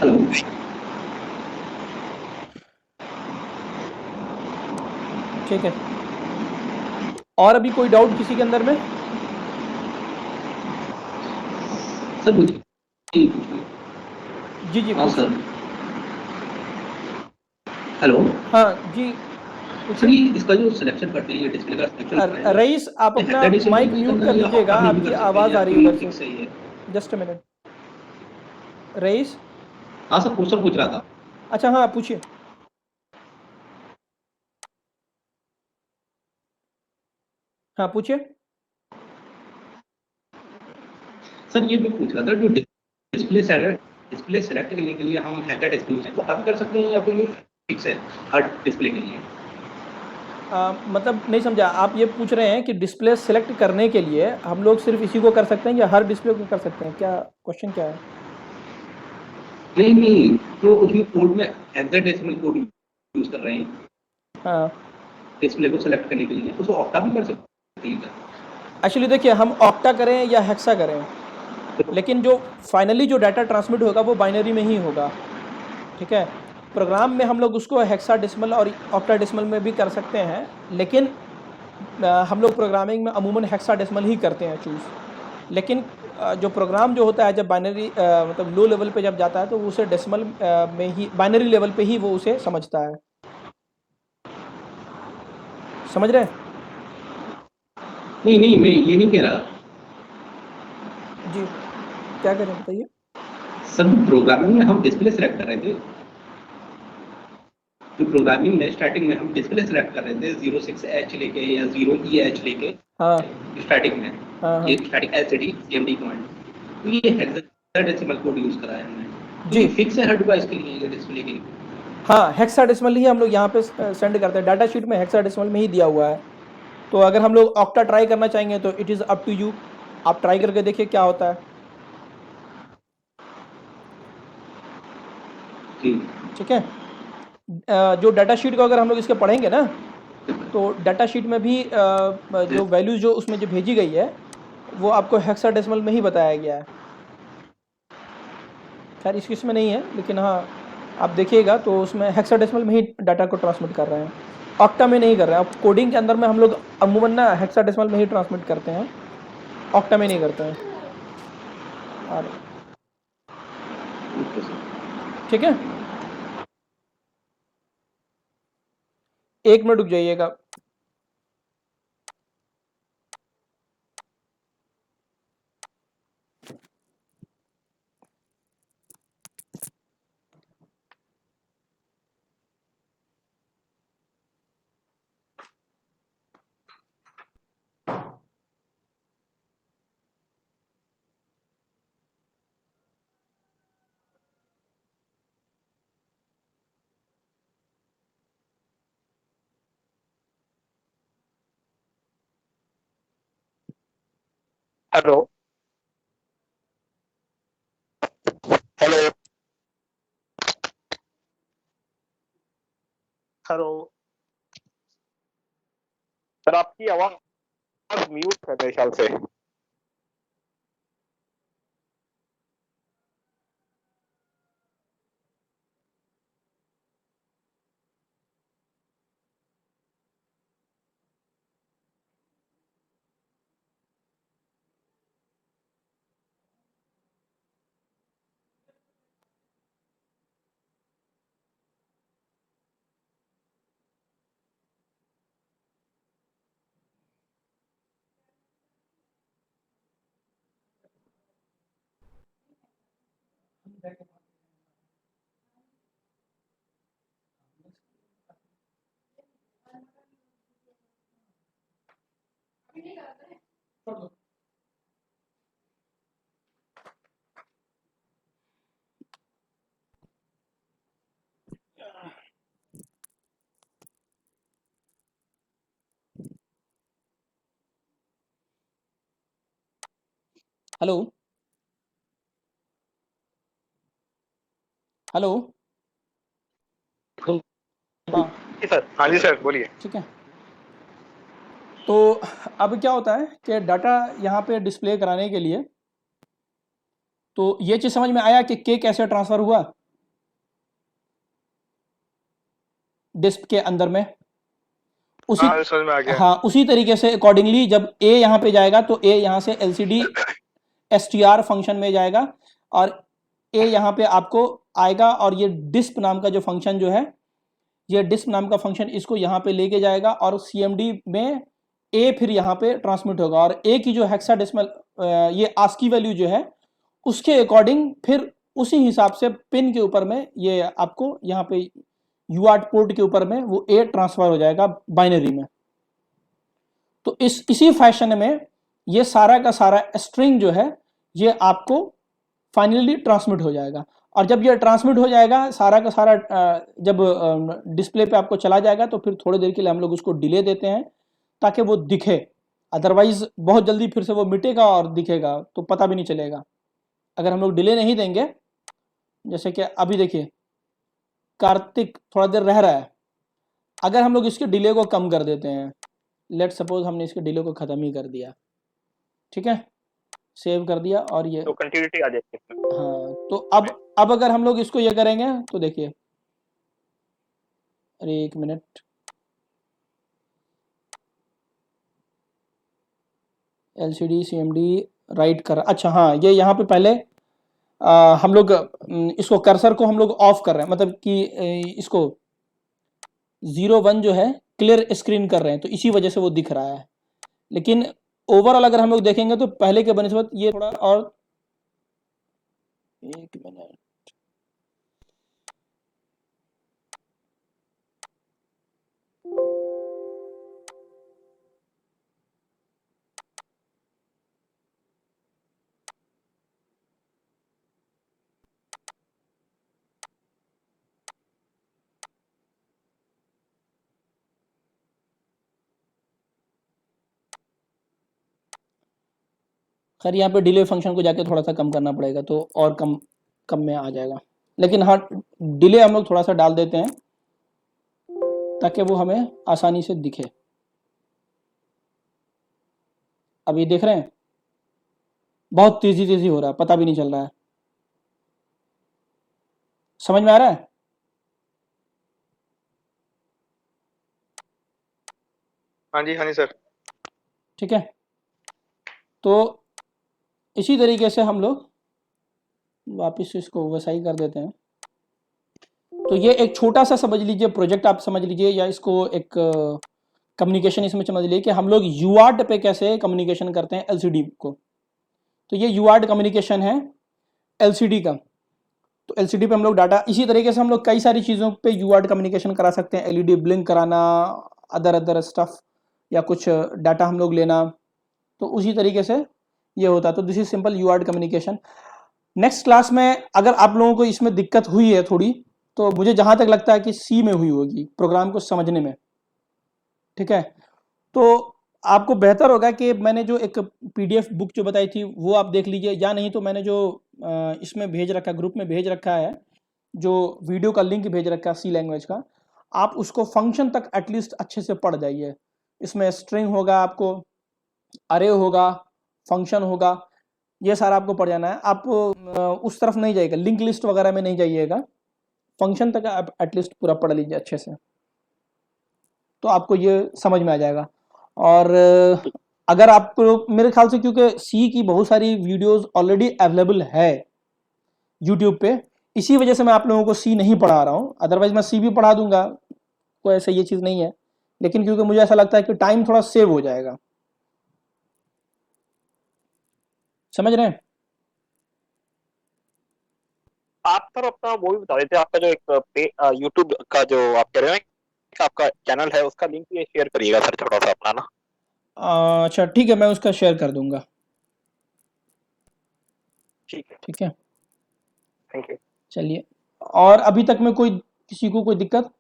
Hello ठीक है। और अभी कोई डाउट किसी के अंदर में? सर पूछिए। जी पूछिए। जी जी हाँ पूछिए। सर। हेलो हाँ जी सर, पूछिए। ये इसका जो सिलेक्शन करते हैं, ये डिस्प्ले का सिलेक्शन करते हैं, रईस आप ये अपना हेक्साडेसिमल माइक में म्यूट करना कर है या लीजिएगा, ऑक्टा में भी आपकी कर सकते हैं, आवाज़ या आ रही है कोई उधर से। फिक्स है ये? Just a minute. रईस। हाँ सर, क्वेश्चन पूछ रहा था। अच्छा हाँ पूछिए। हाँ पूछिए। सर ये मैं पूछ रहा था, जो डिस्प्ले सेलेक्ट करने के लिए हम हेडर डिस्प्ले से ऑक्टा भी कर सकते हैं, या फिर ये फिक्स है हर डिस्प्ले के लिए? मतलब नहीं समझा। आप ये पूछ रहे हैं कि डिस्प्ले सेलेक्ट करने के लिए हम लोग सिर्फ इसी को कर सकते हैं या हर डिस्प्ले को कर सकते हैं? क्या क्वेश्चन क्या है? नहीं नहीं, तो उसमें कोड में हेक्साडेसिमल कोड यूज कर रहे हैं हाँ डिस्प्ले को सेलेक्ट करने के लिए, उसको ऑक्टा भी कर सकते हैं? एक्चुअली देखिए, हम ऑक्टा करें या हेक्सा करें, लेकिन जो फाइनली जो डाटा ट्रांसमिट होगा वो बाइनरी में ही होगा। ठीक है। प्रोग्राम में हम लोग उसको हेक्साडेसिमल और ऑक्टाडेसिमल में भी कर सकते हैं, लेकिन हम लोग प्रोग्रामिंग में अमूमन हेक्साडेसिमल ही करते हैं चूज़। लेकिन जो प्रोग्राम जो होता है जब बाइनरी मतलब लो लेवल पे जब जाता है तो वो उसे डेसिमल में ही, बाइनरी लेवल पे ही वो उसे समझता है। समझ रहे हैं? नहीं नहीं, मैं ये नहीं कह रहा। जी क्या करें बताइए। सर प्रोग्रामिंग में हम डिस्प्ले सेलेक्ट कर रहे थे, जो प्रोग्रामिंग में स्टार्टिंग में हम डिस्प्ले सेलेक्ट कर रहे थे 06H लेके या 0EH लेके हाँ स्टार्टिंग में, हाँ ये हाँ स्टार्टिंग एसटीडी सीएमडी कमांड, तो ये हेक्साडेसिमल कोड यूज करा है हमने, तो जी। ये फिक्स है हर डिवाइस के लिए, ये डिस्प्ले के लिए? हाँ हेक्साडेसिमल ही हम लोग यहाँ पे सेंड करते हैं। डाटा शीट में हेक्साडेसिमल में ही दिया हुआ है। तो अगर हम लोग ऑक्टा ट्राई करना चाहेंगे तो it is up to you. आप ट्राई करके देखिए क्या होता है। जी ठीक है। जो डाटा शीट को अगर हम लोग इसके पढ़ेंगे ना, तो डाटा शीट में भी जो वैल्यूज जो उसमें जो भेजी गई है वो आपको हेक्साडेसिमल में ही बताया गया है। खैर इस किस में नहीं है, लेकिन हाँ आप देखिएगा तो उसमें हेक्साडेसिमल में ही डाटा को ट्रांसमिट कर रहे हैं, ऑक्टा में नहीं कर रहे हैं। अब कोडिंग के अंदर में हम लोग अमूमन ना हेक्साडेसिमल में ही ट्रांसमिट करते हैं, ऑक्टा में नहीं करते हैं। और ओके सर। ठीक है, 1 मिनट रुक जाइएगा। हेलो हेलो हेलो सर, आपकी आवाज म्यूट है मेरे ख्याल से। Hello hello. हाँ जी सर। हाँ जी सर, बोलिए। ठीक है। तो अब क्या होता है कि डाटा यहाँ पे डिस्प्ले कराने के लिए, तो ये चीज़ समझ में आया कि के कैसे ट्रांसफ़र हुआ डिस्क के अंदर में। उसी हाँ समझ में आ गया। हाँ, उसी तरीके से अकॉर्डिंगली जब ए यहाँ पे जाएगा तो ए यहाँ से LCD STR फंक्शन में जाएगा और ए यहाँ पे आपको आएगा, और ये डिस्प नाम का जो फंक्शन जो है, ये डिस्प नाम का फंक्शन इसको यहाँ पे लेके जाएगा और CMD में ए फिर यहाँ पे ट्रांसमिट होगा, और ए की जो हेक्साडेसिमल ये ASCII वैल्यू जो है उसके अकॉर्डिंग फिर उसी हिसाब से पिन के ऊपर में ये आपको यहाँ पे UART पोर्ट के ऊपर में वो ए ट्रांसफर हो जाएगा बाइनरी में। तो इसी फैशन में ये सारा का सारा स्ट्रिंग जो है ये आपको फाइनली ट्रांसमिट हो जाएगा, और जब ये ट्रांसमिट हो जाएगा सारा का सारा जब डिस्प्ले पे आपको चला जाएगा तो फिर थोड़ी देर के लिए हम लोग उसको डिले देते हैं ताकि वो दिखे, अदरवाइज बहुत जल्दी फिर से वो मिटेगा और दिखेगा तो पता भी नहीं चलेगा। अगर हम लोग डिले नहीं देंगे, जैसे कि अभी देखिए कार्तिक थोड़ा देर रह रहा है, अगर हम लोग इसके डिले को कम कर देते हैं, लेट सपोज हमने इसके डिले को ख़त्म ही कर दिया, ठीक है, सेव कर दिया और ये तो कंटिन्यूटी आ जाएगी। हाँ, तो अब अगर हम लोग इसको ये करेंगे तो देखिए, अरे एक मिनट, LCD CMD राइट कर, अच्छा हाँ, ये यहाँ पे पहले हम लोग इसको कर्सर को हम लोग ऑफ कर रहे हैं, मतलब कि इसको 0 1 जो है क्लियर स्क्रीन कर रहे हैं, तो इसी वजह से वो दिख रहा है। लेकिन ओवरऑल अगर हम लोग देखेंगे तो पहले के बनिस्बत ये थोड़ा और, एक मिनट, खैर यहाँ पे डिले फंक्शन को जाके थोड़ा सा कम करना पड़ेगा तो और कम में आ जाएगा, लेकिन हाँ डिले हम लोग थोड़ा सा डाल देते हैं ताकि वो हमें आसानी से दिखे। अब ये देख रहे हैं बहुत तेजी हो रहा है, पता भी नहीं चल रहा है, समझ में आ रहा है? हाँ जी सर। ठीक है, तो इसी तरीके से हम लोग वापस इसको वैसा ही कर देते हैं। तो ये एक छोटा सा समझ लीजिए प्रोजेक्ट आप समझ लीजिए, या इसको एक कम्युनिकेशन इसमें समझ लीजिए कि हम लोग UART पे कैसे कम्युनिकेशन करते हैं LCD को। तो ये UART कम्युनिकेशन है LCD का। तो LCD पे हम लोग डाटा, इसी तरीके से हम लोग कई सारी चीज़ों पे UART कम्युनिकेशन करा सकते हैं, LED ब्लिंक कराना, अदर स्टफ, या कुछ डाटा हम लोग लेना, तो उसी तरीके से ये होता है। तो this is simple UART communication. Next class में अगर आप लोगों को इसमें दिक्कत हुई है थोड़ी, तो मुझे जहाँ तक लगता है कि C में हुई होगी, प्रोग्राम को समझने में, ठीक है। तो आपको बेहतर होगा कि मैंने जो एक PDF बुक जो बताई थी वो आप देख लीजिए, या नहीं तो मैंने जो इसमें भेज रखा, ग्रुप में भेज रखा है, जो वीडियो का लिंक भेज रखा है C लैंग्वेज का, आप उसको फंक्शन तक एटलीस्ट अच्छे से पढ़ जाइए। इसमें स्ट्रिंग होगा, आपको अरे होगा, फंक्शन होगा, ये सारा आपको पढ़ जाना है। आप उस तरफ नहीं जाइएगा, लिंक लिस्ट वगैरह में नहीं जाइएगा, फंक्शन तक आप एटलीस्ट पूरा पढ़ लीजिए अच्छे से, तो आपको ये समझ में आ जाएगा। और अगर आपको, मेरे ख्याल से क्योंकि सी की बहुत सारी वीडियोस ऑलरेडी अवेलेबल है यूट्यूब पे, इसी वजह से मैं आप लोगों को सी नहीं पढ़ा रहा हूँ। अदरवाइज मैं सी भी पढ़ा दूंगा, कोई ऐसा ये चीज़ नहीं है, लेकिन क्योंकि मुझे ऐसा लगता है कि टाइम थोड़ा सेव हो जाएगा। समझ रहे हैं? आप सर अपना वो भी बता देते, आपका जो एक यूट्यूब का जो आप कह रहे हैं कि आपका चैनल है, उसका लिंक भी शेयर करिएगा सर थोड़ा सा अपना ना। अच्छा ठीक है, मैं उसका शेयर कर दूंगा। ठीक है, ठीक है, थैंक यू। चलिए। और अभी तक में कोई, किसी को कोई दिक्कत?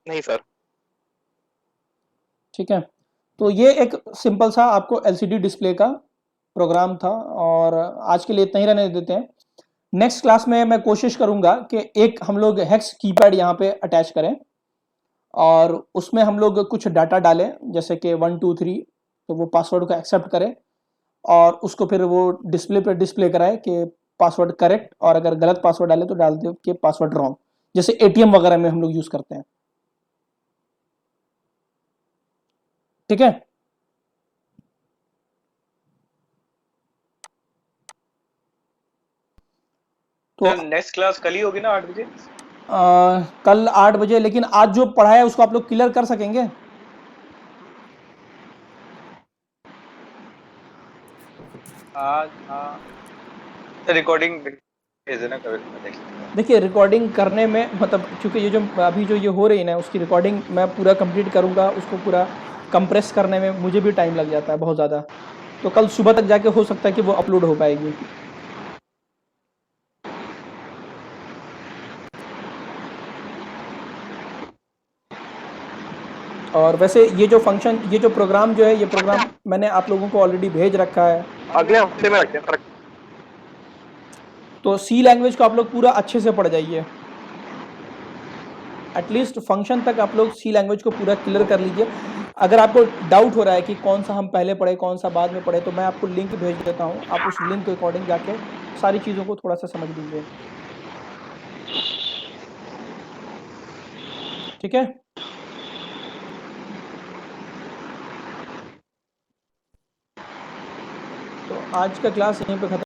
नहीं सर। ठीक है, तो ये एक सिंपल सा आपको एलसीडी डिस्प्ले का प्रोग्राम था, और आज के लिए इतना ही रहने देते हैं। नेक्स्ट क्लास में मैं कोशिश करूंगा कि एक हम लोग हेक्स कीपैड यहाँ पे अटैच करें, और उसमें हम लोग कुछ डाटा डालें, जैसे कि 1 2 3, तो वो पासवर्ड को एक्सेप्ट करे और उसको फिर वो डिस्प्ले पे डिस्प्ले कराए कि पासवर्ड करेक्ट, और अगर गलत पासवर्ड डाले तो डाल दे कि पासवर्ड रॉन्ग, जैसे एटीएम वगैरह में हम लोग यूज करते हैं। ठीक है, तो नेक्स्ट क्लास कल ही होगी ना 8 बजे? कल 8 बजे, लेकिन आज जो पढ़ा है उसको आप लोग क्लियर कर सकेंगे? आज हाँ, रिकॉर्डिंग भेज देना, कल मैं देख लूंगा। देखिए रिकॉर्डिंग करने में मतलब, चूंकि ये जो अभी जो ये हो रही है ना, उसकी रिकॉर्डिंग मैं पूरा कंप्लीट करूंगा, उसको पूरा कंप्रेस करने में मुझे भी टाइम लग जाता है बहुत ज़्यादा, तो कल सुबह तक जाके हो सकता है कि वो अपलोड हो पाएगी। और वैसे ये जो फंक्शन, ये जो प्रोग्राम जो है, ये प्रोग्राम मैंने आप लोगों को ऑलरेडी भेज रखा है। अगले हफ्ते में रखते हैं सर। तो सी लैंग्वेज को आप लोग पूरा अच्छे से पढ़ जाइए, एटलीस्ट फंक्शन तक आप लोग सी लैंग्वेज को पूरा क्लियर कर लीजिए। अगर आपको डाउट हो रहा है कि कौन सा हम पहले पढ़े कौन सा बाद में पढ़े, तो मैं आपको लिंक भेज देता हूँ, आप उस लिंक के अकॉर्डिंग जाके सारी चीज़ों को थोड़ा सा समझ लीजिए। ठीक है, तो आज का क्लास यहीं पे खत्म।